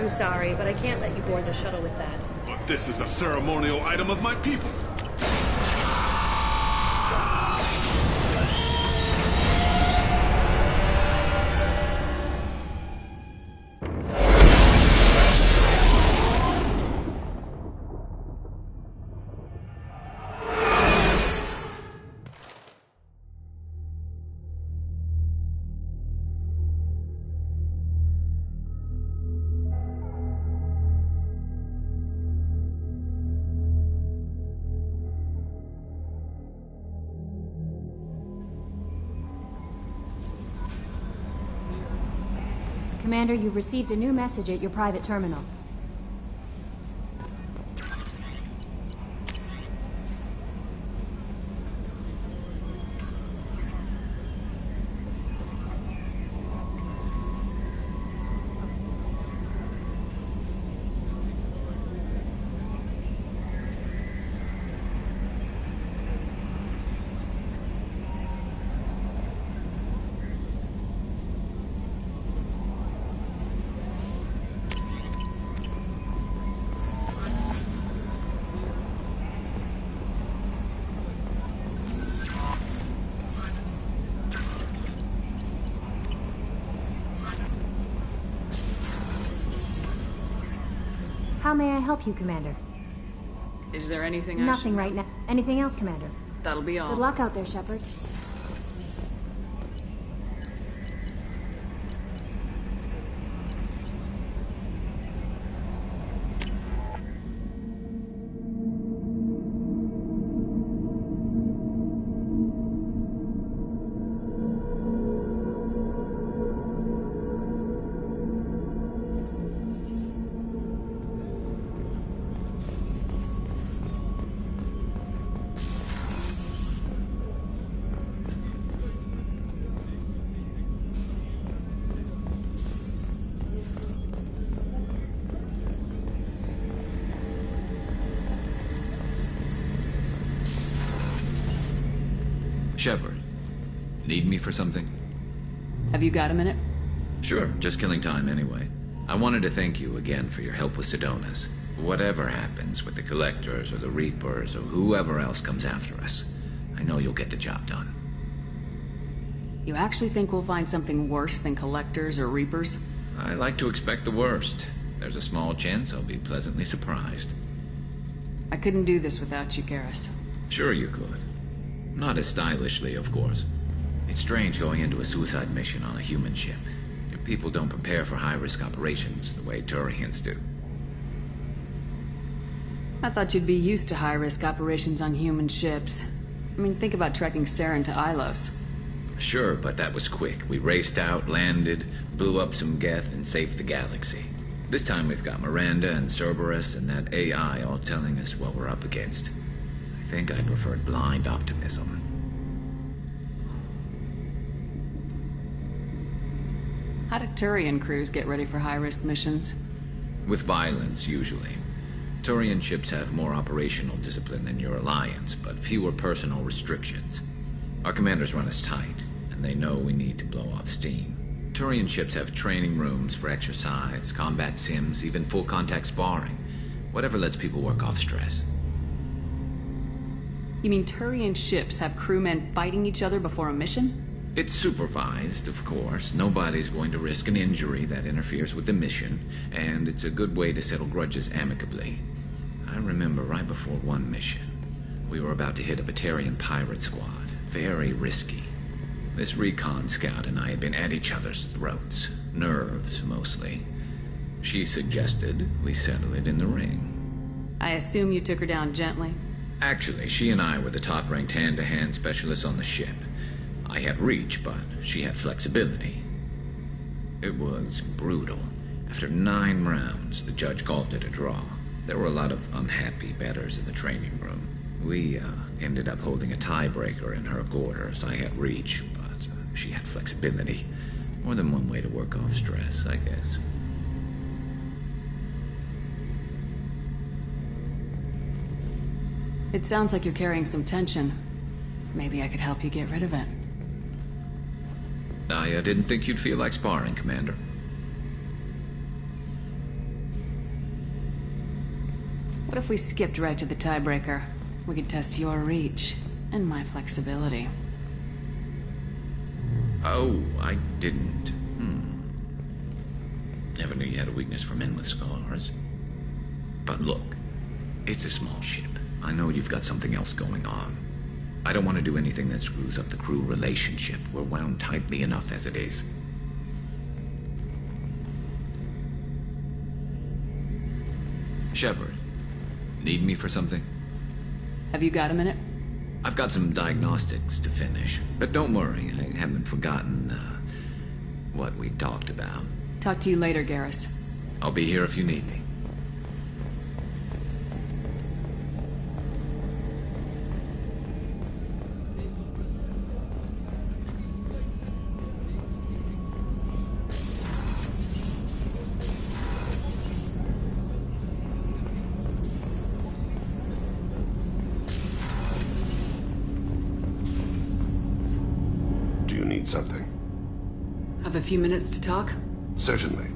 I'm sorry, but I can't let you board the shuttle with that. But this is a ceremonial item of my people. Commander, you've received a new message at your private terminal. How may I help you, Commander? Is there anything I Nothing should right now. Anything else, Commander? That'll be all. Good luck out there, Shepard. Shepard, need me for something? Have you got a minute? Sure, just killing time anyway. I wanted to thank you again for your help with Sidonis. Whatever happens with the Collectors or the Reapers or whoever else comes after us, I know you'll get the job done. You actually think we'll find something worse than Collectors or Reapers? I like to expect the worst. There's a small chance I'll be pleasantly surprised. I couldn't do this without you, Garrus. Sure you could. Not as stylishly, of course. It's strange going into a suicide mission on a human ship. Your people don't prepare for high-risk operations the way Turians do. I thought you'd be used to high-risk operations on human ships. I mean, think about trekking Saren to Ilos. Sure, but that was quick. We raced out, landed, blew up some Geth, and saved the galaxy. This time we've got Miranda and Cerberus and that AI all telling us what we're up against. I think I preferred blind optimism. How do Turian crews get ready for high-risk missions? With violence, usually. Turian ships have more operational discipline than your alliance, but fewer personal restrictions. Our commanders run us tight, and they know we need to blow off steam. Turian ships have training rooms for exercise, combat sims, even full-contact sparring. Whatever lets people work off stress. You mean Turian ships have crewmen fighting each other before a mission? It's supervised, of course. Nobody's going to risk an injury that interferes with the mission, and it's a good way to settle grudges amicably. I remember right before one mission, we were about to hit a Batarian pirate squad. Very risky. This recon scout and I had been at each other's throats. Nerves, mostly. She suggested we settle it in the ring. I assume you took her down gently? Actually, she and I were the top-ranked hand-to-hand specialists on the ship. I had reach, but she had flexibility. It was brutal. After 9 rounds, the judge called it a draw. There were a lot of unhappy bettors in the training room. We ended up holding a tiebreaker in her quarters. I had reach, but she had flexibility. More than one way to work off stress, I guess. It sounds like you're carrying some tension. Maybe I could help you get rid of it. I didn't think you'd feel like sparring, Commander. What if we skipped right to the tiebreaker? We could test your reach and my flexibility. Oh, I didn't. Never knew you had a weakness for men with scars. But look, it's a small ship. I know you've got something else going on. I don't want to do anything that screws up the crew relationship. We're wound tightly enough as it is. Shepard, need me for something? Have you got a minute? I've got some diagnostics to finish, but don't worry, I haven't forgotten, what we talked about. Talk to you later, Garrus. I'll be here if you need me. Do you need something? Have a few minutes to talk? Certainly.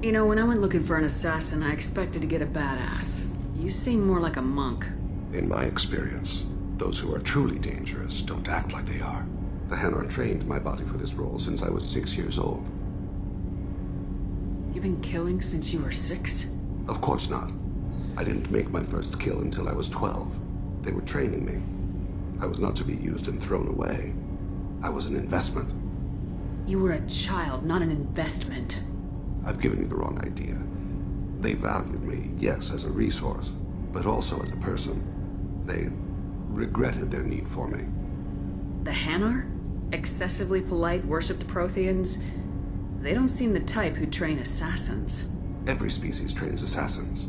You know, when I went looking for an assassin, I expected to get a badass. You seem more like a monk. In my experience, those who are truly dangerous don't act like they are. The Hanar trained my body for this role since I was 6 years old. You've been killing since you were 6? Of course not. I didn't make my first kill until I was 12. They were training me. I was not to be used and thrown away. I was an investment. You were a child, not an investment. I've given you the wrong idea. They valued me, yes, as a resource, but also as a person. They regretted their need for me. The Hanar? Excessively polite, worship the Protheans? They don't seem the type who train assassins. Every species trains assassins.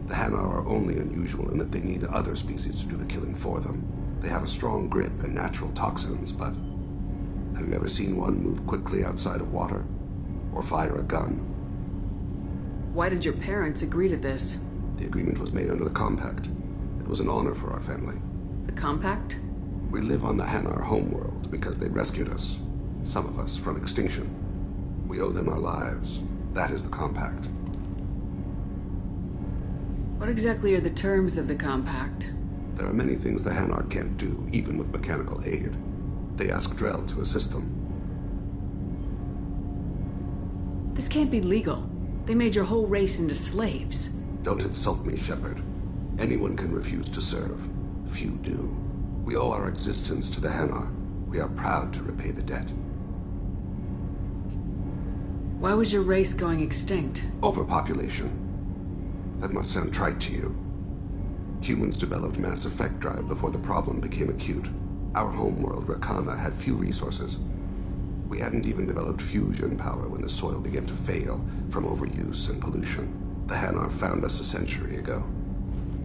The Hanar are only unusual in that they need other species to do the killing for them. They have a strong grip and natural toxins, but have you ever seen one move quickly outside of water? Or fire a gun? Why did your parents agree to this? The agreement was made under the Compact. It was an honor for our family. The Compact? We live on the Hanar homeworld because they rescued us, some of us, from extinction. We owe them our lives. That is the Compact. What exactly are the terms of the Compact? There are many things the Hanar can't do, even with mechanical aid. They ask Drell to assist them. This can't be legal. They made your whole race into slaves. Don't insult me, Shepard. Anyone can refuse to serve. Few do. We owe our existence to the Hanar. We are proud to repay the debt. Why was your race going extinct? Overpopulation. That must sound trite to you. Humans developed Mass Effect Drive before the problem became acute. Our homeworld, Rakana, had few resources. We hadn't even developed fusion power when the soil began to fail from overuse and pollution. The Hanar found us a century ago.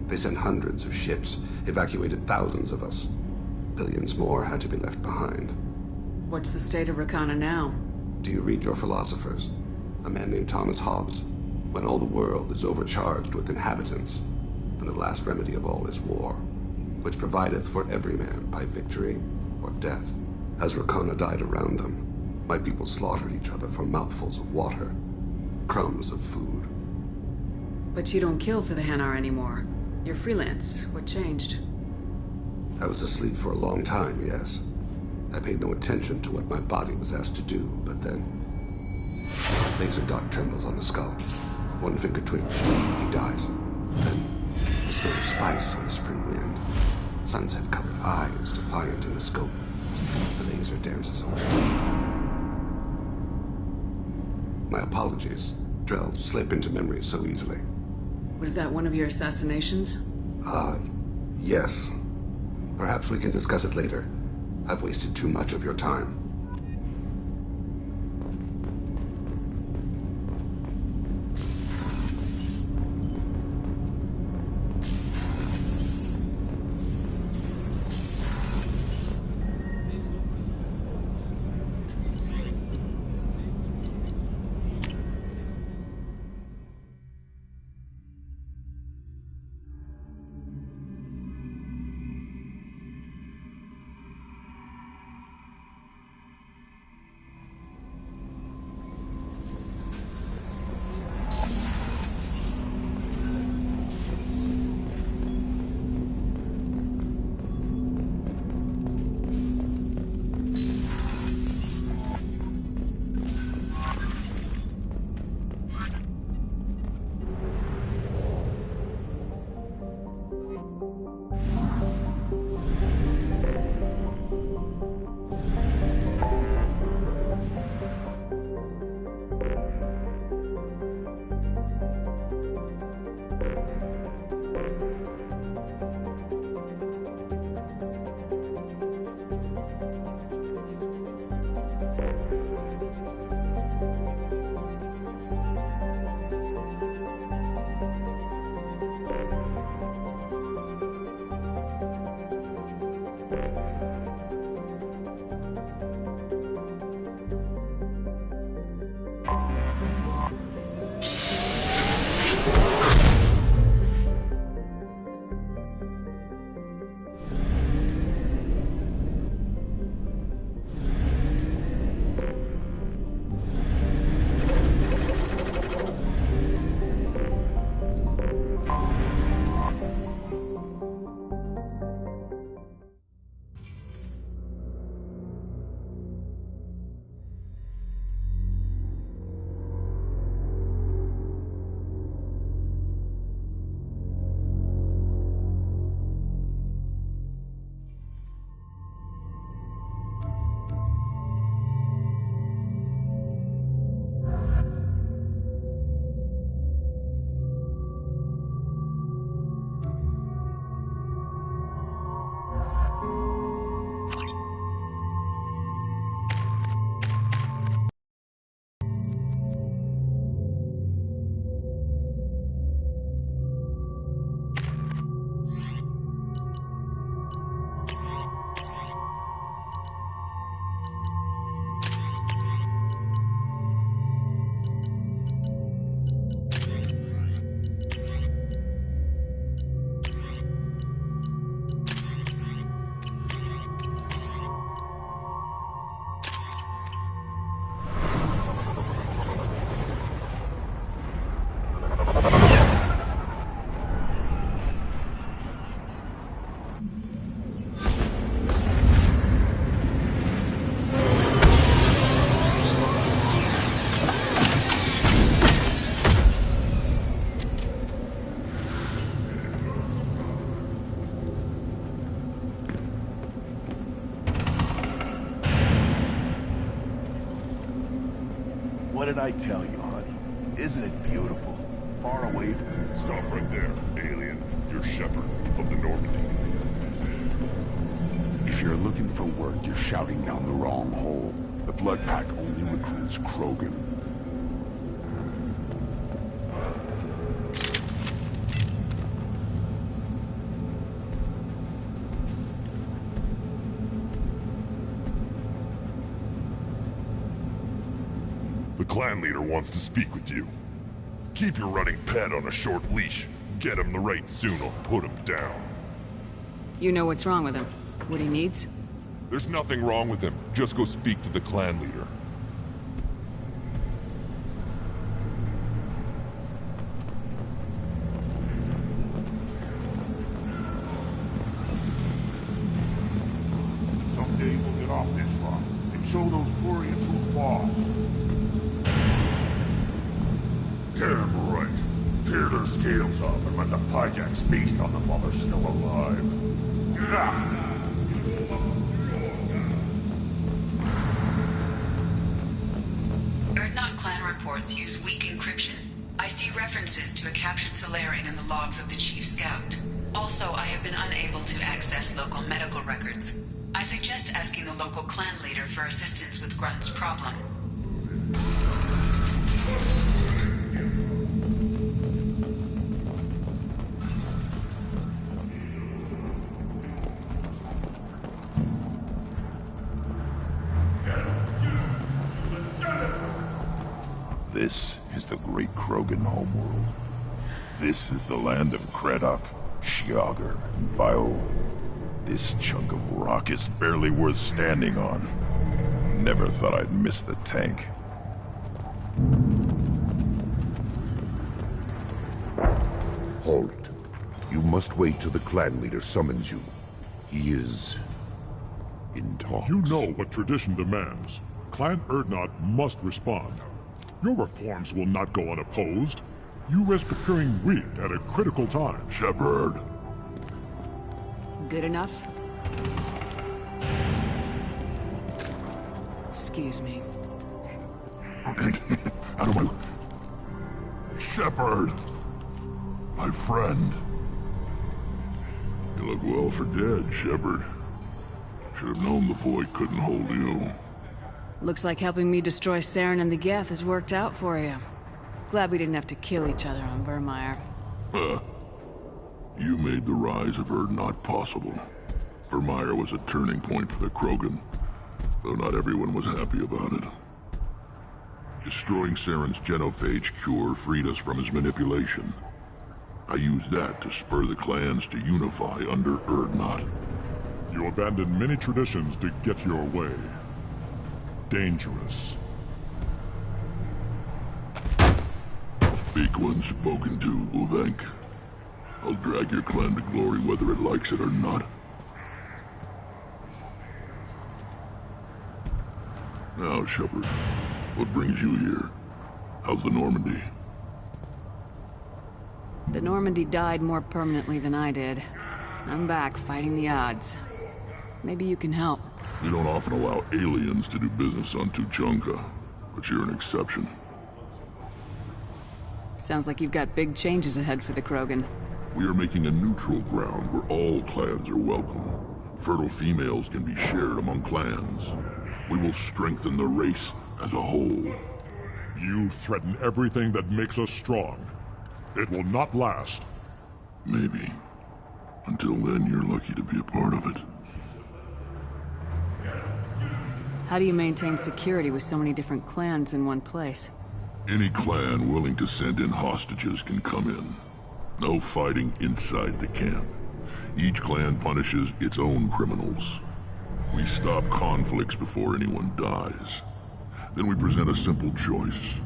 They sent hundreds of ships, evacuated thousands of us. Billions more had to be left behind. What's the state of Rakana now? Do you read your philosophers? A man named Thomas Hobbes. When all the world is overcharged with inhabitants, then the last remedy of all is war, which provideth for every man by victory or death. As Rakana died around them, my people slaughtered each other for mouthfuls of water, crumbs of food. But you don't kill for the Hanar anymore. You're freelance. What changed? I was asleep for a long time, yes. I paid no attention to what my body was asked to do, but then... Laser dot trembles on the skull. One finger twitch, he dies. Then, the smell of spice on the spring wind. Sunset-colored eyes defiant in the scope. The laser dances away. My apologies. Drell slip into memory so easily. Was that one of your assassinations? Yes. Perhaps we can discuss it later. I've wasted too much of your time. did I tell you, honey? Isn't it beautiful? Far away from... Stop right there, alien. You're Shepard of the Normandy. If you're looking for work, you're shouting down the wrong hole. The Blood Pack only recruits Krogan. The clan leader wants to speak with you. Keep your running pet on a short leash. Get him the right soon or put him down. You know what's wrong with him? What he needs? There's nothing wrong with him. Just go speak to the clan leader. Someday we'll get off this rock and show those Turians who's boss. Damn right. Tear their scales off and let the Pyjaks feast on them while they're still alive. Urdnot clan reports use weak encryption. I see references to a captured Salarian in the logs of the Chief Scout. Also, I have been unable to access local medical records. I suggest asking the local clan leader for assistance with Grunt's problem. This is the great Krogan homeworld. This is the land of Kredok, Shiagar, and Vio. This chunk of rock is barely worth standing on. Never thought I'd miss the tank. Halt. You must wait till the clan leader summons you. He is... in talks. You know what tradition demands. Clan Urdnot must respond. Your reforms will not go unopposed. You risk appearing weak at a critical time. Shepard. Good enough? Excuse me. Out of my... Shepard! My friend. You look well for dead, Shepard. Should have known the Void couldn't hold you. Looks like helping me destroy Saren and the Geth has worked out for you. Glad we didn't have to kill each other on Virmire. You made the rise of Urdnot possible. Virmire was a turning point for the Krogan, though not everyone was happy about it. Destroying Saren's genophage cure freed us from his manipulation. I used that to spur the clans to unify under Urdnot. You abandoned many traditions to get your way. Dangerous. Speak when spoken to, Uvenk. I'll drag your clan to glory whether it likes it or not. Now, Shepard, what brings you here? How's the Normandy? The Normandy died more permanently than I did. I'm back fighting the odds. Maybe you can help. We don't often allow aliens to do business on Tuchanka, but you're an exception. Sounds like you've got big changes ahead for the Krogan. We are making a neutral ground where all clans are welcome. Fertile females can be shared among clans. We will strengthen the race as a whole. You threaten everything that makes us strong. It will not last. Maybe. Until then, you're lucky to be a part of it. How do you maintain security with so many different clans in one place? Any clan willing to send in hostages can come in. No fighting inside the camp. Each clan punishes its own criminals. We stop conflicts before anyone dies. Then we present a simple choice.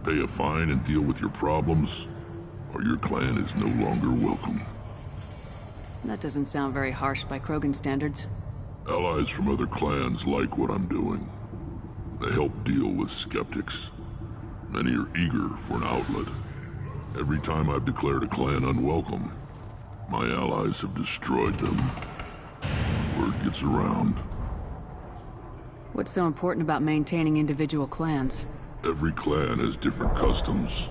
Pay a fine and deal with your problems, or your clan is no longer welcome. That doesn't sound very harsh by Krogan standards. Allies from other clans like what I'm doing. They help deal with skeptics. Many are eager for an outlet. Every time I've declared a clan unwelcome, my allies have destroyed them. Word gets around. What's so important about maintaining individual clans? Every clan has different customs,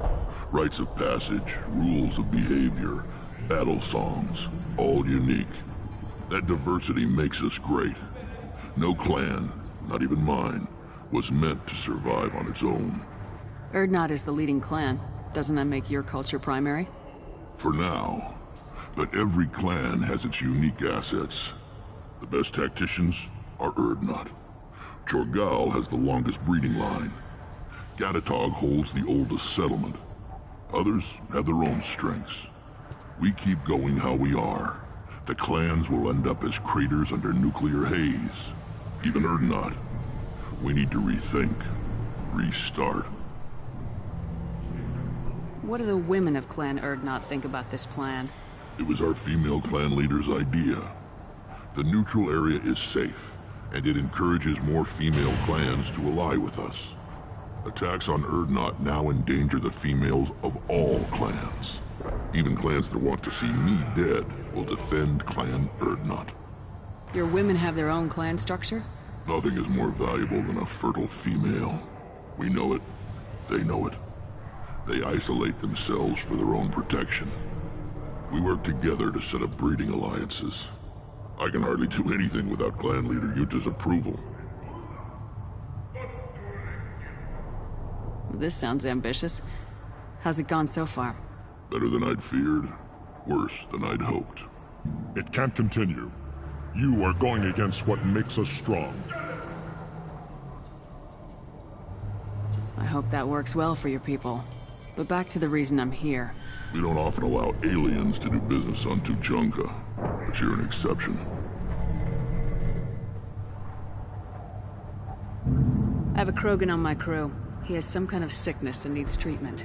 rites of passage, rules of behavior, battle songs, all unique. That diversity makes us great. No clan, not even mine, was meant to survive on its own. Urdnot is the leading clan. Doesn't that make your culture primary? For now. But every clan has its unique assets. The best tacticians are Urdnot. Jorgal has the longest breeding line. Gatatog holds the oldest settlement. Others have their own strengths. We keep going how we are. The clans will end up as craters under nuclear haze. Even Urdnot. We need to rethink. Restart. What do the women of Clan Urdnot think about this plan? It was our female clan leader's idea. The neutral area is safe, and it encourages more female clans to ally with us. Attacks on Urdnot now endanger the females of all clans. Even clans that want to see me dead will defend Clan Urdnot. Your women have their own clan structure? Nothing is more valuable than a fertile female. We know it. They know it. They isolate themselves for their own protection. We work together to set up breeding alliances. I can hardly do anything without clan leader Yuta's approval. This sounds ambitious. How's it gone so far? Better than I'd feared. Worse than I'd hoped. It can't continue. You are going against what makes us strong. I hope that works well for your people. But back to the reason I'm here. We don't often allow aliens to do business on Tuchanka, but you're an exception. I have a Krogan on my crew. He has some kind of sickness and needs treatment.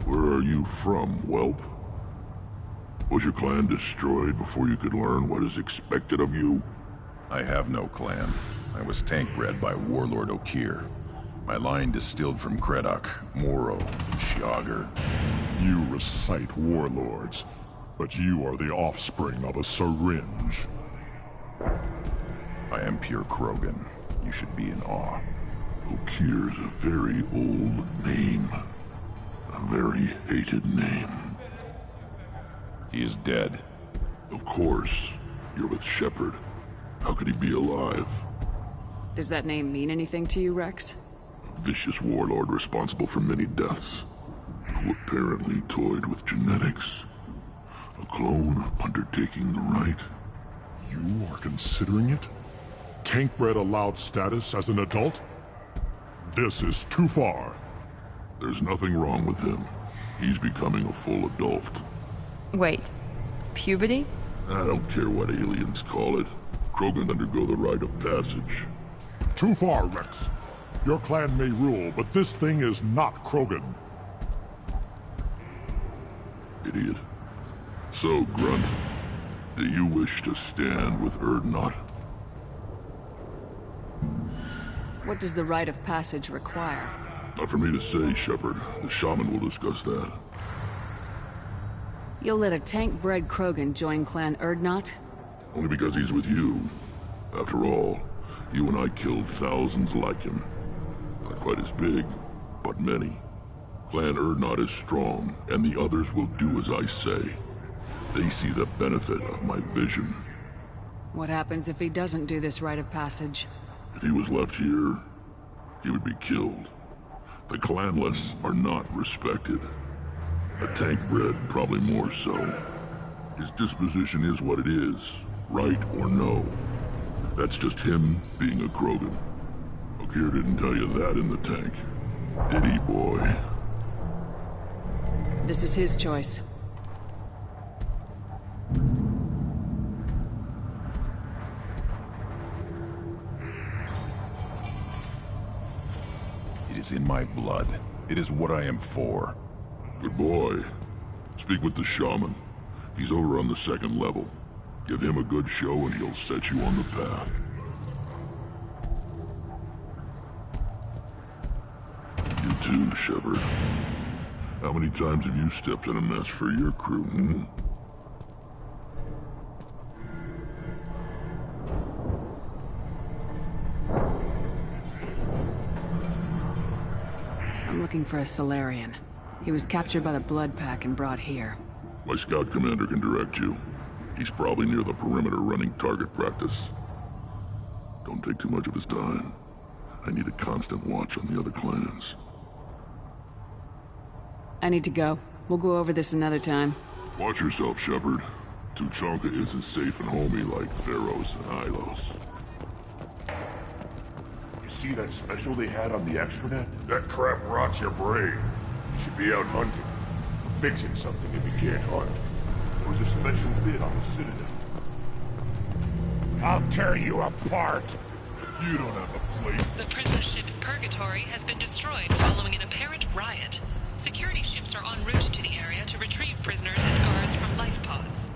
Where are you from, whelp? Was your clan destroyed before you could learn what is expected of you? I have no clan. I was tank bred by Warlord Okeer. My line distilled from Kredok, Moro, Shiagar. You recite warlords, but you are the offspring of a syringe. I am pure Krogan. You should be in awe. Okeer's a very old name. A very hated name. He is dead. Of course. You're with Shepard. How could he be alive? Does that name mean anything to you, Rex? A vicious warlord responsible for many deaths, who apparently toyed with genetics. A clone undertaking the rite. You are considering it? Tank-bred allowed status as an adult? This is too far. There's nothing wrong with him. He's becoming a full adult. Wait, puberty? I don't care what aliens call it. Krogan undergo the rite of passage. Too far, Rex. Your clan may rule, but this thing is not Krogan. Idiot. So, Grunt, do you wish to stand with Urdnot? What does the rite of passage require? Not for me to say, Shepard. The shaman will discuss that. You'll let a tank-bred Krogan join Clan Urdnot? Only because he's with you. After all, you and I killed thousands like him. Not quite as big, but many. Clan Urdnot is strong, and the others will do as I say. They see the benefit of my vision. What happens if he doesn't do this rite of passage? If he was left here, he would be killed. The clanless are not respected. A tank-bred, probably more so. His disposition is what it is, right or no. That's just him being a Krogan. Okeer didn't tell you that in the tank, did he, boy? This is his choice. It is in my blood. It is what I am for. Good boy. Speak with the shaman. He's over on the second level. Give him a good show and he'll set you on the path. You too, Shepard. How many times have you stepped in a mess for your crew, hmm? looking for a Solarian. He was captured by the Blood Pack and brought here. My scout commander can direct you. He's probably near the perimeter running target practice. Don't take too much of his time. I need a constant watch on the other clans. I need to go. We'll go over this another time. Watch yourself, Shepard. Tuchanka isn't safe and homey like Theros and Ilos. You see that special they had on the extranet? That crap rots your brain. You should be out hunting. Fixing something if you can't hunt. There was a special bid on the Citadel. I'll tear you apart! You don't have a place. The prison ship Purgatory has been destroyed following an apparent riot. Security ships are en route to the area to retrieve prisoners and guards from life pods.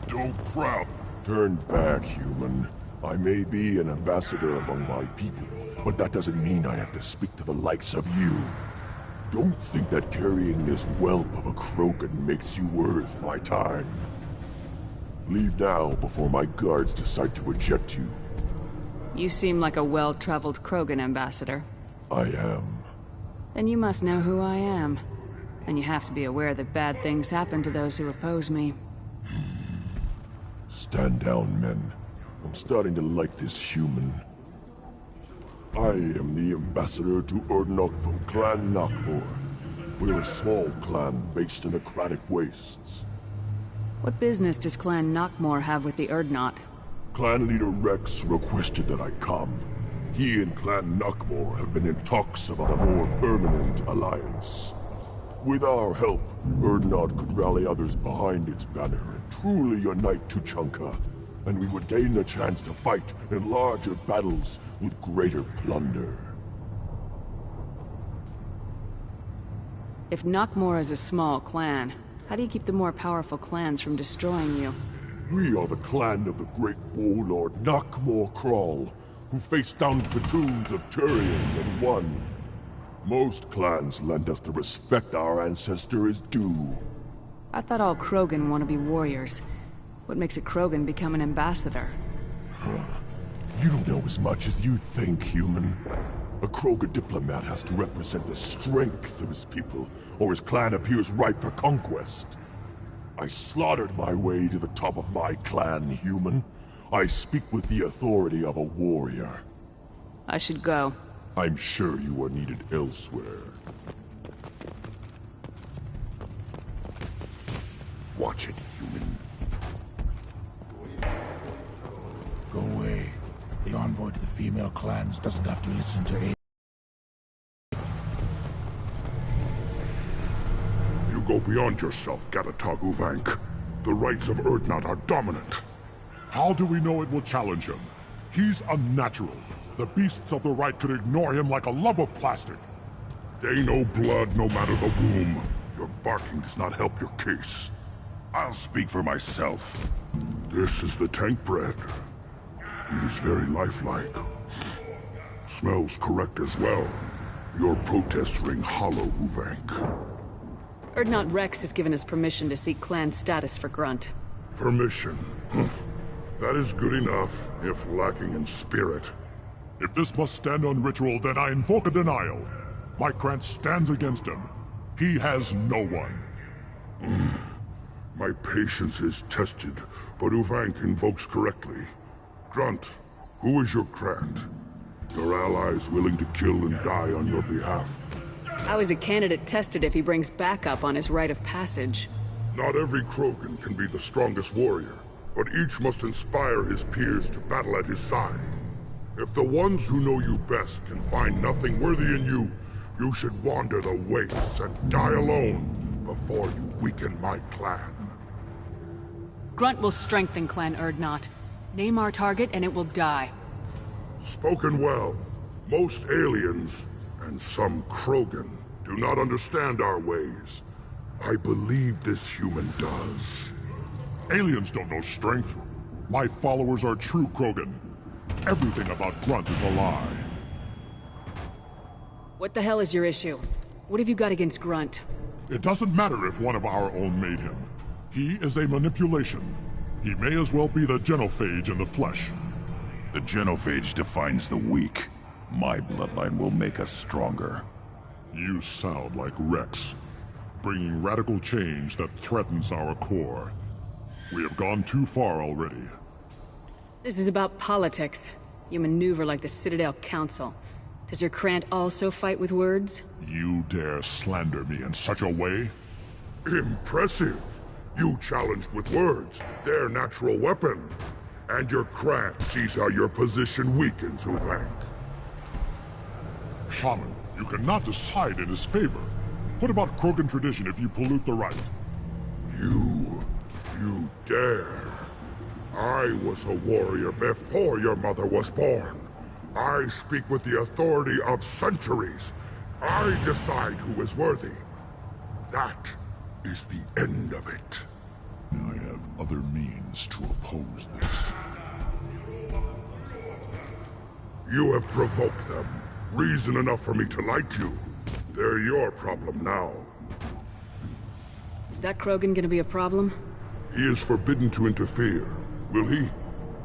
Don't crowd. Turn back, human. I may be an ambassador among my people, but that doesn't mean I have to speak to the likes of you. Don't think that carrying this whelp of a Krogan makes you worth my time. Leave now before my guards decide to eject you. You seem like a well-traveled Krogan ambassador. I am. Then you must know who I am. And you have to be aware that bad things happen to those who oppose me. Stand down, men. I'm starting to like this human. I am the ambassador to Urdnot from Clan Nakmor. We're a small clan based in the Kratic Wastes. What business does Clan Nakmor have with the Urdnot? Clan leader Rex requested that I come. He and Clan Nakmor have been in talks about a more permanent alliance. With our help, Urdnot could rally others behind its banner and truly unite Tuchanka, and we would gain the chance to fight in larger battles with greater plunder. If Nakmor is a small clan, how do you keep the more powerful clans from destroying you? We are the clan of the great warlord Nakmor Crawl, who faced down platoons of Turians and won. Most clans lend us the respect our ancestor is due. I thought all Krogan want to be warriors. What makes a Krogan become an ambassador? You don't know as much as you think, human. A Krogan diplomat has to represent the strength of his people, or his clan appears ripe for conquest. I slaughtered my way to the top of my clan, human. I speak with the authority of a warrior. I should go. I'm sure you are needed elsewhere. Watch it, human. Go away. The envoy to the female clans doesn't have to listen to aid. You go beyond yourself, Gatatog Uvank. The rights of Urdnot are dominant. How do we know it will challenge him? He's unnatural. The beasts of the right could ignore him like a lump of plastic. They know blood no matter the womb. Your barking does not help your case. I'll speak for myself. This is the tank bread. It is very lifelike. Smells correct as well. Your protests ring hollow, Uvank. Urdnot Rex has given us permission to seek clan status for Grunt. Permission? That is good enough, if lacking in spirit. If this must stand on ritual, then I invoke a denial. My clan stands against him. He has no one. My patience is tested, but Uvank invokes correctly. Grunt, who is your Krant? Your allies willing to kill and die on your behalf? How is a candidate tested if he brings backup on his rite of passage? Not every Krogan can be the strongest warrior, but each must inspire his peers to battle at his side. If the ones who know you best can find nothing worthy in you, you should wander the wastes and die alone before you weaken my clan. Grunt will strengthen Clan Urdnot. Name our target and it will die. Spoken well. Most aliens, and some Krogan, do not understand our ways. I believe this human does. Aliens don't know strength. My followers are true Krogan. Everything about Grunt is a lie. What the hell is your issue? What have you got against Grunt? It doesn't matter if one of our own made him. He is a manipulation. He may as well be the genophage in the flesh. The genophage defines the weak. My bloodline will make us stronger. You sound like Rex, bringing radical change that threatens our core. We have gone too far already. This is about politics. You maneuver like the Citadel Council. Does your Krant also fight with words? You dare slander me in such a way? Impressive! You challenged with words, their natural weapon. And your Krant sees how your position weakens Uvank. Shaman, you cannot decide in his favor. What about Krogan tradition if you pollute the rite? You dare. I was a warrior before your mother was born. I speak with the authority of centuries. I decide who is worthy. That is the end of it. I have other means to oppose this. You have provoked them. Reason enough for me to like you. They're your problem now. Is that Krogan gonna be a problem? He is forbidden to interfere, will he?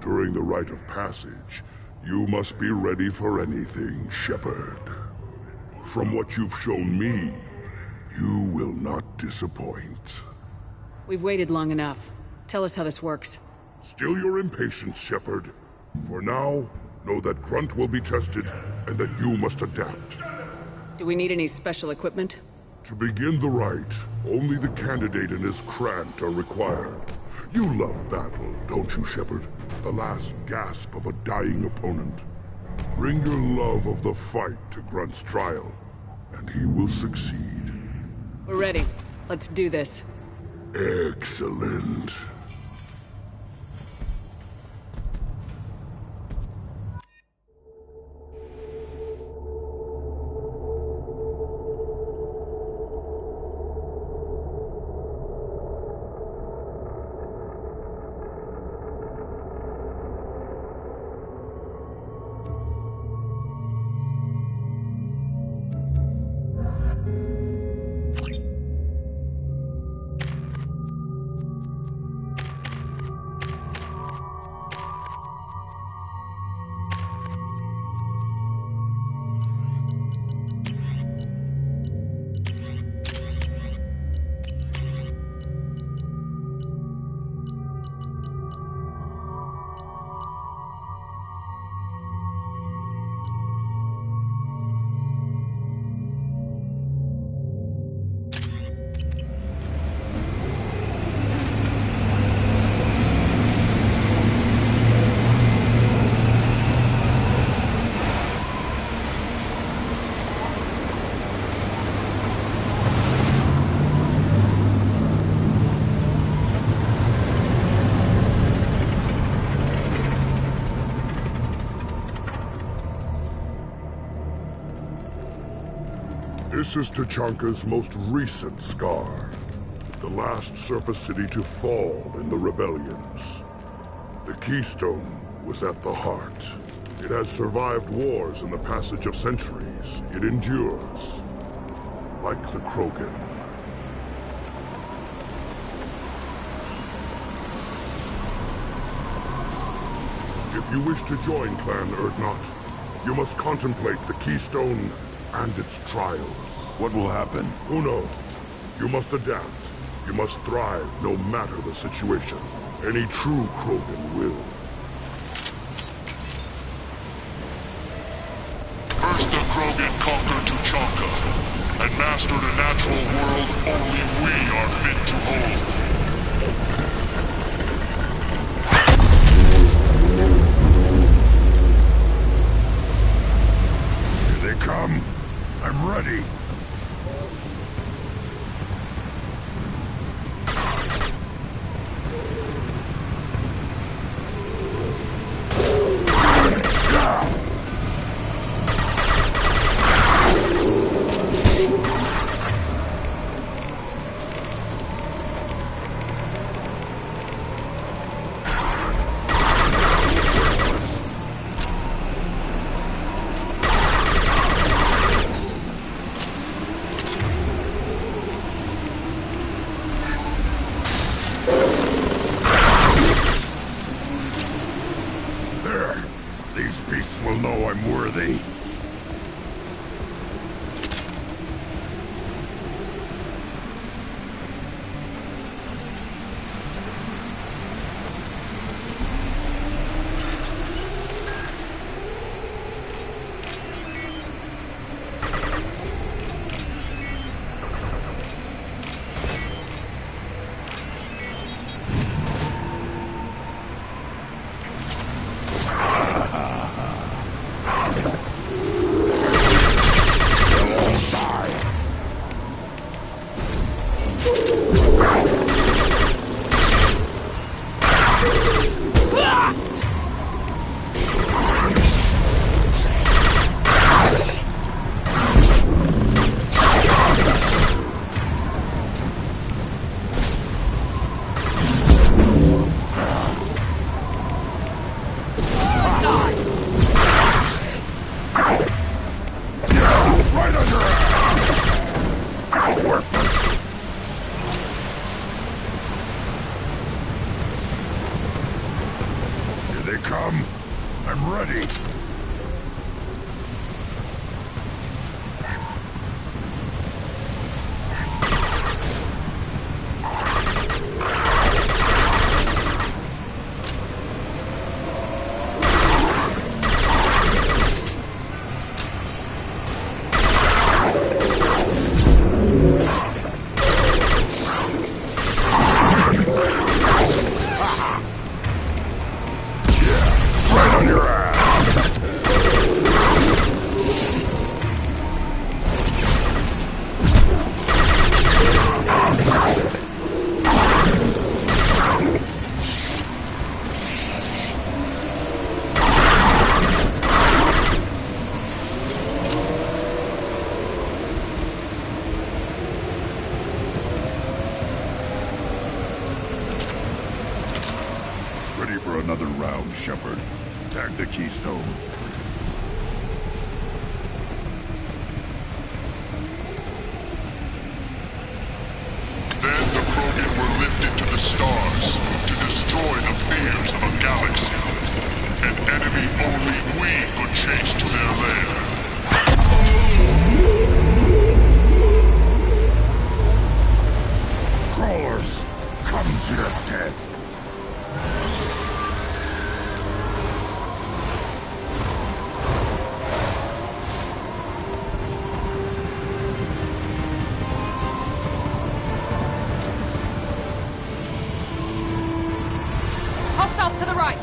During the rite of passage, you must be ready for anything, Shepard. From what you've shown me, you will not disappoint. We've waited long enough. Tell us how this works. Still your impatience, Shepard. For now, know that Grunt will be tested, and that you must adapt. Do we need any special equipment? To begin the rite, only the candidate and his Krant are required. You love battle, don't you, Shepard? The last gasp of a dying opponent. Bring your love of the fight to Grunt's trial, and he will succeed. We're ready. Let's do this. Excellent. This is Tuchanka's most recent scar. The last surface city to fall in the rebellions. The Keystone was at the heart. It has survived wars and the passage of centuries. It endures. Like the Krogan. If you wish to join Clan Urdnot, you must contemplate the Keystone and its trials. What will happen? Who knows? You must adapt. You must thrive no matter the situation. Any true Krogan will. First the Krogan conquered Tuchanka, and mastered a natural world only we are fit to hold. Here they come. I'm ready. These beasts will know I'm worthy. ready. Ready for another round, Shepard. Tag the Keystone. Then the Krogan were lifted to the stars to destroy the fears of a galaxy. An enemy only we could chase to their lair. Crawlers, come to your death. Hostiles to the right!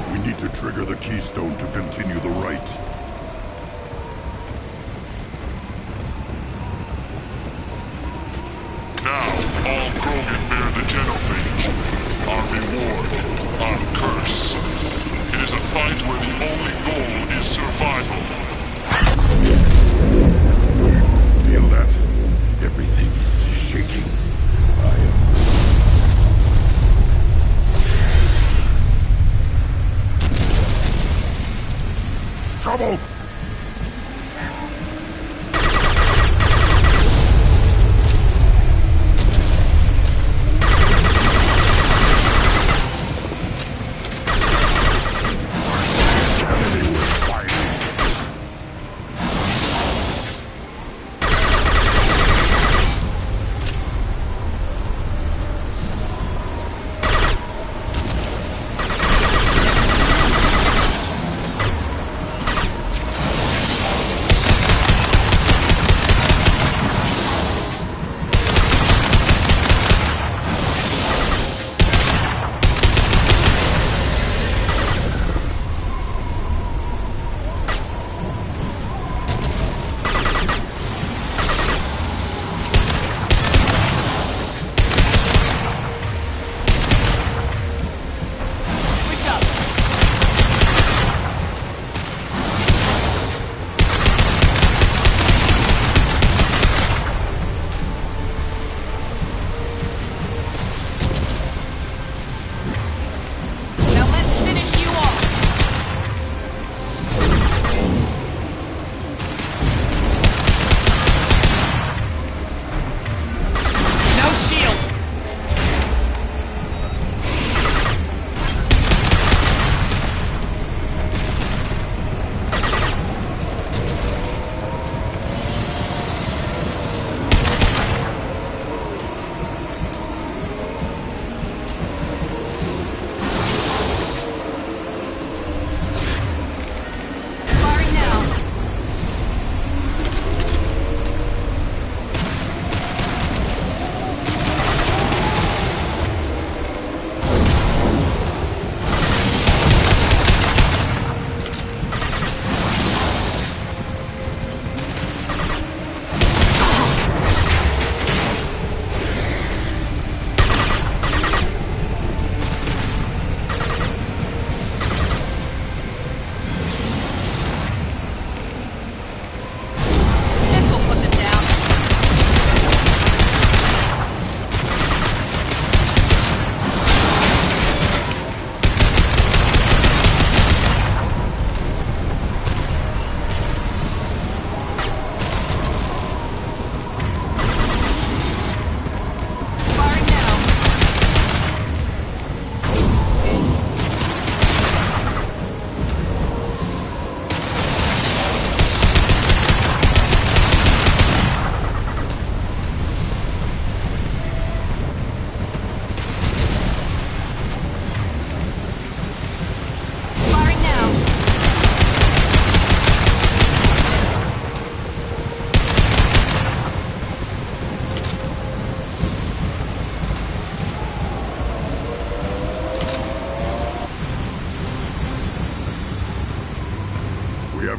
We need to trigger the Keystone to continue the right. Now, all Krogan bear the Genophage. Our reward, our curse. It is a fight where the only goal is survival. Feel that? Everything is shaking. Trouble!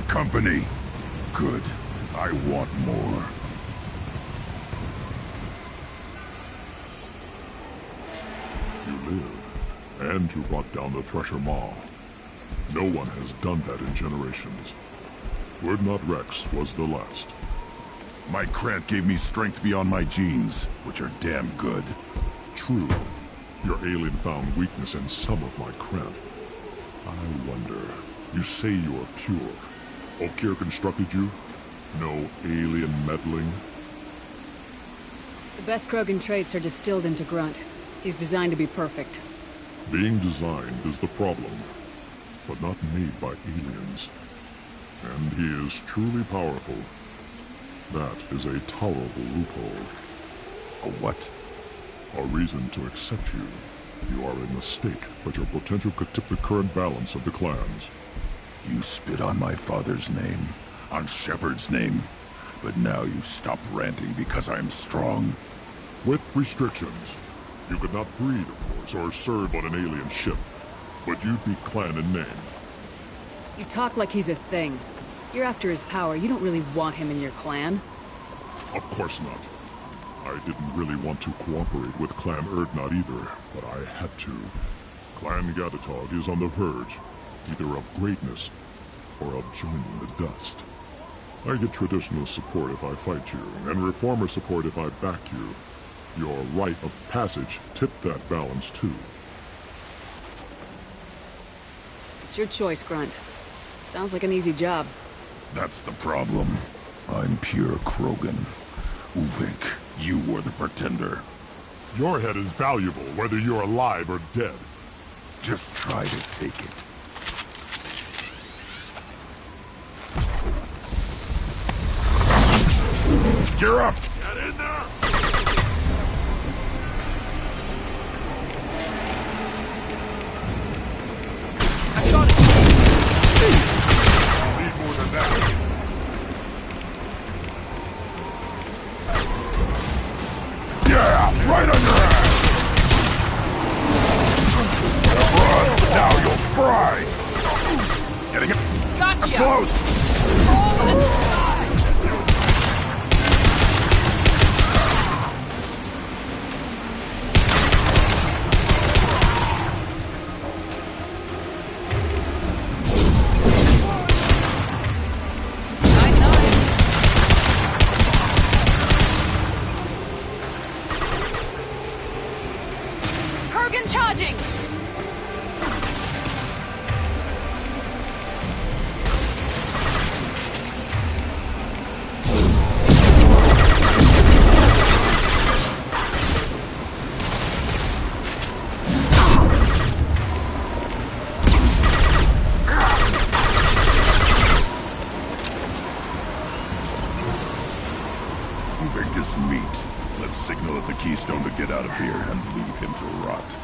company. Good. I want more. You live, and to rot down the Thresher Maw. No one has done that in generations. Urdnot Wrex was the last. My Krant gave me strength beyond my genes, which are damn good. True. Your alien found weakness in some of my Krant. I wonder, you say you are pure. Okeer constructed you? No alien meddling? The best Krogan traits are distilled into Grunt. He's designed to be perfect. Being designed is the problem, but not made by aliens. And he is truly powerful. That is a tolerable loophole. A what? A reason to accept you. You are a mistake, but your potential could tip the current balance of the clans. You spit on my father's name, on Shepard's name, but now you stop ranting because I'm strong. With restrictions. You could not breed, of course, or serve on an alien ship, but you'd be clan in name. You talk like he's a thing. You're after his power. You don't really want him in your clan. Of course not. I didn't really want to cooperate with Clan Urdnot either, but I had to. Clan Gatatog is on the verge, either of greatness or of joining the dust. I get traditional support if I fight you, and reformer support if I back you. Your rite of passage tipped that balance too. It's your choice, Grunt. Sounds like an easy job. That's the problem. I'm pure Krogan. Uvik, you were the pretender. Your head is valuable, whether you're alive or dead. Just try to take it. Gear up! Get in there! I got it! Need more than that. Yeah! Right on your ass! Run! Now you'll fry! Getting it? Gotcha! I'm close! Charging! Uvik is meat. Let's signal at the Keystone to get out of here and leave him to rot.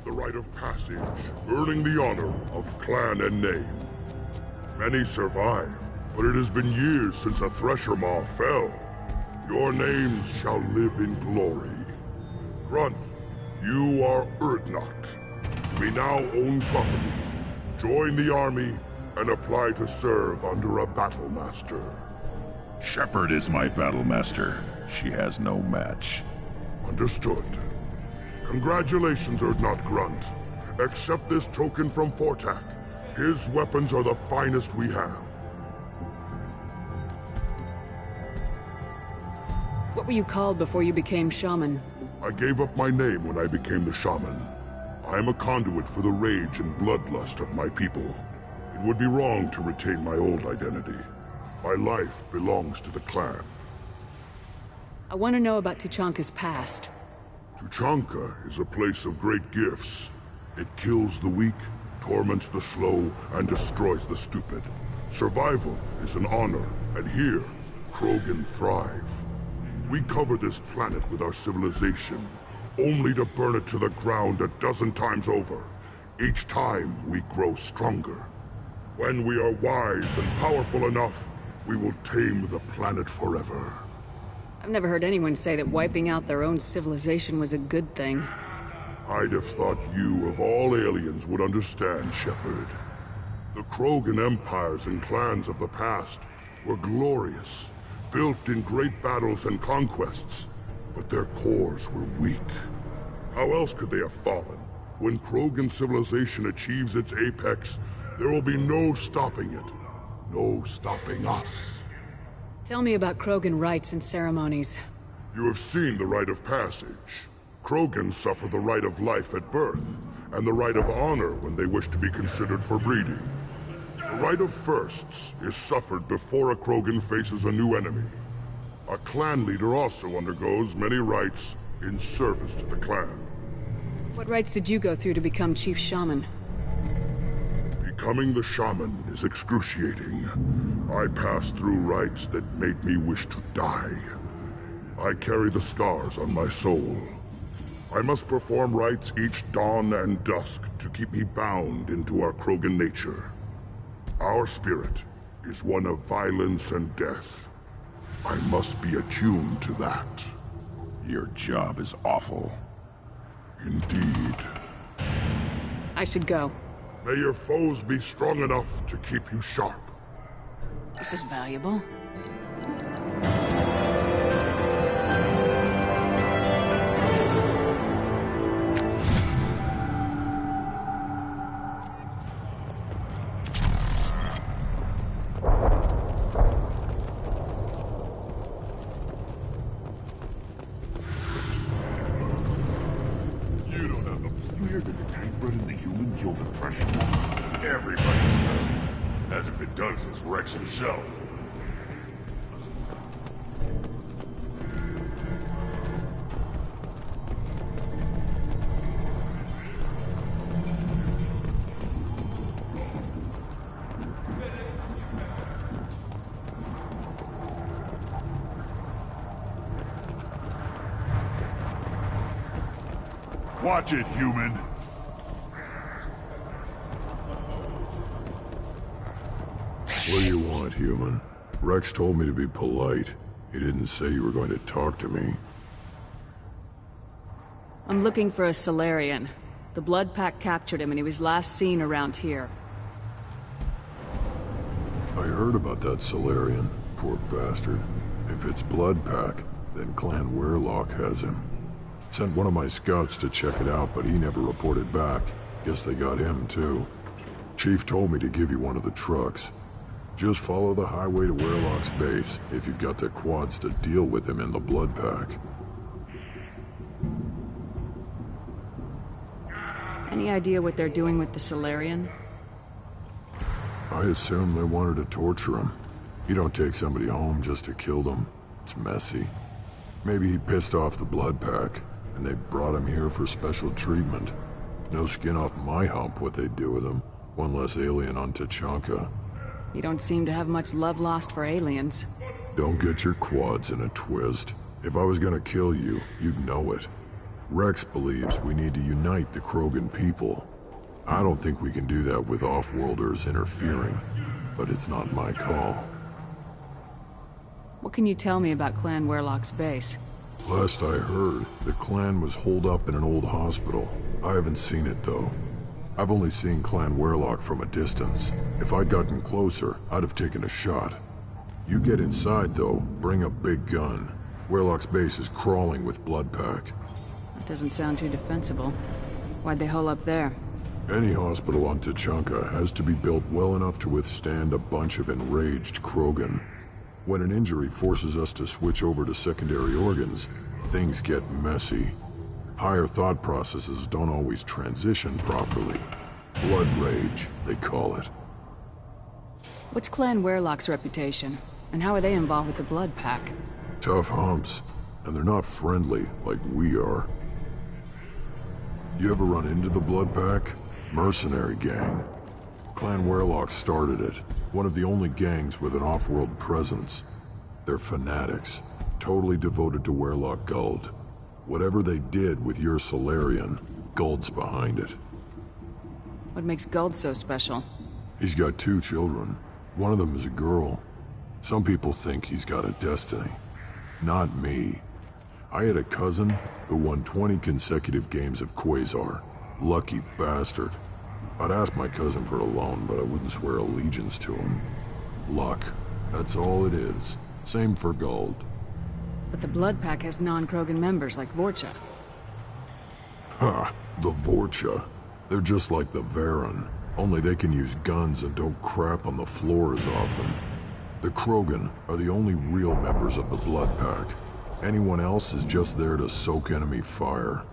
The rite of passage, earning the honor of clan and name. Many survive, but it has been years since a Thresher Maw fell. Your names shall live in glory. Grunt, you are Urdnot. We now own property. Join the army and apply to serve under a battle master. Shepard is my battle master. She has no match. Understood. Congratulations, Urdnot Grunt. Accept this token from Fortak. His weapons are the finest we have. What were you called before you became shaman? I gave up my name when I became the shaman. I am a conduit for the rage and bloodlust of my people. It would be wrong to retain my old identity. My life belongs to the clan. I want to know about Tuchanka's past. Tuchanka is a place of great gifts. It kills the weak, torments the slow, and destroys the stupid. Survival is an honor, and here, Krogan thrive. We cover this planet with our civilization, only to burn it to the ground a dozen times over. Each time, we grow stronger. When we are wise and powerful enough, we will tame the planet forever. I've never heard anyone say that wiping out their own civilization was a good thing. I'd have thought you, of all aliens, would understand, Shepard. The Krogan empires and clans of the past were glorious, built in great battles and conquests, but their cores were weak. How else could they have fallen? When Krogan civilization achieves its apex, there will be no stopping it. No stopping us. Tell me about Krogan rites and ceremonies. You have seen the rite of passage. Krogan suffer the rite of life at birth, and the rite of honor when they wish to be considered for breeding. The rite of firsts is suffered before a Krogan faces a new enemy. A clan leader also undergoes many rites in service to the clan. What rites did you go through to become Chief Shaman? Becoming the shaman is excruciating. I passed through rites that made me wish to die. I carry the scars on my soul. I must perform rites each dawn and dusk to keep me bound into our Krogan nature. Our spirit is one of violence and death. I must be attuned to that. Your job is awful. Indeed. I should go. May your foes be strong enough to keep you sharp. This is valuable. Rex himself. Watch it, human. What do you want, human? Rex told me to be polite. He didn't say you were going to talk to me. I'm looking for a Salarian. The Blood Pack captured him and he was last seen around here. I heard about that Salarian. Poor bastard. If it's Blood Pack, then Clan Weyrloc has him. Sent one of my scouts to check it out, but he never reported back. Guess they got him, too. Chief told me to give you one of the trucks. Just follow the highway to Weyrloc's base, if you've got the quads to deal with him in the Blood Pack. Any idea what they're doing with the Salarian? I assume they wanted to torture him. You don't take somebody home just to kill them. It's messy. Maybe he pissed off the Blood Pack, and they brought him here for special treatment. No skin off my hump what they'd do with him. One less alien on Tuchanka. You don't seem to have much love lost for aliens. Don't get your quads in a twist. If I was gonna kill you, you'd know it. Rex believes we need to unite the Krogan people. I don't think we can do that with off-worlders interfering, but it's not my call. What can you tell me about Clan Weyrloc's base? Last I heard, the clan was holed up in an old hospital. I haven't seen it, though. I've only seen Clan Weyrloc from a distance. If I'd gotten closer, I'd have taken a shot. You get inside, though, bring a big gun. Weyrloc's base is crawling with Blood Pack. That doesn't sound too defensible. Why'd they hole up there? Any hospital on Tuchanka has to be built well enough to withstand a bunch of enraged Krogan. When an injury forces us to switch over to secondary organs, things get messy. Higher thought processes don't always transition properly. Blood rage, they call it. What's Clan Weyrloc's reputation? And how are they involved with the Blood Pack? Tough humps. And they're not friendly like we are. You ever run into the Blood Pack? Mercenary gang. Clan Werlock started it. One of the only gangs with an off-world presence. They're fanatics, totally devoted to Werlock Guld. Whatever they did with your Solarian, Guld's behind it. What makes Guld so special? He's got 2 children. One of them is a girl. Some people think he's got a destiny. Not me. I had a cousin who won 20 consecutive games of Quasar. Lucky bastard. I'd ask my cousin for a loan, but I wouldn't swear allegiance to him. Luck. That's all it is. Same for Guld. But the Blood Pack has non-Krogan members like Vorcha. Ha! The Vorcha. They're just like the Varen. Only they can use guns and don't crap on the floor as often. The Krogan are the only real members of the Blood Pack. Anyone else is just there to soak enemy fire.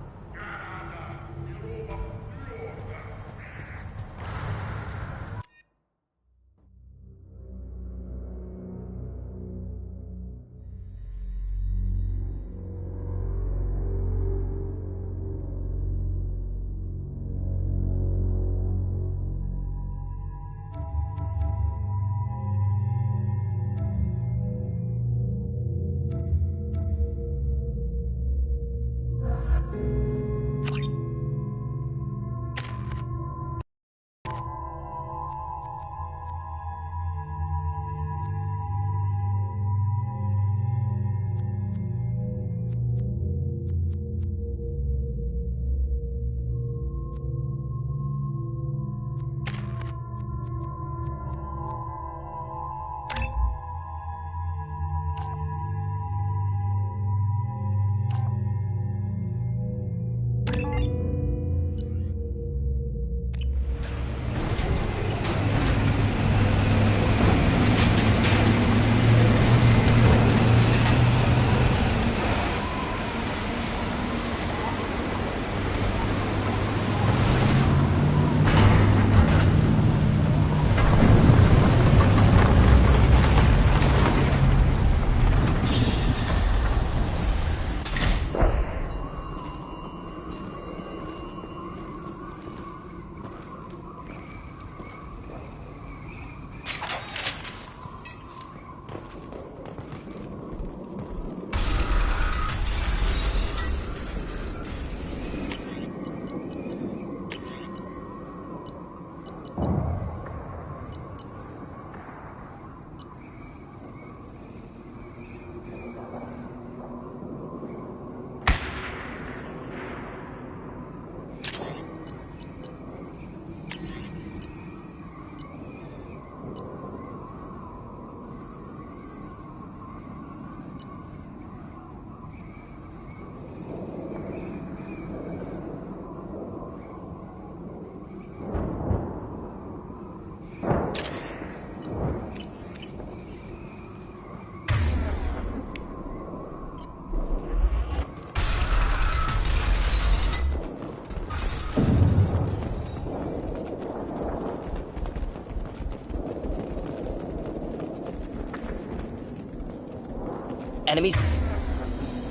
Enemies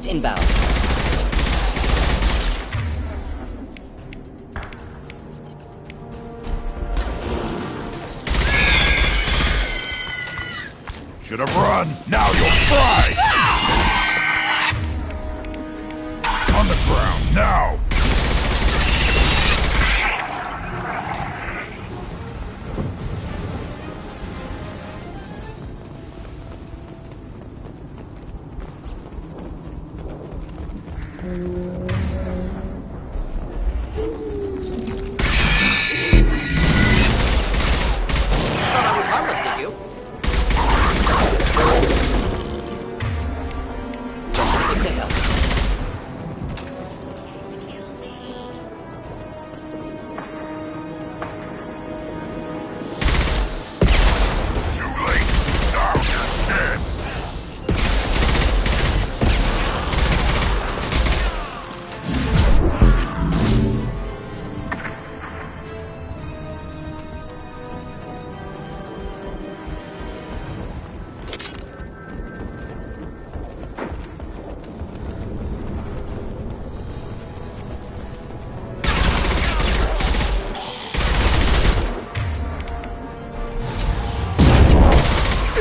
inbound. Should have run. Now you'll fry. On the ground now.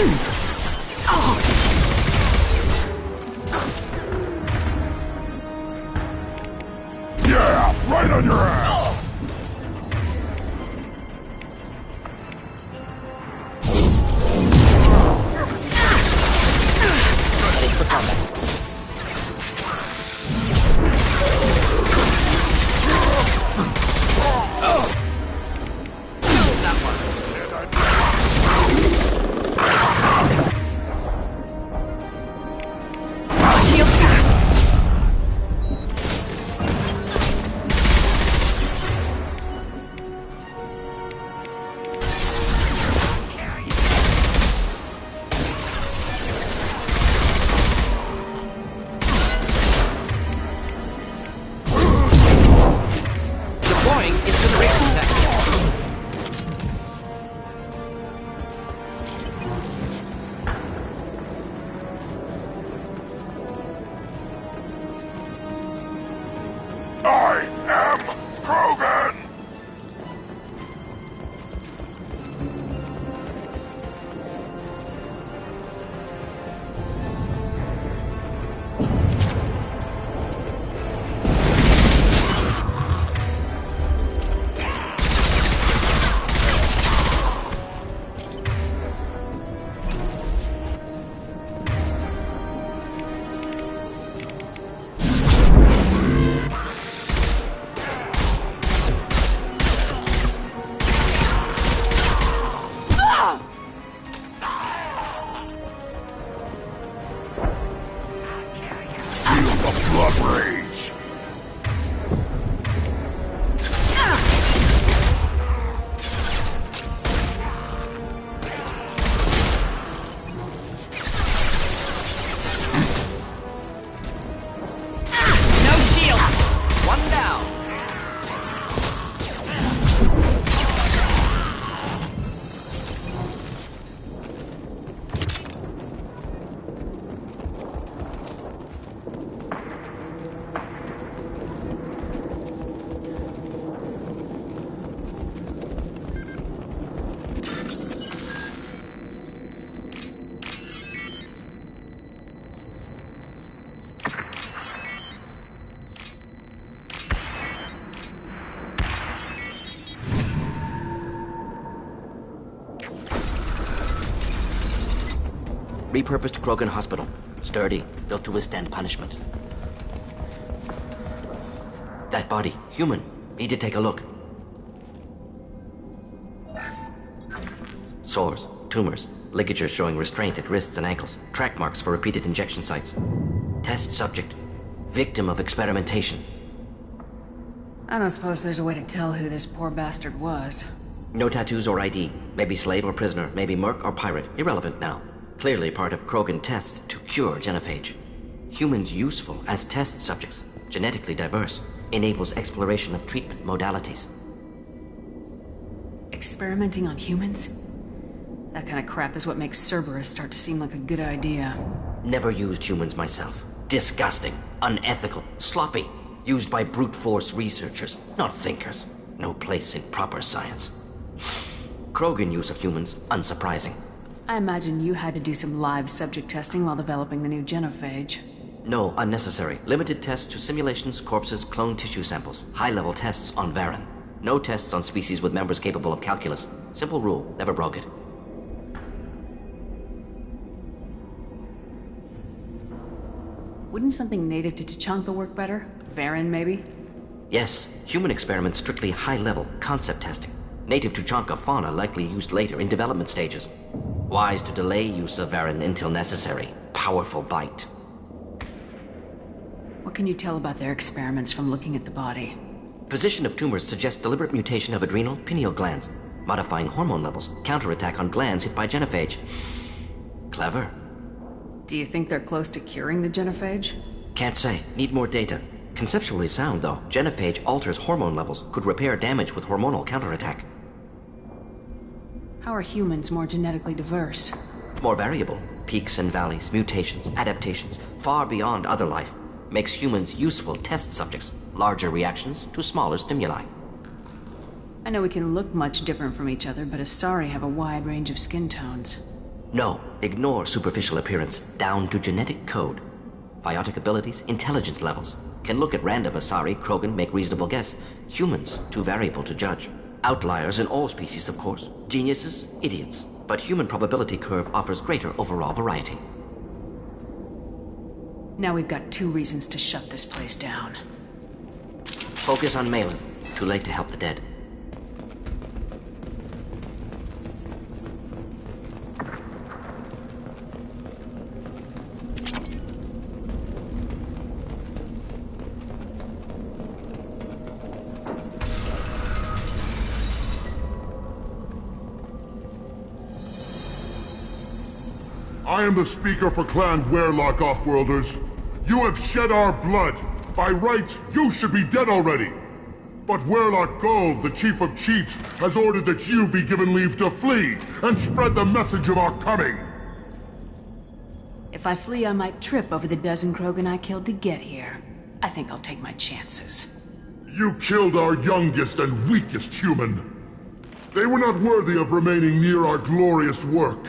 Yeah, right on your ass! I am Krogan! Repurposed Krogan hospital. Sturdy, built to withstand punishment. That body, human. Need to take a look. Sores, tumors, ligatures showing restraint at wrists and ankles, track marks for repeated injection sites. Test subject. Victim of experimentation. I don't suppose there's a way to tell who this poor bastard was. No tattoos or ID. Maybe slave or prisoner, maybe merc or pirate. Irrelevant now. Clearly part of Krogan tests to cure genophage. Humans useful as test subjects, genetically diverse, enables exploration of treatment modalities. Experimenting on humans? That kind of crap is what makes Cerberus start to seem like a good idea. Never used humans myself. Disgusting, unethical, sloppy. Used by brute force researchers, not thinkers. No place in proper science. Krogan use of humans, unsurprising. I imagine you had to do some live subject testing while developing the new genophage. No, unnecessary. Limited tests to simulations, corpses, cloned tissue samples. High-level tests on Varen. No tests on species with members capable of calculus. Simple rule, never broke it. Wouldn't something native to Tuchanka work better? Varen, maybe? Yes, human experiments strictly high-level, concept testing. Native Tuchanka fauna likely used later in development stages. Wise to delay use of Varen until necessary. Powerful bite. What can you tell about their experiments from looking at the body? Position of tumors suggests deliberate mutation of adrenal, pineal glands, modifying hormone levels, counterattack on glands hit by genophage. Clever. Do you think they're close to curing the genophage? Can't say. Need more data. Conceptually sound, though. Genophage alters hormone levels, could repair damage with hormonal counterattack. How are humans more genetically diverse? More variable. Peaks and valleys, mutations, adaptations, far beyond other life. Makes humans useful test subjects. Larger reactions to smaller stimuli. I know we can look much different from each other, but Asari have a wide range of skin tones. No, ignore superficial appearance, down to genetic code. Biotic abilities, intelligence levels. Can look at random Asari, Krogan, make reasonable guess. Humans, too variable to judge. Outliers in all species, of course. Geniuses, idiots. But human probability curve offers greater overall variety. Now we've got 2 reasons to shut this place down. Focus on Malin. Too late to help the dead. I am the speaker for Clan Werlock, Offworlders. You have shed our blood. By rights, you should be dead already. But Werlock Gold, the Chief of Chiefs, has ordered that you be given leave to flee and spread the message of our coming. If I flee, I might trip over the dozen Krogan I killed to get here. I think I'll take my chances. You killed our youngest and weakest human. They were not worthy of remaining near our glorious work.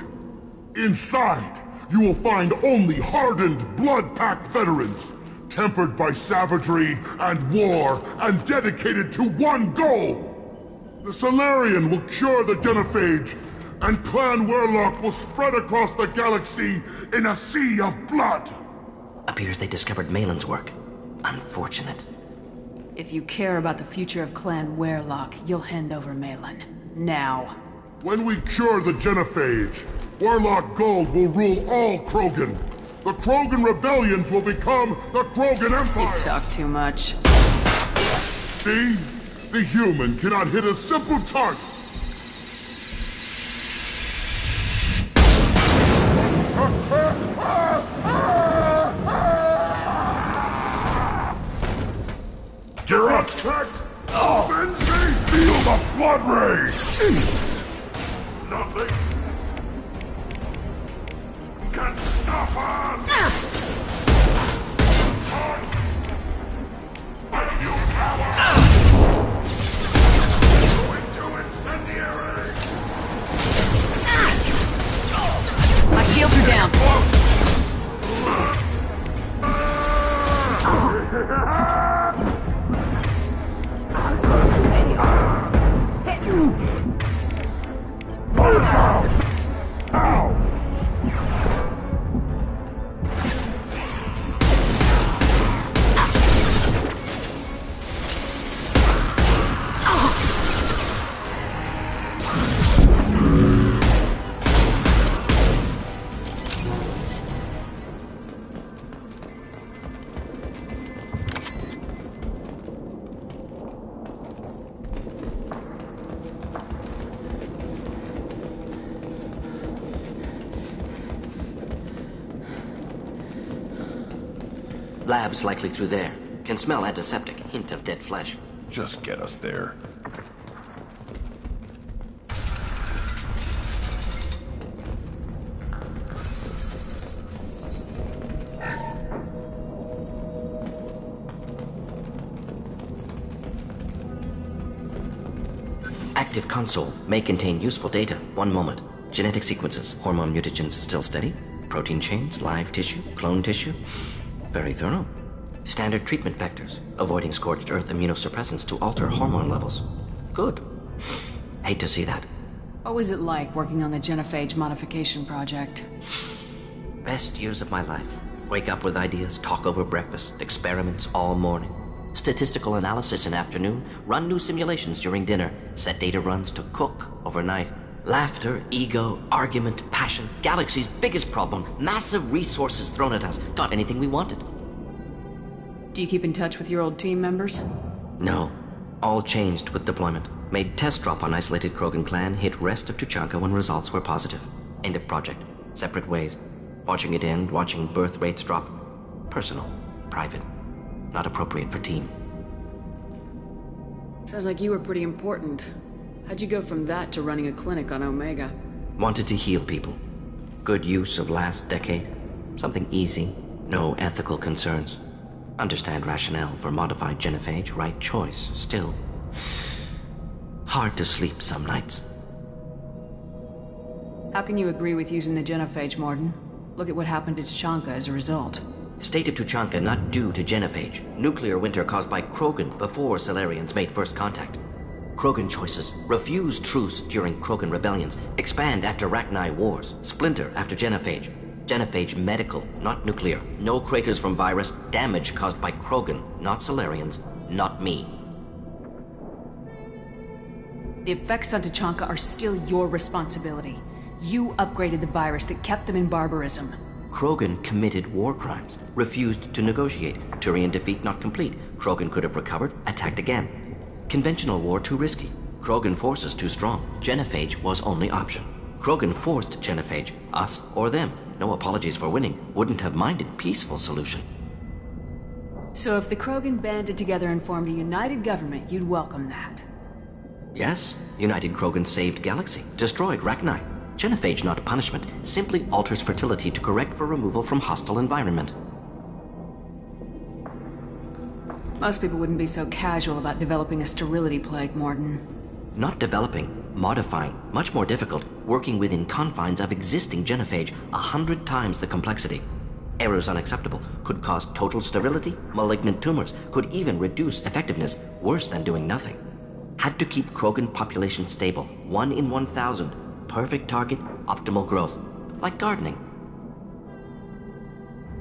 Inside, you will find only hardened, blood-packed veterans, tempered by savagery and war, and dedicated to one goal! The Solarian will cure the Genophage, and Clan Werlock will spread across the galaxy in a sea of blood! Appears they discovered Malin's work. Unfortunate. If you care about the future of Clan Werlock, you'll hand over Malin. Now. When we cure the Genophage, Werlock Gold will rule all Krogan. The Krogan rebellions will become the Krogan Empire! You talk too much. See? The human cannot hit a simple target! Gear up, Tech! Avenge me! Feel the blood rage! Nothing can stop us! But you coward! Going to incendiary! My shields are down. Ow! Labs likely through there. Can smell antiseptic, hint of dead flesh. Just get us there. Active console may contain useful data. One moment. Genetic sequences, hormone mutagens still steady. Protein chains, live tissue, clone tissue. Very thorough. Standard treatment vectors, avoiding scorched earth immunosuppressants to alter hormone levels. Good. Hate to see that. What was it like working on the Genophage modification project? Best years of my life. Wake up with ideas, talk over breakfast, experiments all morning. Statistical analysis in afternoon, run new simulations during dinner, set data runs to cook overnight. Laughter, ego, argument, passion, galaxy's biggest problem, massive resources thrown at us. Got anything we wanted. Do you keep in touch with your old team members? No. All changed with deployment. Made test drop on isolated Krogan clan, hit rest of Tuchanka when results were positive. End of project. Separate ways. Watching it end, watching birth rates drop. Personal. Private. Not appropriate for team. Sounds like you were pretty important. How'd you go from that to running a clinic on Omega? Wanted to heal people. Good use of last decade. Something easy. No ethical concerns. Understand rationale for modified genophage. Right choice. Still. Hard to sleep some nights. How can you agree with using the genophage, Mordin? Look at what happened to Tuchanka as a result. State of Tuchanka not due to genophage. Nuclear winter caused by Krogan before Salarians made first contact. Krogan choices. Refuse truce during Krogan rebellions. Expand after Rachni wars. Splinter after genophage. Genophage medical, not nuclear. No craters from virus. Damage caused by Krogan, not Salarians, not me. The effects on Tuchanka are still your responsibility. You upgraded the virus that kept them in barbarism. Krogan committed war crimes. Refused to negotiate. Turian defeat not complete. Krogan could have recovered, attacked again. Conventional war too risky. Krogan forces too strong. Genophage was only option. Krogan forced genophage, us or them. No apologies for winning. Wouldn't have minded peaceful solution. So if the Krogan banded together and formed a united government, you'd welcome that? Yes, United Krogan saved Galaxy, destroyed Rachni. Genophage not punishment, simply alters fertility to correct for removal from hostile environment. Most people wouldn't be so casual about developing a sterility plague, Mordin. Not developing, modifying, much more difficult, working within confines of existing genophage, 100 times the complexity. Errors unacceptable, could cause total sterility, malignant tumors, could even reduce effectiveness, worse than doing nothing. Had to keep Krogan population stable, 1 in 1,000, perfect target, optimal growth, like gardening.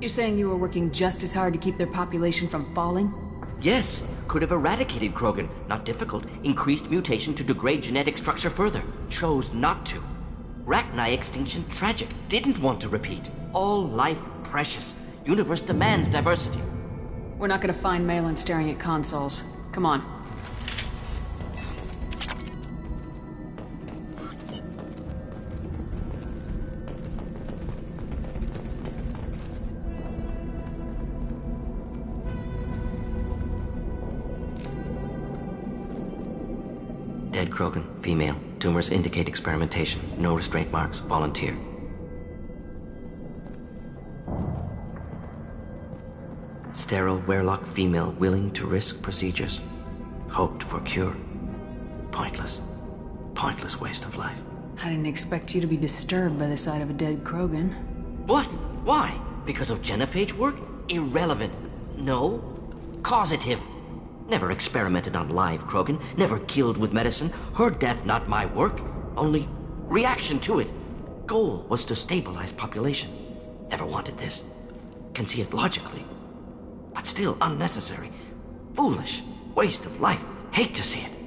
You're saying you were working just as hard to keep their population from falling? Yes, could have eradicated Krogan. Not difficult. Increased mutation to degrade genetic structure further. Chose not to. Rachni extinction tragic. Didn't want to repeat. All life precious. Universe demands diversity. We're not gonna find Malin staring at consoles. Come on. Dead Krogan, female. Tumors indicate experimentation. No restraint marks. Volunteer. Sterile Werelock female willing to risk procedures. Hoped for cure. Pointless. Pointless waste of life. I didn't expect you to be disturbed by the sight of a dead Krogan. What? Why? Because of genophage work? Irrelevant. No. Causative. Never experimented on live Krogan, never killed with medicine. Her death not my work, only reaction to it. Goal was to stabilize population. Never wanted this. Can see it logically. But still unnecessary. Foolish. Waste of life. Hate to see it.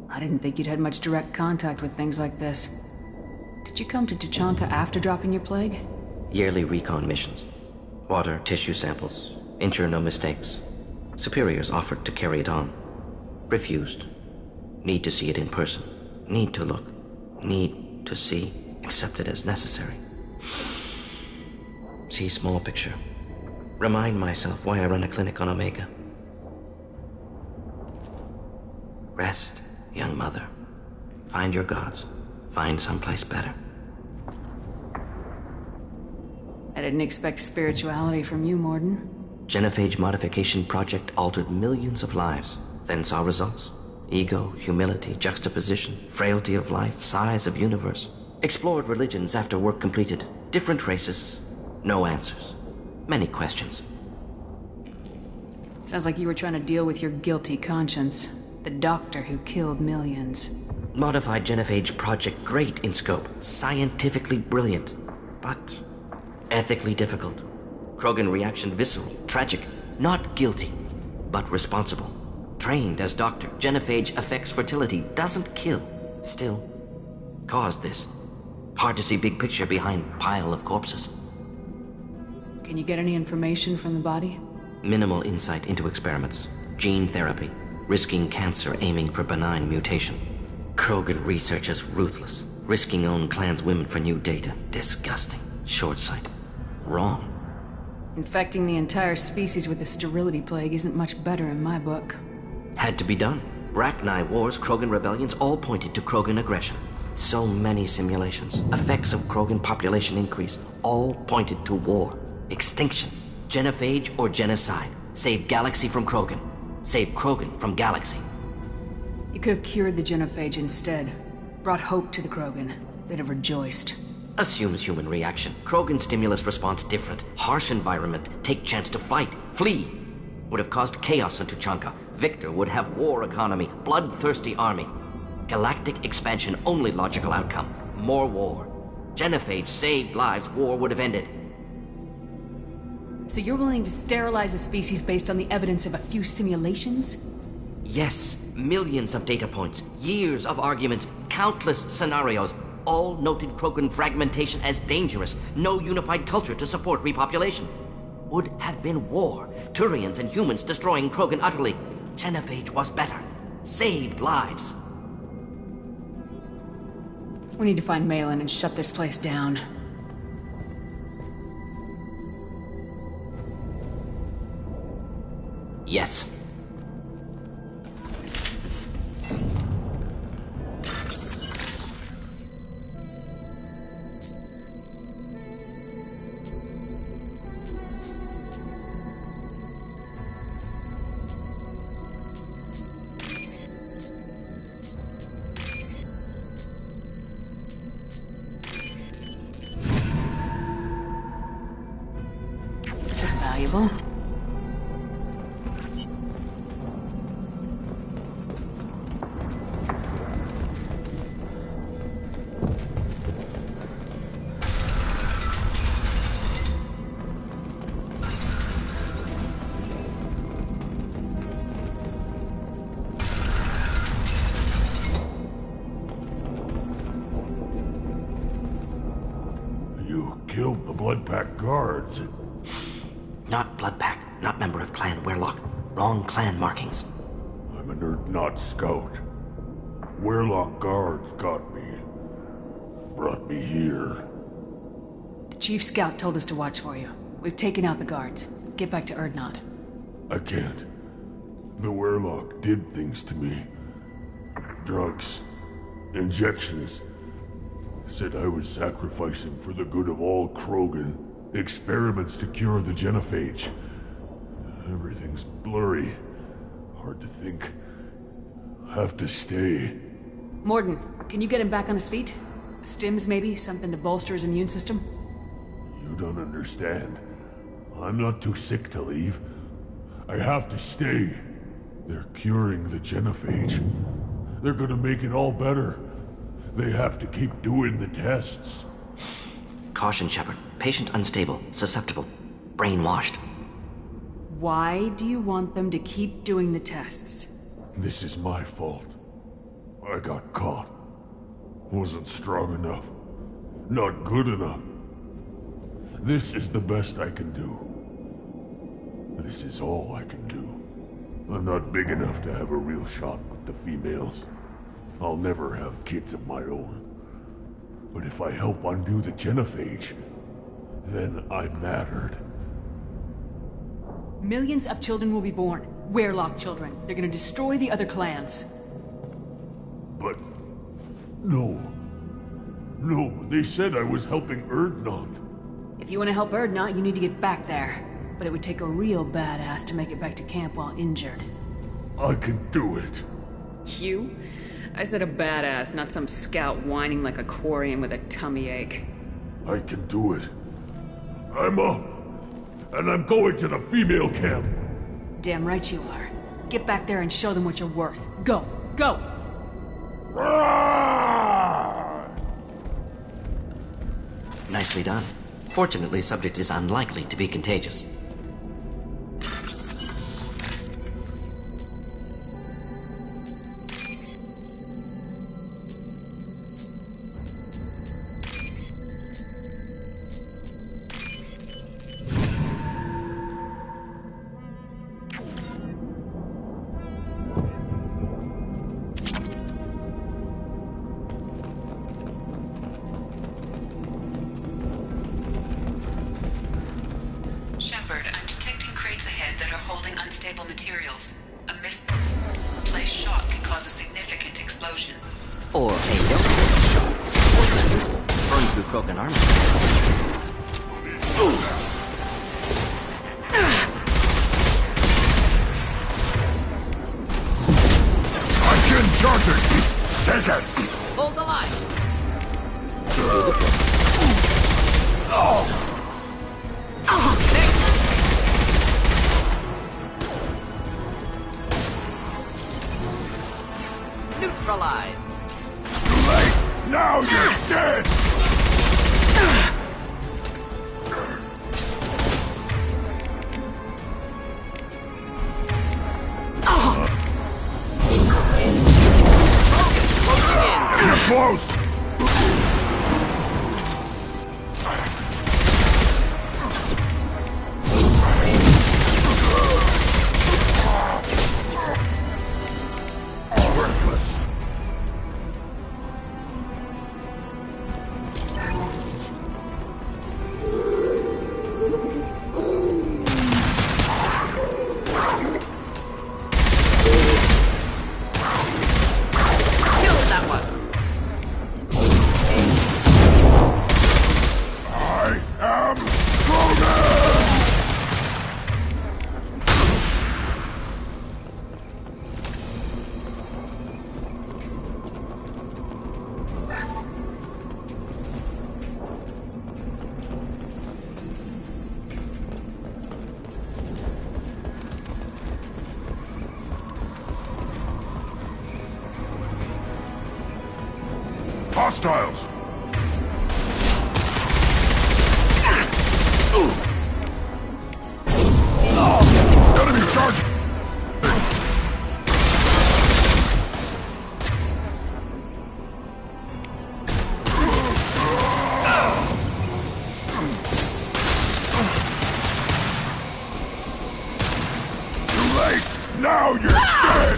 I didn't think you'd had much direct contact with things like this. Did you come to Tuchanka after dropping your plague? Yearly recon missions. Water, tissue samples. Ensure no mistakes. Superiors offered to carry it on. Refused. Need to see it in person. Need to look. Need to see. Accept it as necessary. See small picture. Remind myself why I run a clinic on Omega. Rest, young mother. Find your gods. Find someplace better. I didn't expect spirituality from you, Mordin. Genophage modification project altered millions of lives, then saw results. Ego, humility, juxtaposition, frailty of life, size of universe. Explored religions after work completed. Different races. No answers. Many questions. Sounds like you were trying to deal with your guilty conscience. The doctor who killed millions. Modified genophage project great in scope. Scientifically brilliant. But ethically difficult. Krogan reaction visceral, tragic, not guilty, but responsible. Trained as doctor, genophage affects fertility, doesn't kill. Still, caused this. Hard to see big picture behind pile of corpses. Can you get any information from the body? Minimal insight into experiments. Gene therapy, risking cancer aiming for benign mutation. Krogan researchers ruthless, risking own clan's women for new data. Disgusting. Short sight. Wrong. Infecting the entire species with the sterility plague isn't much better in my book. Had to be done. Rachni wars, Krogan rebellions all pointed to Krogan aggression. So many simulations. Effects of Krogan population increase. All pointed to war. Extinction. Genophage or genocide. Save Galaxy from Krogan. Save Krogan from Galaxy. You could have cured the genophage instead. Brought hope to the Krogan. They'd have rejoiced. Assumes human reaction. Krogan stimulus response different. Harsh environment. Take chance to fight. Flee. Would have caused chaos in Tuchanka. Victor would have war economy. Bloodthirsty army. Galactic expansion only logical outcome. More war. Genophage saved lives. War would have ended. So you're willing to sterilize a species based on the evidence of a few simulations? Yes. Millions of data points. Years of arguments. Countless scenarios. All noted Krogan fragmentation as dangerous. No unified culture to support repopulation. Would have been war. Turians and humans destroying Krogan utterly. Genophage was better. Saved lives. We need to find Malin and shut this place down. Yes. This is valuable. You killed the Bloodpack guards. Not Bloodpack. Not member of Clan Werlock. Wrong clan markings. I'm an Urdnot scout. Werlock guards got me. Brought me here. The Chief Scout told us to watch for you. We've taken out the guards. Get back to Urdnot. I can't. The Werlock did things to me. Drugs. Injections. Said I was sacrificing for the good of all Krogan. Experiments to cure the genophage. Everything's blurry. Hard to think. Have to stay. Mordin, can you get him back on his feet? Stims, maybe? Something to bolster his immune system? You don't understand. I'm not too sick to leave. I have to stay. They're curing the genophage. They're gonna make it all better. They have to keep doing the tests. Caution, Shepard. Patient unstable. Susceptible. Brainwashed. Why do you want them to keep doing the tests? This is my fault. I got caught. Wasn't strong enough. Not good enough. This is the best I can do. This is all I can do. I'm not big enough to have a real shot with the females. I'll never have kids of my own. But if I help undo the genophage, then I'm mattered. Millions of children will be born. Werlock children. They're gonna destroy the other clans. But... no. No, they said I was helping Urdnot. If you want to help Urdnot, you need to get back there. But it would take a real badass to make it back to camp while injured. I can do it. You? I said a badass, not some scout whining like a Quarian with a tummy ache. I can do it. I'm up. And I'm going to the female camp. Damn right you are. Get back there and show them what you're worth. Go! Go! Nicely done. Fortunately, subject is unlikely to be contagious. Shepard, I'm detecting crates ahead that are holding unstable materials. A misplaced shock can cause a significant explosion. Or a well-placed shot. Burn through Krogan armor. I can charge it! Take it! Hold the line! Do the trick. Neutralized. Too late! Now you're dead! You're close! Worthless. Hostiles! Enemy charge! Too late! Now you're dead!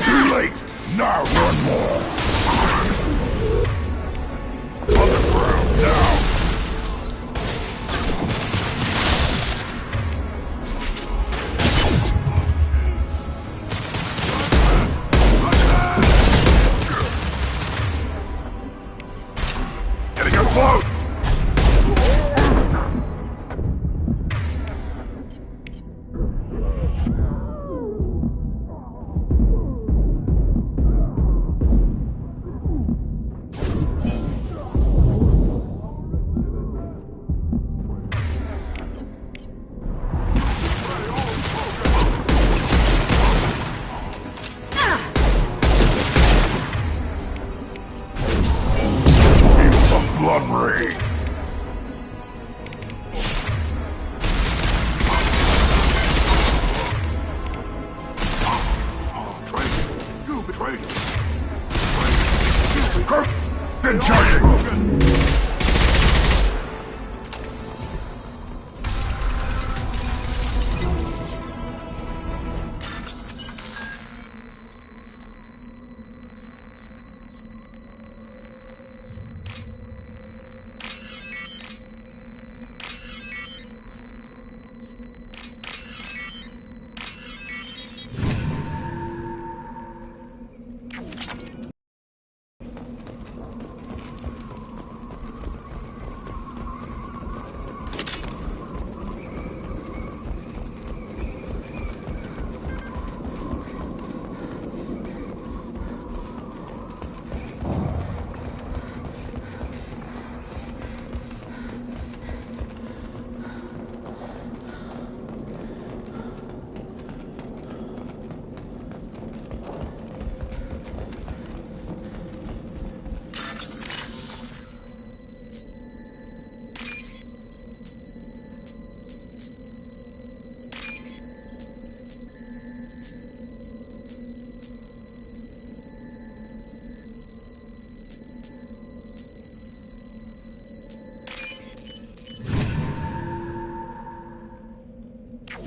Too late! Now run more! On the ground now! Getting afloat! Blood rain! Betrayed! You betrayed! Kirk! Been charging!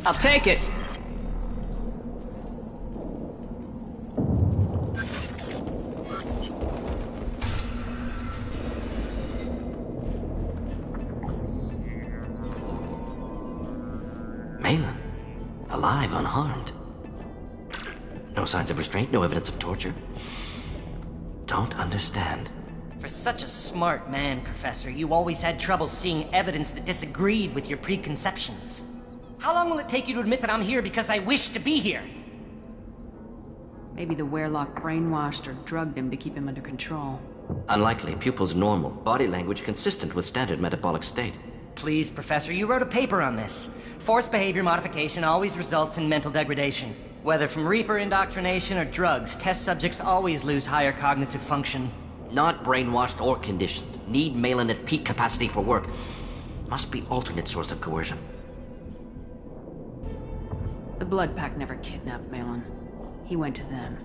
I'll take it. Malin, alive, unharmed. No signs of restraint, no evidence of torture. Don't understand. For such a smart man, Professor, you always had trouble seeing evidence that disagreed with your preconceptions. How long will it take you to admit that I'm here because I wish to be here? Maybe the Werelock brainwashed or drugged him to keep him under control. Unlikely. Pupil's normal. Body language consistent with standard metabolic state. Please, Professor, you wrote a paper on this. Forced behavior modification always results in mental degradation. Whether from Reaper indoctrination or drugs, test subjects always lose higher cognitive function. Not brainwashed or conditioned. Need Malin at peak capacity for work. Must be alternate source of coercion. The Blood Pack never kidnapped Malin. He went to them.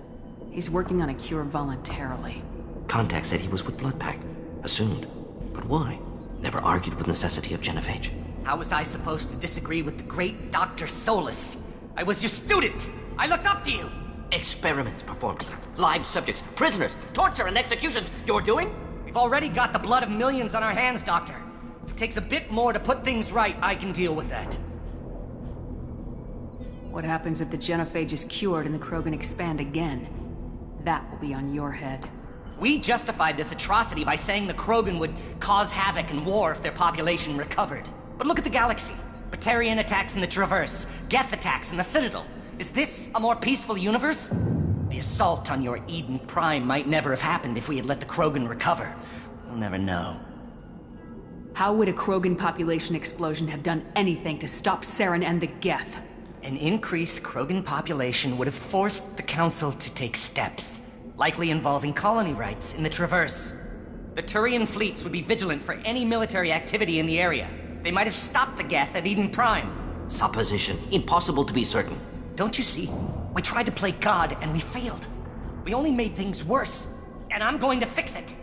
He's working on a cure voluntarily. Contact said he was with Blood Pack. Assumed. But why? Never argued with necessity of genophage. How was I supposed to disagree with the great Dr. Solus? I was your student! I looked up to you! Experiments performed here. Live subjects, prisoners, torture and executions. You're doing? We've already got the blood of millions on our hands, Doctor. If it takes a bit more to put things right, I can deal with that. What happens if the genophage is cured and the Krogan expand again? That will be on your head. We justified this atrocity by saying the Krogan would cause havoc and war if their population recovered. But look at the galaxy. Batarian attacks in the Traverse, Geth attacks in the Citadel. Is this a more peaceful universe? The assault on your Eden Prime might never have happened if we had let the Krogan recover. We'll never know. How would a Krogan population explosion have done anything to stop Saren and the Geth? An increased Krogan population would have forced the Council to take steps, likely involving colony rights in the Traverse. The Turian fleets would be vigilant for any military activity in the area. They might have stopped the Geth at Eden Prime. Supposition. Impossible to be certain. Don't you see? We tried to play God and we failed. We only made things worse. And I'm going to fix it.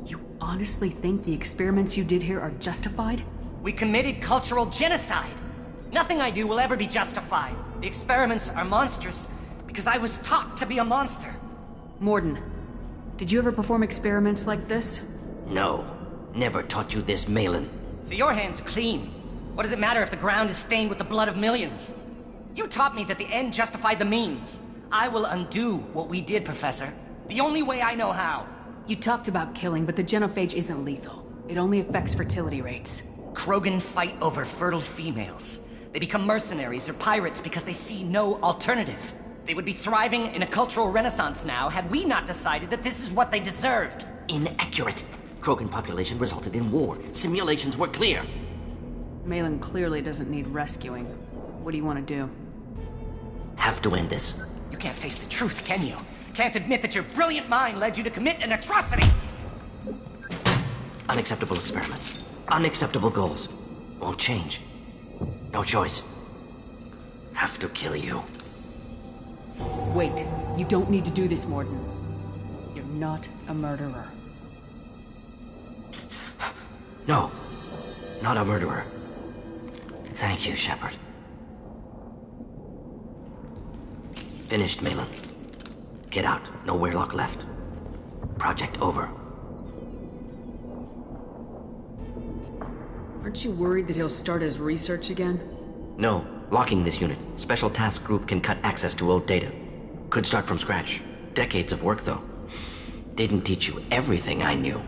You honestly think the experiments you did here are justified? We committed cultural genocide. Nothing I do will ever be justified. The experiments are monstrous because I was taught to be a monster. Mordin, did you ever perform experiments like this? No. Never taught you this, Malin. So your hands are clean. What does it matter if the ground is stained with the blood of millions? You taught me that the end justified the means. I will undo what we did, Professor. The only way I know how. You talked about killing, but the genophage isn't lethal. It only affects fertility rates. Krogan fight over fertile females. They become mercenaries or pirates because they see no alternative. They would be thriving in a cultural renaissance now had we not decided that this is what they deserved. Inaccurate. Krogan population resulted in war. Simulations were clear. Malin clearly doesn't need rescuing. What do you want to do? Have to end this. You can't face the truth, can you? Can't admit that your brilliant mind led you to commit an atrocity! Unacceptable experiments. Unacceptable goals. Won't change. No choice. Have to kill you. Wait. You don't need to do this, Mordin. You're not a murderer. No. Not a murderer. Thank you, Shepard. Finished, Malin. Get out. No Werelock left. Project over. Aren't you worried that he'll start his research again? No. Locking this unit. Special Task Group can cut access to old data. Could start from scratch. Decades of work, though. Didn't teach you everything I knew.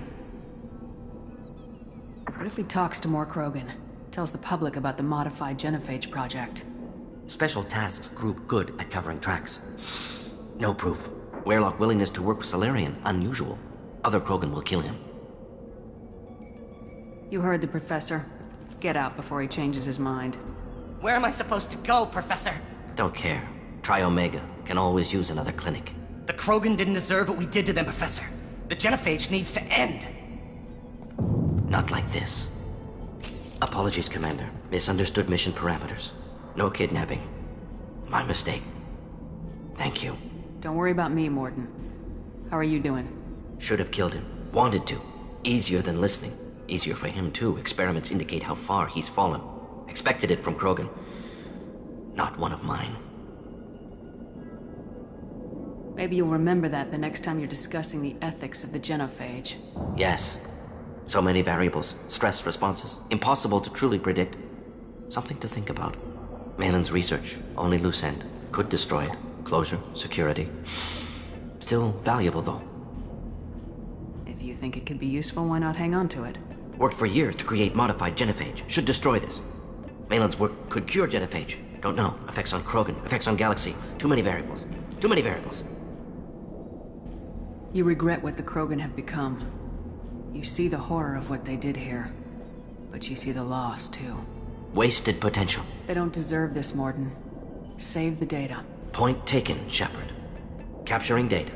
What if he talks to more Krogan? Tells the public about the modified genophage project? Special Tasks Group good at covering tracks. No proof. Werelock willingness to work with Salarian, unusual. Other Krogan will kill him. You heard the Professor. Get out before he changes his mind. Where am I supposed to go, Professor? Don't care. Try Omega. Can always use another clinic. The Krogan didn't deserve what we did to them, Professor. The genophage needs to end. Not like this. Apologies, Commander. Misunderstood mission parameters. No kidnapping. My mistake. Thank you. Don't worry about me, Mordin. How are you doing? Should have killed him. Wanted to. Easier than listening. Easier for him, too. Experiments indicate how far he's fallen. Expected it from Krogan. Not one of mine. Maybe you'll remember that the next time you're discussing the ethics of the genophage. Yes. So many variables, stress responses, impossible to truly predict. Something to think about. Malin's research, only loose end, could destroy it. Closure, security. Still valuable, though. If you think it could be useful, why not hang on to it? Worked for years to create modified genophage. Should destroy this. Malin's work could cure genophage. Don't know. Effects on Krogan, effects on Galaxy. Too many variables. Too many variables. You regret what the Krogan have become. You see the horror of what they did here. But you see the loss, too. Wasted potential. They don't deserve this, Mordin. Save the data. Point taken, Shepard. Capturing data.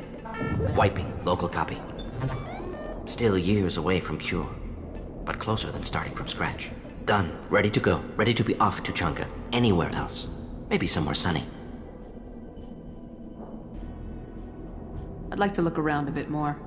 Wiping local copy. Still years away from cure. But closer than starting from scratch. Done. Ready to go. Ready to be off to Chang'e. Anywhere else. Maybe somewhere sunny. I'd like to look around a bit more.